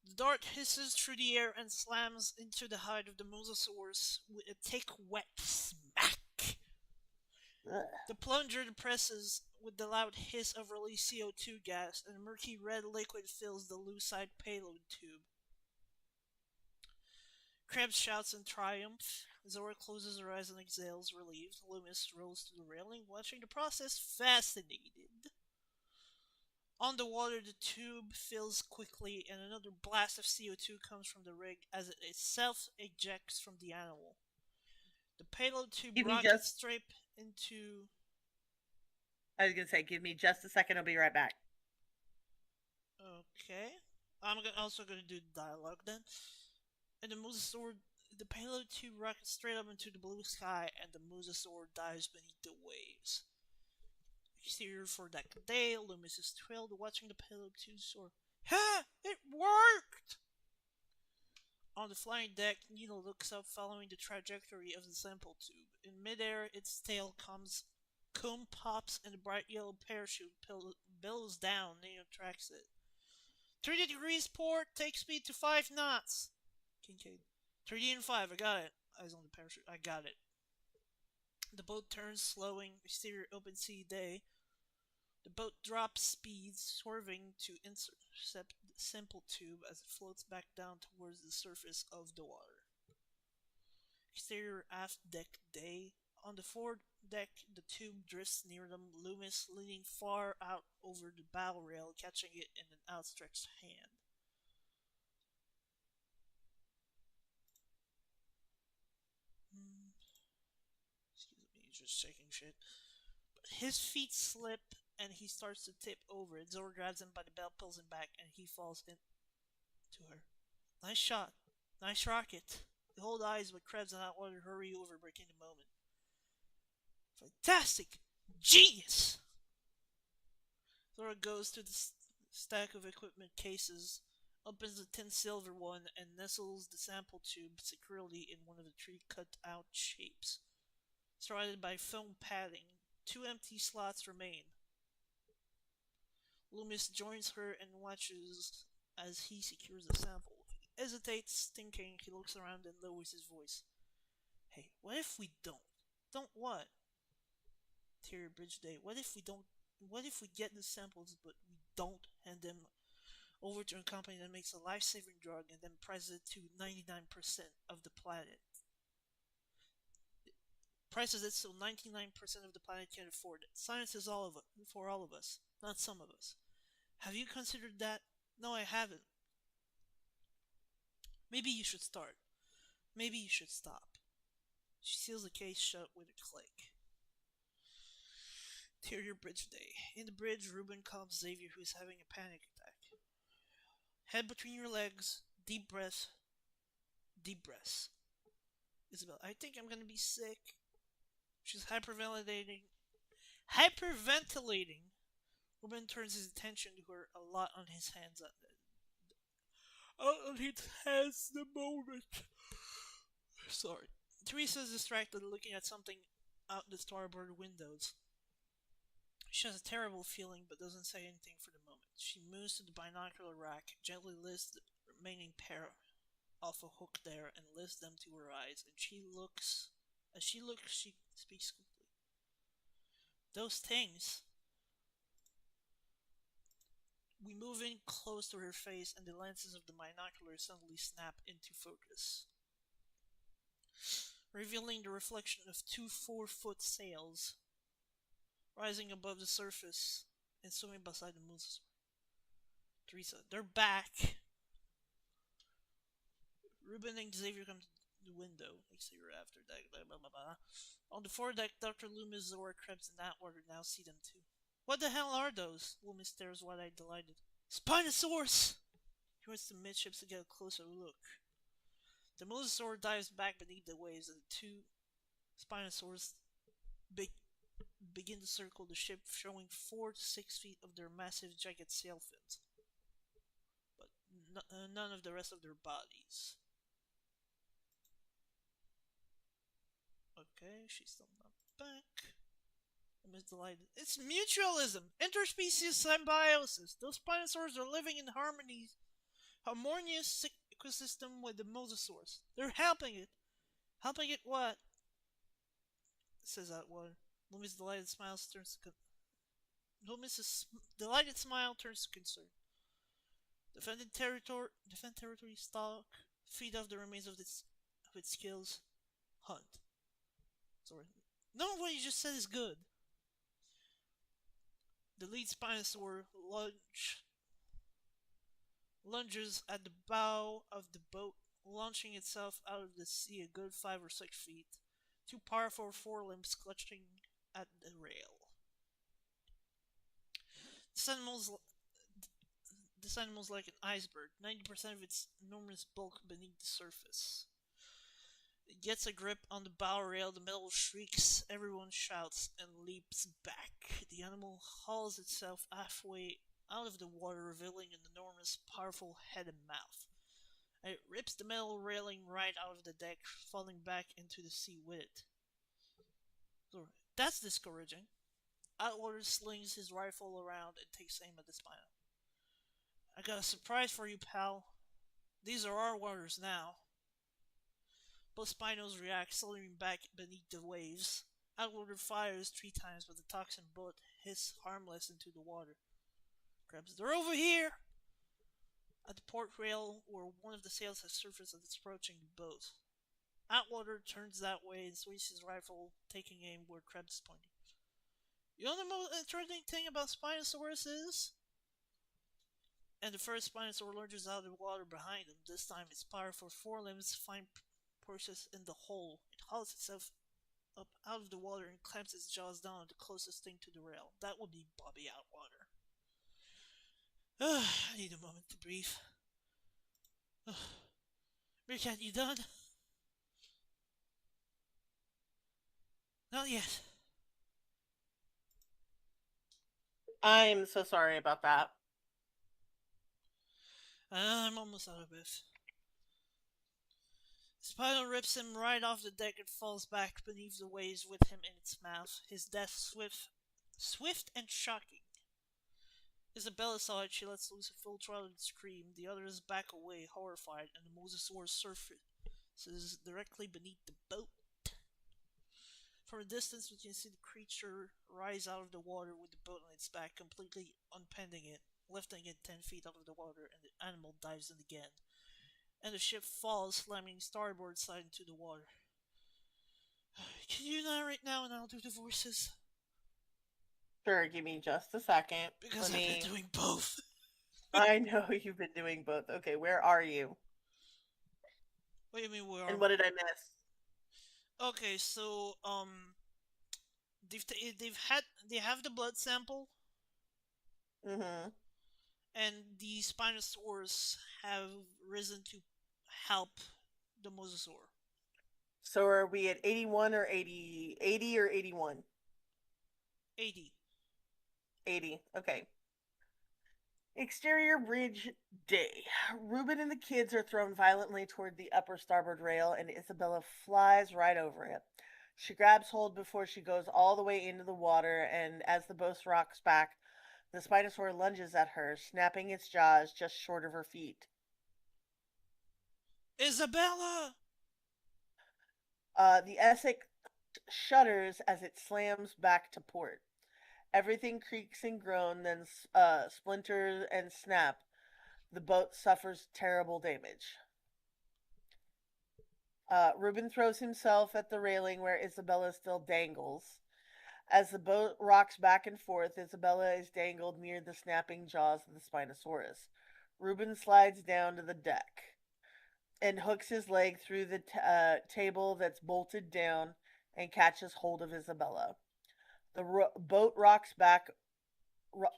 The dart hisses through the air and slams into the hide of the mosasaurus with a thick, wet smack. Ugh. The plunger depresses with the loud hiss of released CO2 gas, and a murky red liquid fills the loose-side payload tube. Krebs shouts in triumph. Zora closes her eyes and exhales, relieved. Loomis rolls to the railing, watching the process, fascinated. On the water, the tube fills quickly, and another blast of CO2 comes from the rig as it itself ejects from the animal. The payload tube rockets straight into... I was going to say, give me just a second, I'll be right back. Okay. I'm also going to do the dialogue then. And the payload tube rockets straight up into the blue sky, and the mosasaur dives beneath the waves. Exterior for deck day, Loomis is thrilled watching the payload tube soar. Ha! It worked! On the flying deck, Nina looks up, following the trajectory of the sample tube. In midair, its tail comb pops, and the bright yellow parachute billows down. Nina tracks it. 30 degrees port, take speed to 5 knots. Kincaid. 30 and 5, I got it. Eyes on the parachute, I got it. The boat turns, slowing. Exterior open sea day. The boat drops speed, swerving to intercept the sample tube as it floats back down towards the surface of the water. Exterior aft deck day. On the forward deck, the tube drifts near them, Loomis leaning far out over the bow rail, catching it in an outstretched hand. Excuse me, just checking shit. But his feet slip and he starts to tip over. Zora grabs him by the belt, pulls him back, and he falls into her. Nice shot. Nice rocket. behold eyes but Krebs and Atwater hurry over, breaking the moment. Fantastic! Genius! Thora goes to the stack of equipment cases, opens the tin silver one, and nestles the sample tube securely in one of the tree cut-out shapes. Surrounded by foam padding, 2 empty slots remain. Loomis joins her and watches as he secures the sample. He hesitates, thinking. He looks around and lowers his voice. Hey, what if we don't? Don't what? Terry Bridgeday, what if we get the samples but we don't hand them over to a company that makes a life-saving drug and then prices it to 99% of the planet? Prices it so 99% of the planet can't afford it. Science is for all of us, not some of us. Have you considered that? No, I haven't. Maybe you should start. Maybe you should stop. She seals the case shut with a click. Interior Bridge Day. In the bridge, Ruben calms Xavier, who is having a panic attack. Head between your legs. Deep breath. Deep breaths. Isabel, I think I'm gonna be sick. She's hyperventilating. Hyperventilating! Ruben turns his attention to her, a lot on his hands at the moment. Sorry. Teresa's distracted, looking at something out the starboard windows. She has a terrible feeling, but doesn't say anything for the moment. She moves to the binocular rack, gently lifts the remaining pair off a hook there, and lifts them to her eyes. And she looks speaks quickly. Those things. We move in close to her face, and the lenses of the binoculars suddenly snap into focus, revealing the reflection of 2 4-foot sails rising above the surface and swimming beside the moon's. Teresa, they're back. Ruben and Xavier come to the window. Xavier after that. Blah, blah, blah, blah. On the foredeck, Dr. Loomis, Zora, Krebs, and Atwater now see them too. What the hell are those? Loomis stares wide-eyed, delighted. Spinosaurus! He runs to midships to get a closer look. The mosasaur dives back beneath the waves, and the 2 Spinosaurs begin to circle the ship, showing 4 to 6 feet of their massive jagged sail fins, but none of the rest of their bodies. Okay, she's still not back. I'm just delighted. It's mutualism! Interspecies symbiosis! Those Spinosaurs are living in harmonious ecosystem with the mosasaurs. They're helping it. Helping it what? Says Atwater. Loomis' delighted smile turns to delighted smile turns to concern. Defend territory, stalk, feed off the remains of its kills, hunt. Sorry. None of what you just said is good. The lead Spinosaur lunges at the bow of the boat, launching itself out of the sea a good 5 or 6 feet. 2 powerful forelimbs clutching at the rail. This animal's like an iceberg, 90% of its enormous bulk beneath the surface. It gets a grip on the bow rail, the metal shrieks, everyone shouts, and leaps back. The animal hauls itself halfway out of the water, revealing an enormous, powerful head and mouth. And it rips the metal railing right out of the deck, falling back into the sea with it. So, that's discouraging. Atwater slings his rifle around and takes aim at the Spino. I got a surprise for you, pal. These are our waters now. Both Spinos react, slithering back beneath the waves. Atwater fires 3 times, but the toxin bullet hits harmless into the water. Krebs, they're over here! At the port rail, where one of the sails has surfaced and it's approaching the boat. Atwater turns that way and swings his rifle, taking aim where Krebs is pointing. You know the most interesting thing about Spinosaurus is? And the first Spinosaur lunges out of the water behind him. This time its powerful forelimbs find purchase in the hole. It hauls itself up out of the water and clamps its jaws down at the closest thing to the rail. That would be Bobby Atwater. I need a moment to breathe. Meerkat, you done? Not yet. I'm so sorry about that. I'm almost out of breath. Spider rips him right off the deck and falls back beneath the waves with him in its mouth. His death swift and shocking. Isabella saw it. She lets loose a full-throated scream. The others back away, horrified, and the mosasaur surfaces directly beneath the boat. From a distance, we can see the creature rise out of the water with the boat on its back, completely unpending it, lifting it 10 feet out of the water, and the animal dives in again. And the ship falls, slamming starboard side into the water. Can you narrate now and I'll do the voices? Sure, give me just a second. Because Let I've been me. doing both. I know you've been doing both. Okay, where are you? What do you mean where are And what we? did I miss? Okay, so they have the blood sample, Mm-hmm. and the Spinosaurus have risen to help the Mosasaur. So are we at 81 or 80? 80 or 81? 80. 80. Okay. Exterior bridge day. Ruben and the kids are thrown violently toward the upper starboard rail, and Isabella flies right over it. She grabs hold before she goes all the way into the water, and as the boat rocks back, the Spinosaur lunges at her, snapping its jaws just short of her feet. Isabella! The Essex shudders as it slams back to port. Everything creaks and groans, then splinters and snap. The boat suffers terrible damage. Reuben throws himself at the railing where Isabella still dangles. As the boat rocks back and forth, Isabella is dangled near the snapping jaws of the Spinosaurus. Reuben slides down to the deck and hooks his leg through the table that's bolted down and catches hold of Isabella. The boat rocks back.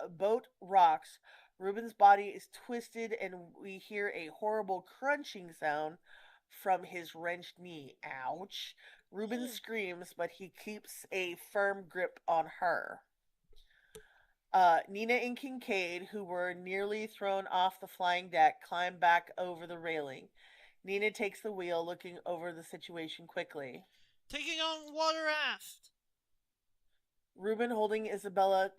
Boat rocks. Reuben's body is twisted, and we hear a horrible crunching sound from his wrenched knee. Ouch. Reuben Mm. screams, but he keeps a firm grip on her. Nina and Kincaid, who were nearly thrown off the flying deck, climb back over the railing. Nina takes the wheel, looking over the situation quickly. Taking on water aft! Reuben, holding Isabella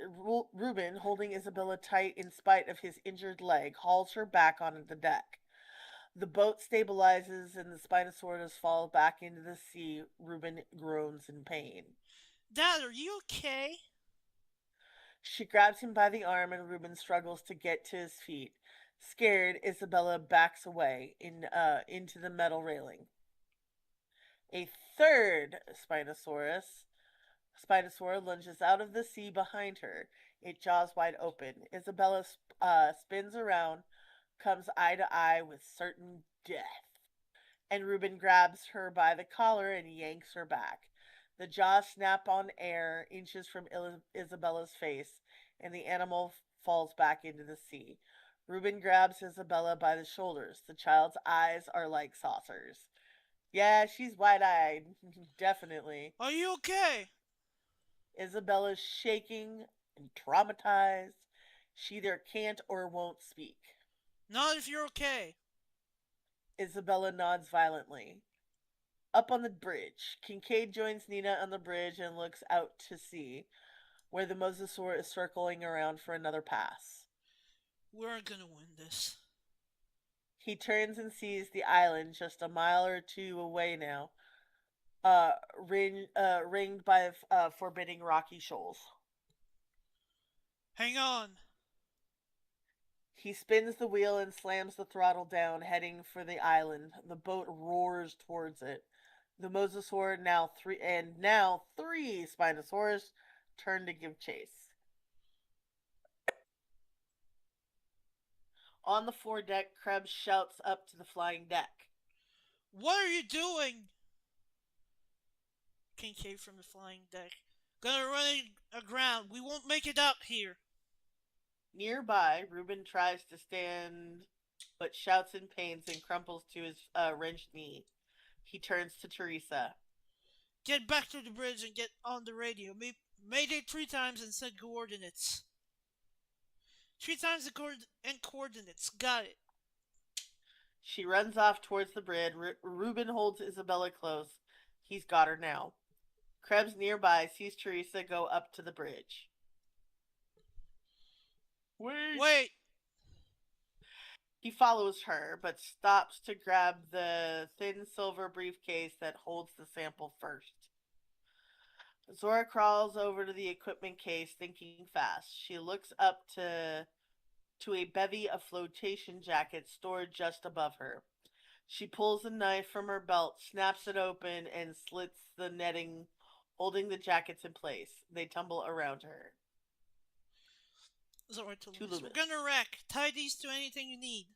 tight in spite of his injured leg, hauls her back onto the deck. The boat stabilizes and the Spinosaurus falls back into the sea. Reuben groans in pain. Dad, are you okay? She grabs him by the arm and Reuben struggles to get to his feet. Scared, Isabella backs away into the metal railing. A third Spinosaur lunges out of the sea behind her, its jaws wide open. Isabella spins around, comes eye to eye with certain death, and Reuben grabs her by the collar and yanks her back. The jaws snap on air inches from Isabella's face, and the animal falls back into the sea. Reuben grabs Isabella by the shoulders. The child's eyes are like saucers. Yeah, she's wide eyed. Definitely. Are you okay? Isabella's shaking and traumatized. She either can't or won't speak. Not if you're okay. Isabella nods violently. Up on the bridge, Kincaid joins Nina on the bridge and looks out to sea, where the mosasaur is circling around for another pass. We're gonna win this. He turns and sees the island just a mile or two away now, ringed by forbidding rocky shoals. Hang on. He spins the wheel and slams the throttle down, heading for the island. The boat roars towards it. The mosasaur now three Spinosaurus turn to give chase. On the foredeck, Krebs shouts up to the flying deck. What are you doing? Kincaid from the flying deck. Gonna run it aground. We won't make it out here. Nearby, Reuben tries to stand, but shouts in pain and crumples to his wrenched knee. He turns to Teresa. Get back to the bridge and get on the radio. Mayday 3 times and send coordinates. 3 times and coordinates. Got it. She runs off towards the bridge. Reuben holds Isabella close. He's got her now. Krebs nearby sees Teresa go up to the bridge. Wait! He follows her, but stops to grab the thin silver briefcase that holds the sample first. Zora crawls over to the equipment case, thinking fast. She looks up to a bevy of flotation jackets stored just above her. She pulls a knife from her belt, snaps it open, and slits the netting, holding the jackets in place. They tumble around her. Zora told me, we're gonna wreck. Tie these to anything you need.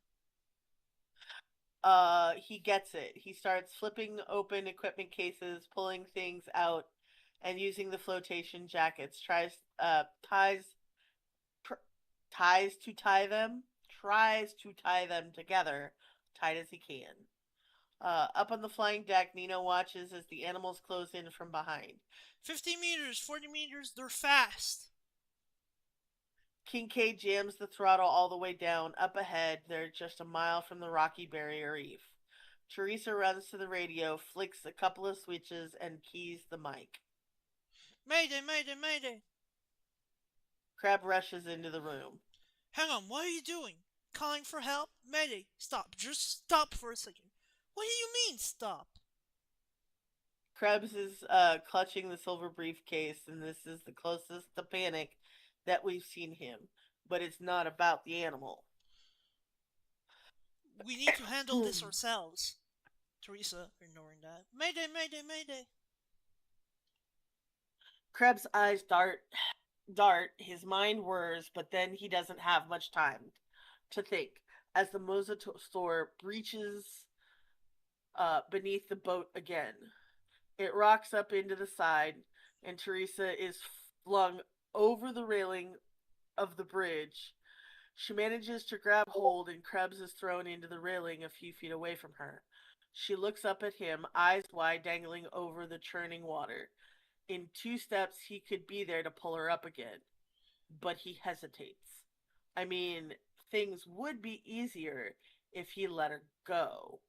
He gets it. He starts flipping open equipment cases, pulling things out, and using the flotation jackets. Tries to tie them together, tight as he can. Up on the flying deck, Nino watches as the animals close in from behind. 50 meters, 40 meters, they're fast. Kincaid jams the throttle all the way down. Up ahead, they're just a mile from the rocky barrier reef. Teresa runs to the radio, flicks a couple of switches, and keys the mic. Mayday, mayday, mayday. Crab rushes into the room. Hang on, what are you doing? Calling for help? Mayday, stop. Just stop for a second. What do you mean, stop? Krebs is clutching the silver briefcase, and this is the closest to panic that we've seen him. But it's not about the animal. We need to handle this ourselves. Teresa, ignoring that. Mayday, mayday, mayday. Krebs' eyes dart, his mind whirs, but then he doesn't have much time to think as the mosasaur breaches beneath the boat again. It rocks up into the side, and Teresa is flung over the railing of the bridge. She manages to grab hold, and Krebs is thrown into the railing a few feet away from her. She looks up at him, eyes wide, dangling over the churning water. In 2 steps, he could be there to pull her up again. But he hesitates. I mean, things would be easier if he let her go.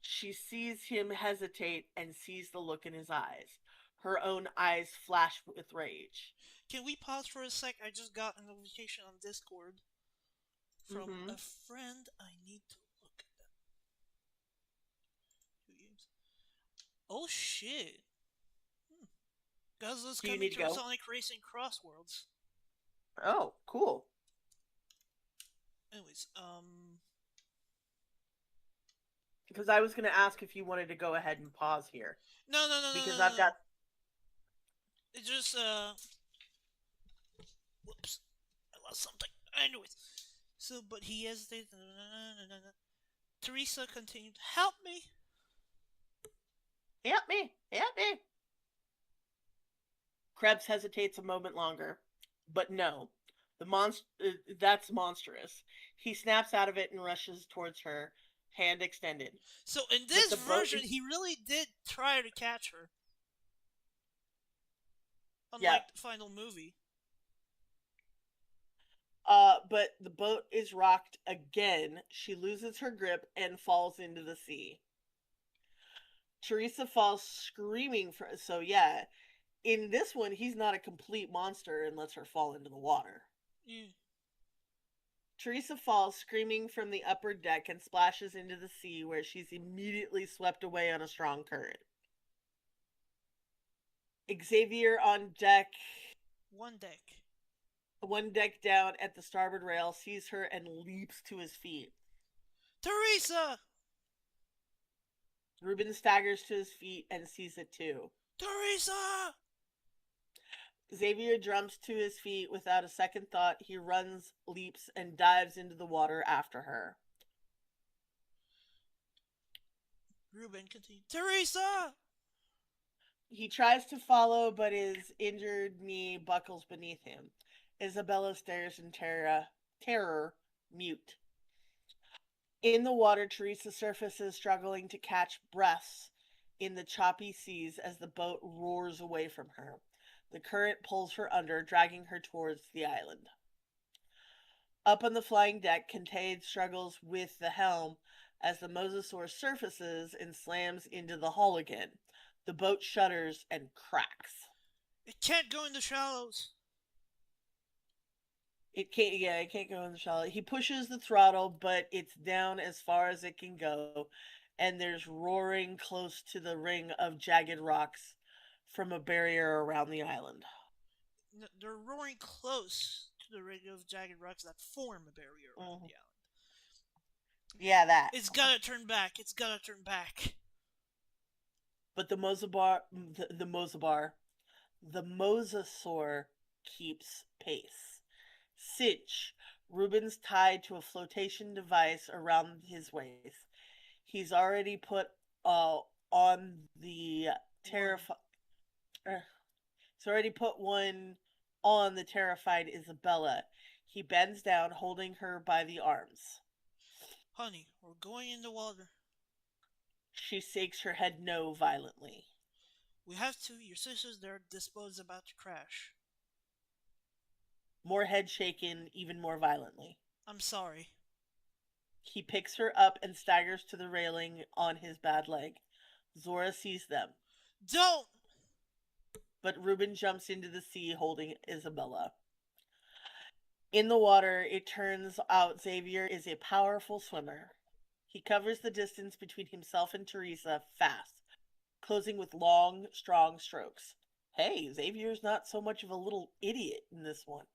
She sees him hesitate and sees the look in his eyes. Her own eyes flash with rage. Can we pause for a sec? I just got a notification on Discord from a friend. I need to look at that. 2 games. Oh shit. Guzzler's coming to Sonic Racing Crossworlds. Oh, cool. Anyways, because I was going to ask if you wanted to go ahead and pause here. No. Because I've got... It just, whoops. I lost something. Anyways. So, but he hesitated. Teresa continued, help me. Help me. Help me. Krebs hesitates a moment longer. But no. That's monstrous. He snaps out of it and rushes towards her, hand extended. So in this version, he really did try to catch her. Unlike the final movie. But the boat is rocked again. She loses her grip and falls into the sea. Teresa falls screaming. So yeah, in this one, he's not a complete monster and lets her fall into the water. Yeah. Teresa falls screaming from the upper deck and splashes into the sea, where she's immediately swept away on a strong current. Xavier on deck. One deck down at the starboard rail, sees her and leaps to his feet. Teresa! Reuben staggers to his feet and sees it too. Teresa! Xavier jumps to his feet without a second thought. He runs, leaps, and dives into the water after her. Reuben continues, Teresa! He tries to follow, but his injured knee buckles beneath him. Isabella stares in terror, mute. In the water, Teresa surfaces, struggling to catch breaths in the choppy seas as the boat roars away from her. The current pulls her under, dragging her towards the island. Up on the flying deck, Kincaid struggles with the helm as the mosasaur surfaces and slams into the hull again. The boat shudders and cracks. It can't go in the shallows. It can't go in the shallow. He pushes the throttle, but it's down as far as it can go, and there's roaring close to the ring of jagged rocks from a barrier around the island. They're roaring close to the ring of jagged rocks that form a barrier around Mm-hmm. the island. Yeah, that. It's gotta turn back. It's gotta turn back. But the mosasaur keeps pace. Cinch. Reuben's tied to a flotation device around his waist. He's already put on the terrified. He's already put one on the terrified Isabella. He bends down, holding her by the arms. Honey, we're going in the water. She shakes her head no violently. We have to. Your sister's there. This boat's about to crash. More head shaken, even more violently. I'm sorry. He picks her up and staggers to the railing on his bad leg. Zora sees them, Don't! but Reuben jumps into the sea holding Isabella. In the water, it turns out Xavier is a powerful swimmer. He covers the distance between himself and Teresa fast, closing with long, strong strokes. Hey, Xavier's not so much of a little idiot in this one.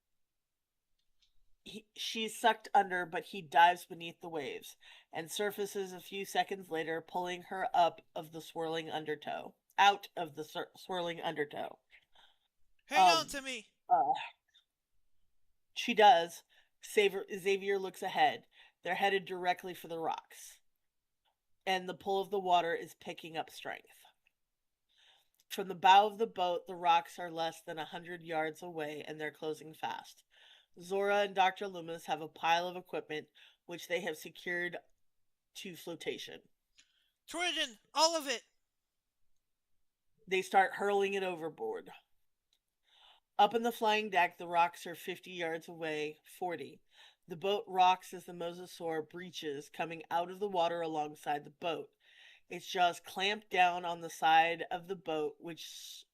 She's sucked under, but he dives beneath the waves and surfaces a few seconds later, pulling her up of the swirling undertow. Out of the swirling undertow. Hang on to me. Uh, she does. Xavier looks ahead. They're headed directly for the rocks, and the pull of the water is picking up strength. From the bow of the boat, the rocks are less than 100 yards away, and they're closing fast. Zora and Dr. Loomis have a pile of equipment which they have secured to flotation. Trojan, all of it. They start hurling it overboard. Up on the flying deck, the rocks are 50 yards away, 40. The boat rocks as the mosasaur breaches, coming out of the water alongside the boat. Its jaws clamp down on the side of the boat, which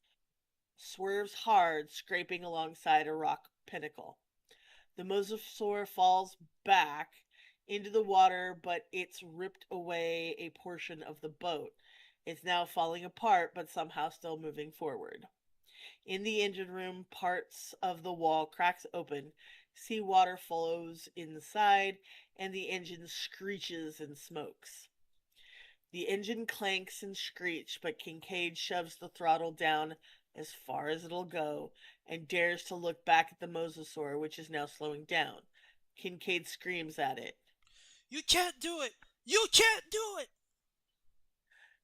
swerves hard, scraping alongside a rock pinnacle. The mosasaur falls back into the water, but it's ripped away a portion of the boat. It's now falling apart, but somehow still moving forward. In the engine room, parts of the wall cracks open, seawater flows inside, and the engine screeches and smokes. The engine clanks and screeches, but Kincaid shoves the throttle down as far as it'll go and dares to look back at the mosasaur, which is now slowing down. Kincaid screams at it. You can't do it. You can't do it.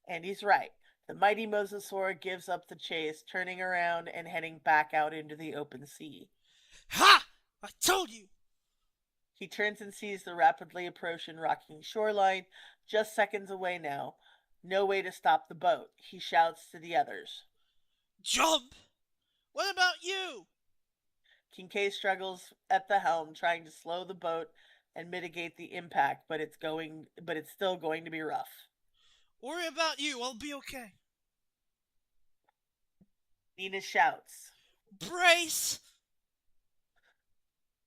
And he's right. The mighty mosasaur gives up the chase, turning around and heading back out into the open sea. Ha! I told you. He turns and sees the rapidly approaching rocking shoreline, just seconds away now. No way to stop the boat. He shouts to the others. Jump! What about you? Kincaid struggles at the helm, trying to slow the boat and mitigate the impact, but it's still going to be rough. Worry about you. I'll be okay. Nina shouts. Brace!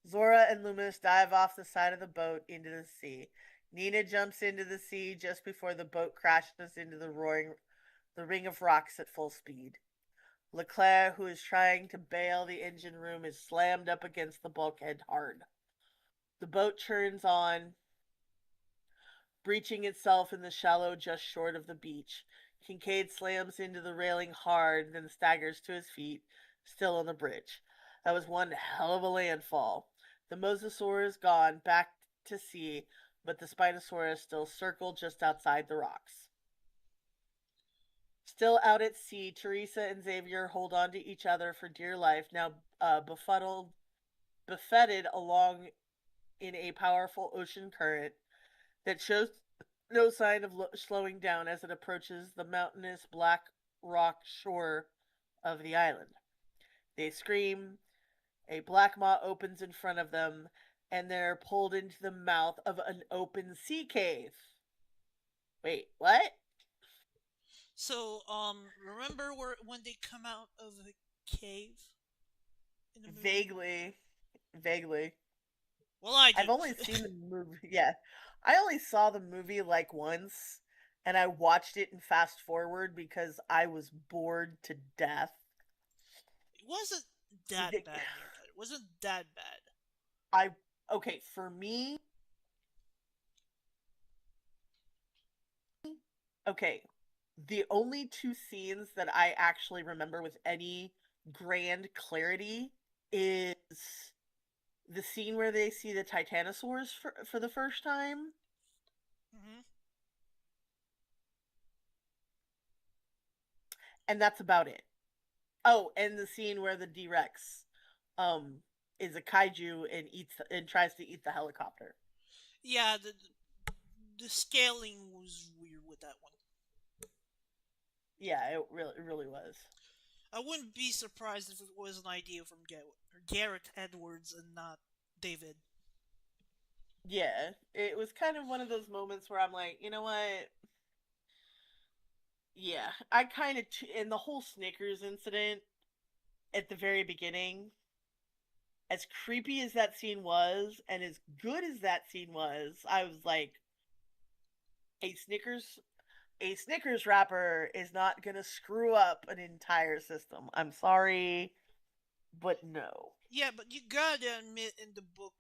Zora and Loomis dive off the side of the boat into the sea. Nina jumps into the sea just before the boat crashes into the ring of rocks at full speed. Leclerc, who is trying to bail the engine room, is slammed up against the bulkhead hard. The boat churns on, breaching itself in the shallow just short of the beach. Kincaid slams into the railing hard, then staggers to his feet, still on the bridge. That was one hell of a landfall. The mosasaur is gone, back to sea, but the Spinosaurus still circled just outside the rocks. Still out at sea, Teresa and Xavier hold on to each other for dear life, now buffeted along in a powerful ocean current that shows No sign of slowing down as it approaches the mountainous black rock shore of the island. They scream, a black maw opens in front of them, and they're pulled into the mouth of an open sea cave. Wait, what? So, remember where when they come out of the cave in the movie? Vaguely. Vaguely. Well, I do. I've only seen the movie. Yeah. I only saw the movie like once, and I watched it in fast forward because I was bored to death. It wasn't that bad, Nearcut. It wasn't that bad. I okay, for me, okay, the only two scenes that I actually remember with any grand clarity is the scene where they see the Titanosaurs for the first time, Hmm. and that's about it. Oh, and the scene where the D-Rex um is a kaiju and eats and tries to eat the helicopter. Yeah, the scaling was weird with that one. Yeah, it really was. I wouldn't be surprised if it was an idea from Garrett Edwards and not David. Yeah, it was kind of one of those moments where I'm like, you know what? Yeah, I kind of in the whole Snickers incident at the very beginning, as creepy as that scene was and as good as that scene was, I was like, a Snickers a Snickers wrapper is not going to screw up an entire system. I'm sorry, but no. Yeah, but you gotta admit, in the book,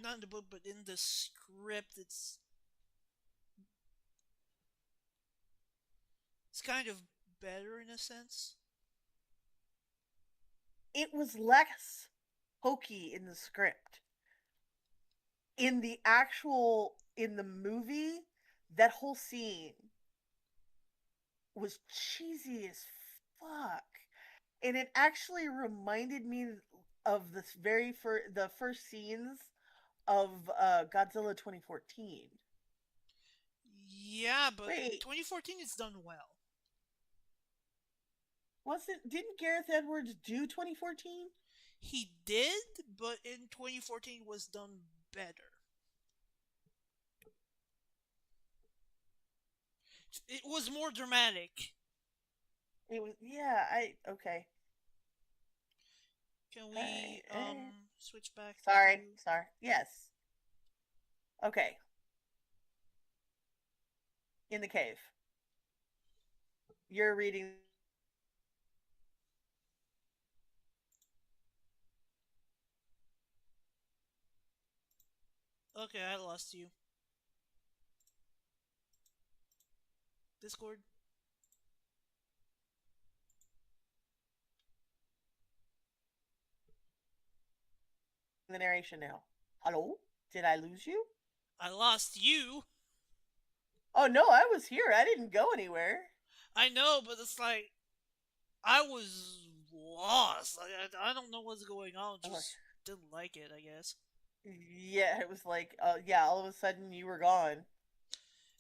not in the book, but in the script, it's kind of better in a sense. It was less hokey in the script. In the movie, that whole scene was cheesy as fuck. And it actually reminded me of the first scenes of Godzilla 2014. Yeah, but Wait, 2014 is done well. wasn't didn't Gareth Edwards do 2014? He did, but in 2014 was done better. It was more dramatic. It was yeah, I okay. Can All we right. switch back Sorry, to? sorry. Yes. Okay. In the cave. You're reading Okay, I lost you. Discord. the narration now. Hello? Did I lose you? I lost you. Oh no, I was here. I didn't go anywhere. I know, but it's like I was lost. I don't know what's going on. Oh, Just didn't like it, I guess. yeah, it was like, yeah, all of a sudden you were gone.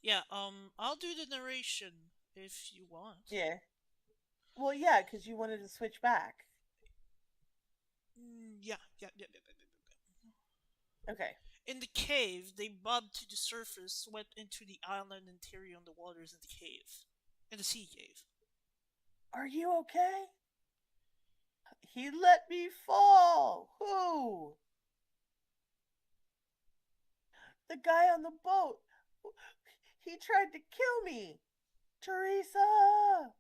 Yeah, I'll do the narration if you want. Yeah. Well, yeah, because you wanted to switch back. Yeah. Okay. In the cave, they bobbed to the surface, swept into the island interior on the waters in the cave. In the sea cave. Are you okay? He let me fall. Who? The guy on the boat. He tried to kill me. Teresa.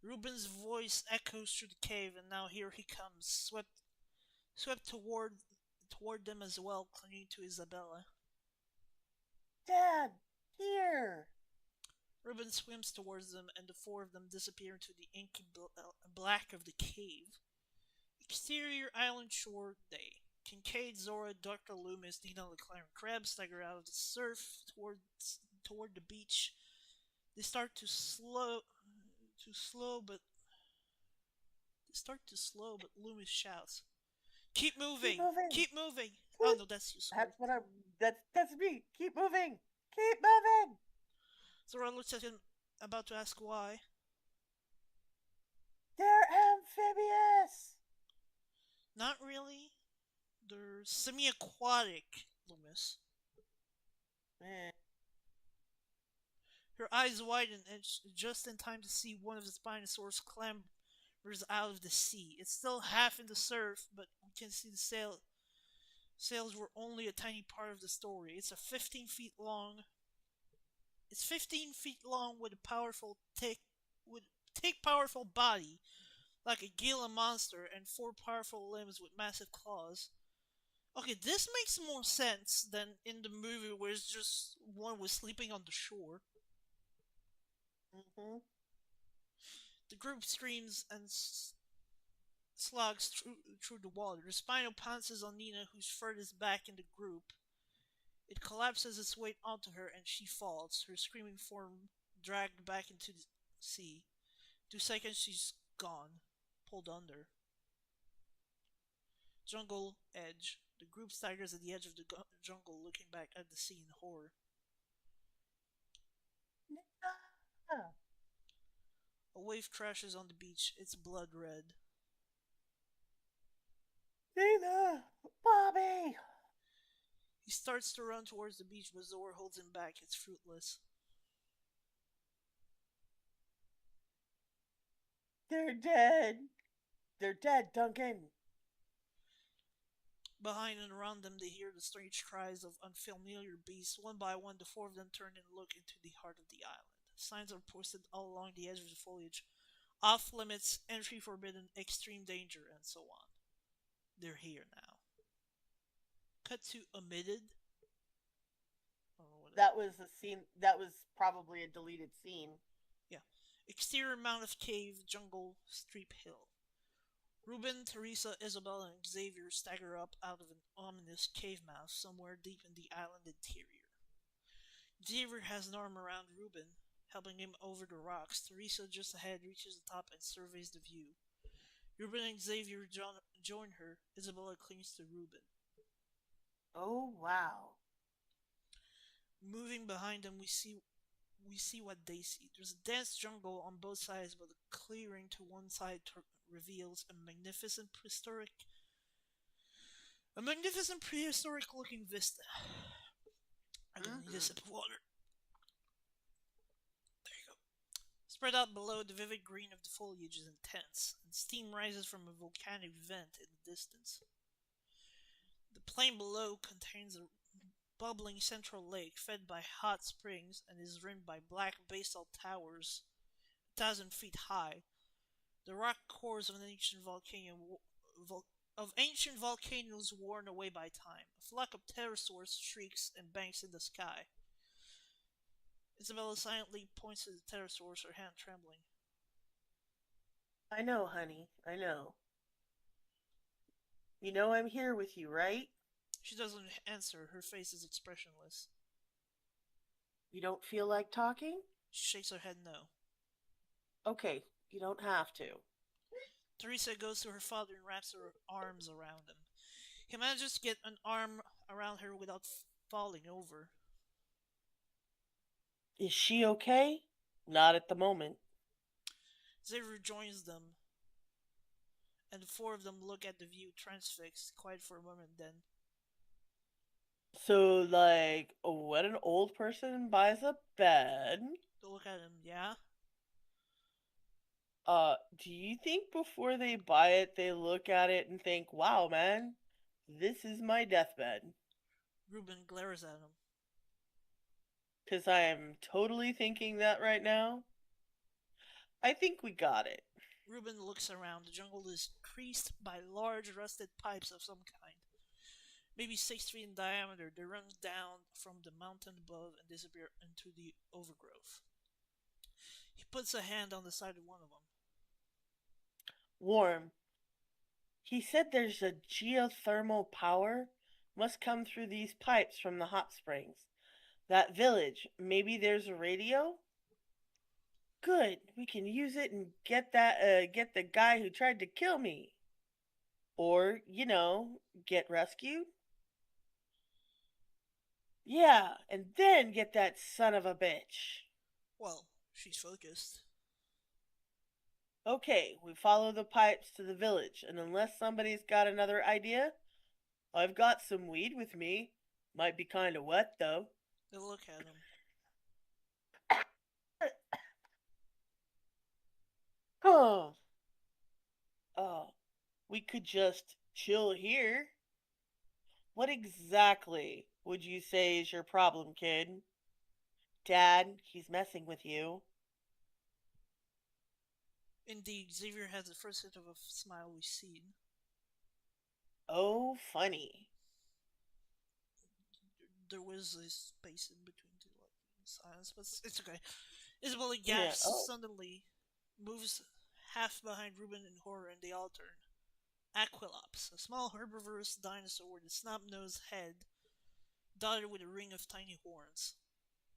Reuben's voice echoes through the cave, and now here he comes, swept toward them as well, clinging to Isabella. Dad, here. Reuben swims towards them, and the four of them disappear into the inky black of the cave. Exterior island shore day. Kincaid, Zora, Dr. Loomis, Nina, LeClaire, and Krebs stagger out of the surf toward the beach. They start to slow, but Loomis shouts, "Keep Keep moving! moving. Keep moving!" Oh Keep. no, that's you, sorry. That's what I. That's me. Keep moving. Keep moving. Zora looks at him, about to ask why. They're amphibious. Not really. They're semi-aquatic, Loomis. Eh. Her eyes widen and just in time to see one of the Spinosaurus clambers out of the sea. It's still half in the surf, but we can see the sails were only a tiny part of the story. It's 15 feet long with a thick powerful body like a Gila monster and four powerful limbs with massive claws. Okay, this makes more sense than in the movie where it's just one was sleeping on the shore. Mm-hmm. The group screams and slogs through the water. The Spino pounces on Nina, who's furthest back in the group. It collapses its weight onto her and she falls, her screaming form dragged back into the sea. 2 seconds, she's gone, pulled under. Jungle edge. The group staggers at the edge of the jungle, looking back at the sea in horror. Ah. A wave crashes on the beach, its blood red. Nina, Bobby. He starts to run towards the beach, but Zora holds him back. It's fruitless. They're dead. They're dead, Duncan. Behind and around them, they hear the strange cries of unfamiliar beasts. One by one, the four of them turn and look into the heart of the island. Signs are posted all along the edge of the foliage. Off limits, entry forbidden, extreme danger, and so on. They're here now. Cut to omitted. That was a scene. That was probably a deleted scene. Yeah. Exterior mount of cave, jungle, steep hill. Ruben, Teresa, Isabel, and Xavier stagger up out of an ominous cave mouth somewhere deep in the island interior. Xavier has an arm around Ruben, helping him over the rocks. Teresa, just ahead, reaches the top and surveys the view. Ruben and Xavier join her. Isabella clings to Ruben. Oh, wow. Moving behind them, we see what they see. There's a dense jungle on both sides, but a clearing to one side reveals a magnificent prehistoric looking vista. I'm gonna need a sip of water. There you go. Spread out below, the vivid green of the foliage is intense, and steam rises from a volcanic vent in the distance. The plain below contains a bubbling central lake fed by hot springs and is rimmed by black basalt towers 1,000 feet high. The rock cores of an ancient volcanoes worn away by time. A flock of pterosaurs shrieks and banks in the sky. Isabella silently points to the pterosaurs, her hand trembling. I know, honey. I know. You know I'm here with you, right? She doesn't answer. Her face is expressionless. You don't feel like talking? She shakes her head no. Okay, you don't have to. Teresa goes to her father and wraps her arms around him. He manages to get an arm around her without falling over. Is she okay? Not at the moment. Xavier joins them, and the four of them look at the view transfixed, quiet for a moment, then. So, like, when an old person buys a bed, They look at him, yeah? do you think before they buy it, they look at it and think, wow, man, this is my deathbed? Ruben glares at him. Because I am totally thinking that right now. I think we got it. Ruben looks around. The jungle is creased by large rusted pipes of some kind. Maybe 6 feet in diameter, they run down from the mountain above and disappear into the overgrowth. He puts a hand on the side of one of them. Warm. He said there's a geothermal power must come through these pipes from the hot springs. That village, maybe there's a radio? Good, we can use it and get the guy who tried to kill me. Or, get rescued. Yeah, and then get that son of a bitch. Well, she's focused. Okay, we follow the pipes to the village, and unless somebody's got another idea, I've got some weed with me. Might be kinda wet, though. They look at him. Huh. Oh, we could just chill here. What exactly would you say is your problem, kid? Dad, he's messing with you. Indeed, Xavier has the first hit of a smile we've seen. Oh, funny. There was a space in between to like silence, but it's okay. Isabella Yeah, gasps oh. suddenly, moves half behind Ruben in horror, and they all turn. Aquilops, a small herbivorous dinosaur with a snub-nosed head dotted with a ring of tiny horns,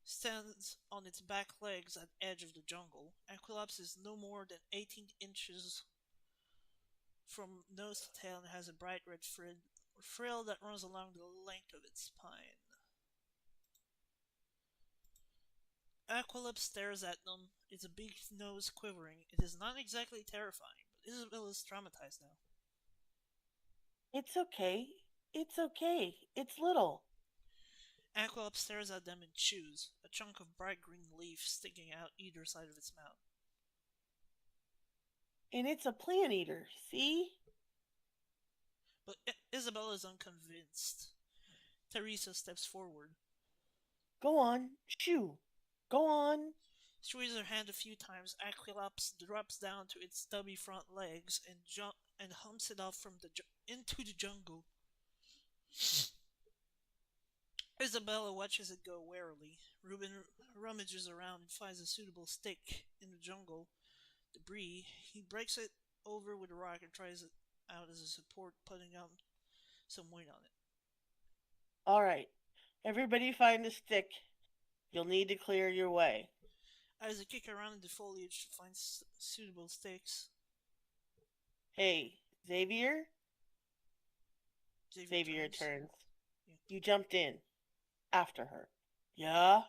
stands on its back legs at the edge of the jungle. Aquilops is no more than 18 inches from nose to tail and has a bright red frill that runs along the length of its spine. Aquilops stares at them, its big nose quivering. It is not exactly terrifying, but Isabel is traumatized now. It's okay. It's okay. It's little. Aquilops stares at them and chews, a chunk of bright green leaf sticking out either side of its mouth. And it's a plant eater, see? But Isabel is unconvinced. Teresa steps forward. Go on. Shoo. Go on. She raises her hand a few times. Aquilops drops down to its stubby front legs and humps it off into the jungle. Isabella watches it go warily. Reuben rummages around and finds a suitable stick in the jungle debris. He breaks it over with a rock and tries it out as a support, putting out some weight on it. All right. Everybody find a stick. You'll need to clear your way. As they kick around in the foliage to find suitable stakes, Hey, Xavier? Xavier Xavier turns. turns. Yeah. You jumped in. After her. Yeah?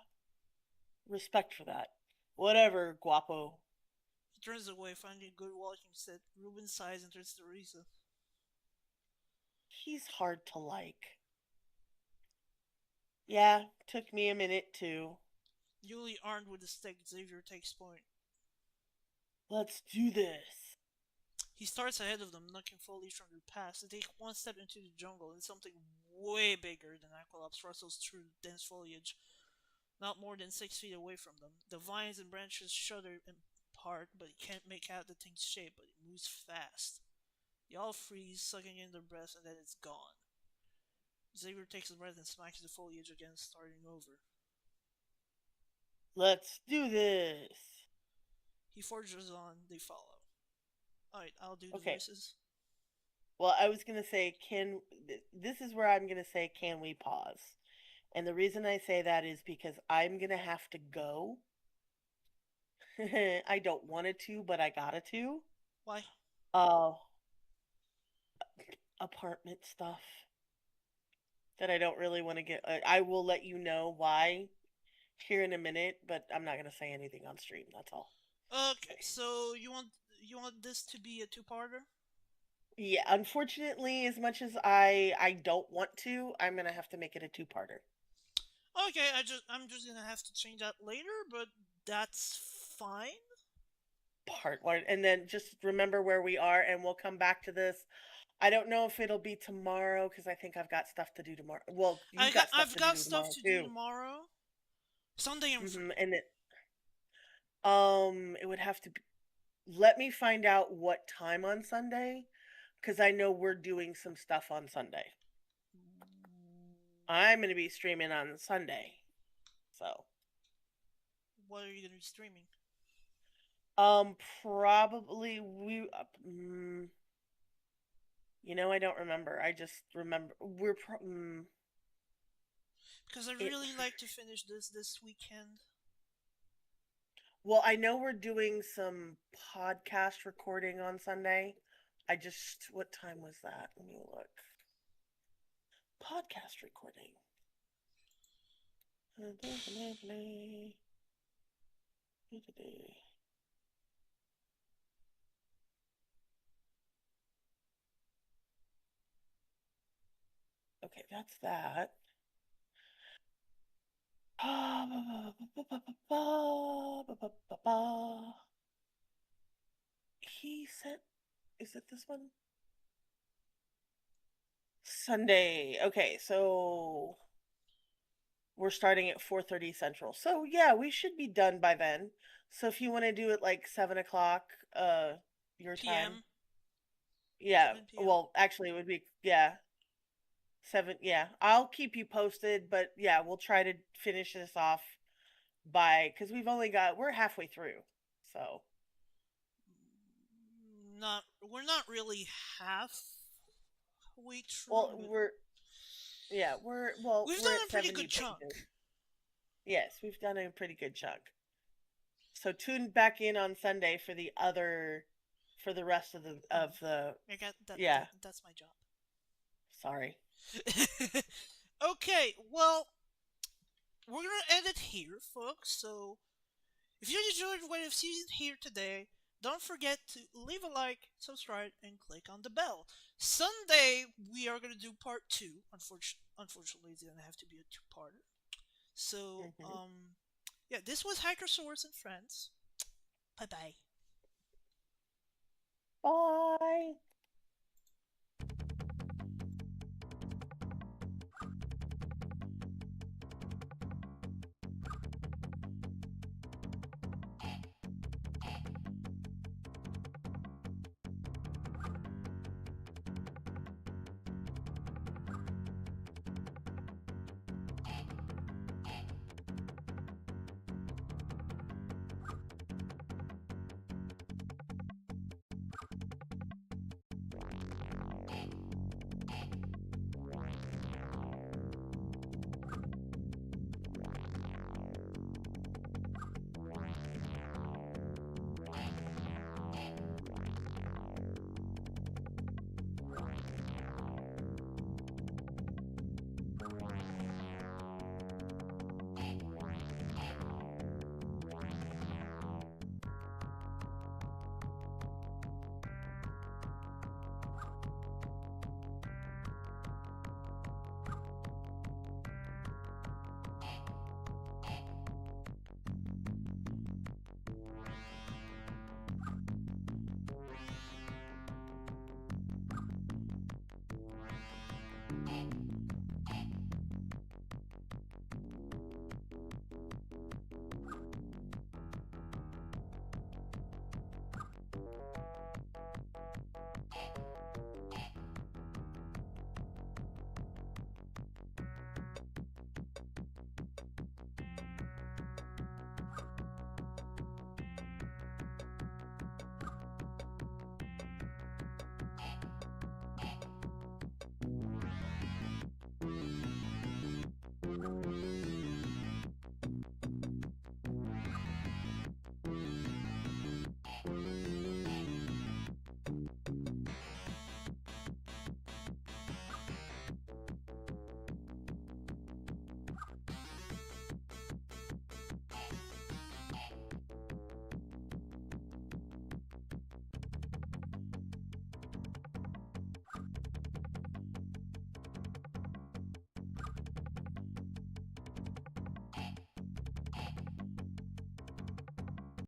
Respect for that. Whatever, guapo. He turns away, finding a good walking set. Reuben sighs and turns to Teresa. He's hard to like. Yeah, took me a minute too. Newly armed with a stick, Xavier takes point. Let's do this. He starts ahead of them, knocking foliage from their path. They take one step into the jungle, and something way bigger than Aquilops rustles through the dense foliage, not more than 6 feet away from them. The vines and branches shudder in part, but he can't make out the thing's shape, but it moves fast. They all freeze, sucking in their breath, and then it's gone. Xavier takes a breath and smacks the foliage again, starting over. Let's do this. He forges on, they follow. Alright, I'll do the Okay. voices. Well, I was going to say, this is where I'm going to say, can we pause? And the reason I say that is because I'm going to have to go. I don't want it to, but I gotta to. Why? Uh, apartment stuff that I don't really want to get. I will let you know why here in a minute, but I'm not going to say anything on stream. That's all. Okay, so you want this to be a two-parter? Yeah, unfortunately, as much as I don't want to, I'm gonna have to make it a two-parter. Okay, I'm just gonna have to change that later, but that's fine. Part one, and then just remember where we are, and we'll come back to this. I don't know if it'll be tomorrow because I think I've got stuff to do tomorrow. Well, you've got stuff I've to got do stuff tomorrow to do too. tomorrow. Sunday I'm free. And it would have to be. Let me find out what time on Sunday, because I know we're doing some stuff on Sunday. I'm gonna be streaming on Sunday, so. What are you gonna be streaming? Probably I don't remember. I just remember Because I it. really like to finish this weekend. Well, I know we're doing some podcast recording on Sunday. What time was that? Let me look. Podcast recording. Okay, that's that. He said, is it this one? Sunday. Okay, so we're starting at 4:30 Central. So yeah, we should be done by then. So if you want to do it like 7 o'clock, your time. PM. Yeah. 7 p.m. Well, actually, it would be yeah 7. Yeah, I'll keep you posted, but yeah, we'll try to finish this off by because we're halfway through. So Not we're not really halfway through, well, but we've we're done at a pretty 70 good pages. chunk. Yes, we've done a pretty good chunk. So tune back in on Sunday for the rest of Oh, the I got yeah. that's my job. Sorry. Okay, well, we're gonna end it here, folks. So if you enjoyed what you've seen here today, don't forget to leave a like, subscribe, and click on the bell. Sunday we are gonna do part two. Unfortunately, it's gonna have to be a two-parter. So, Hmm. yeah, this was HackerSauruS and Friends. Bye bye. Bye.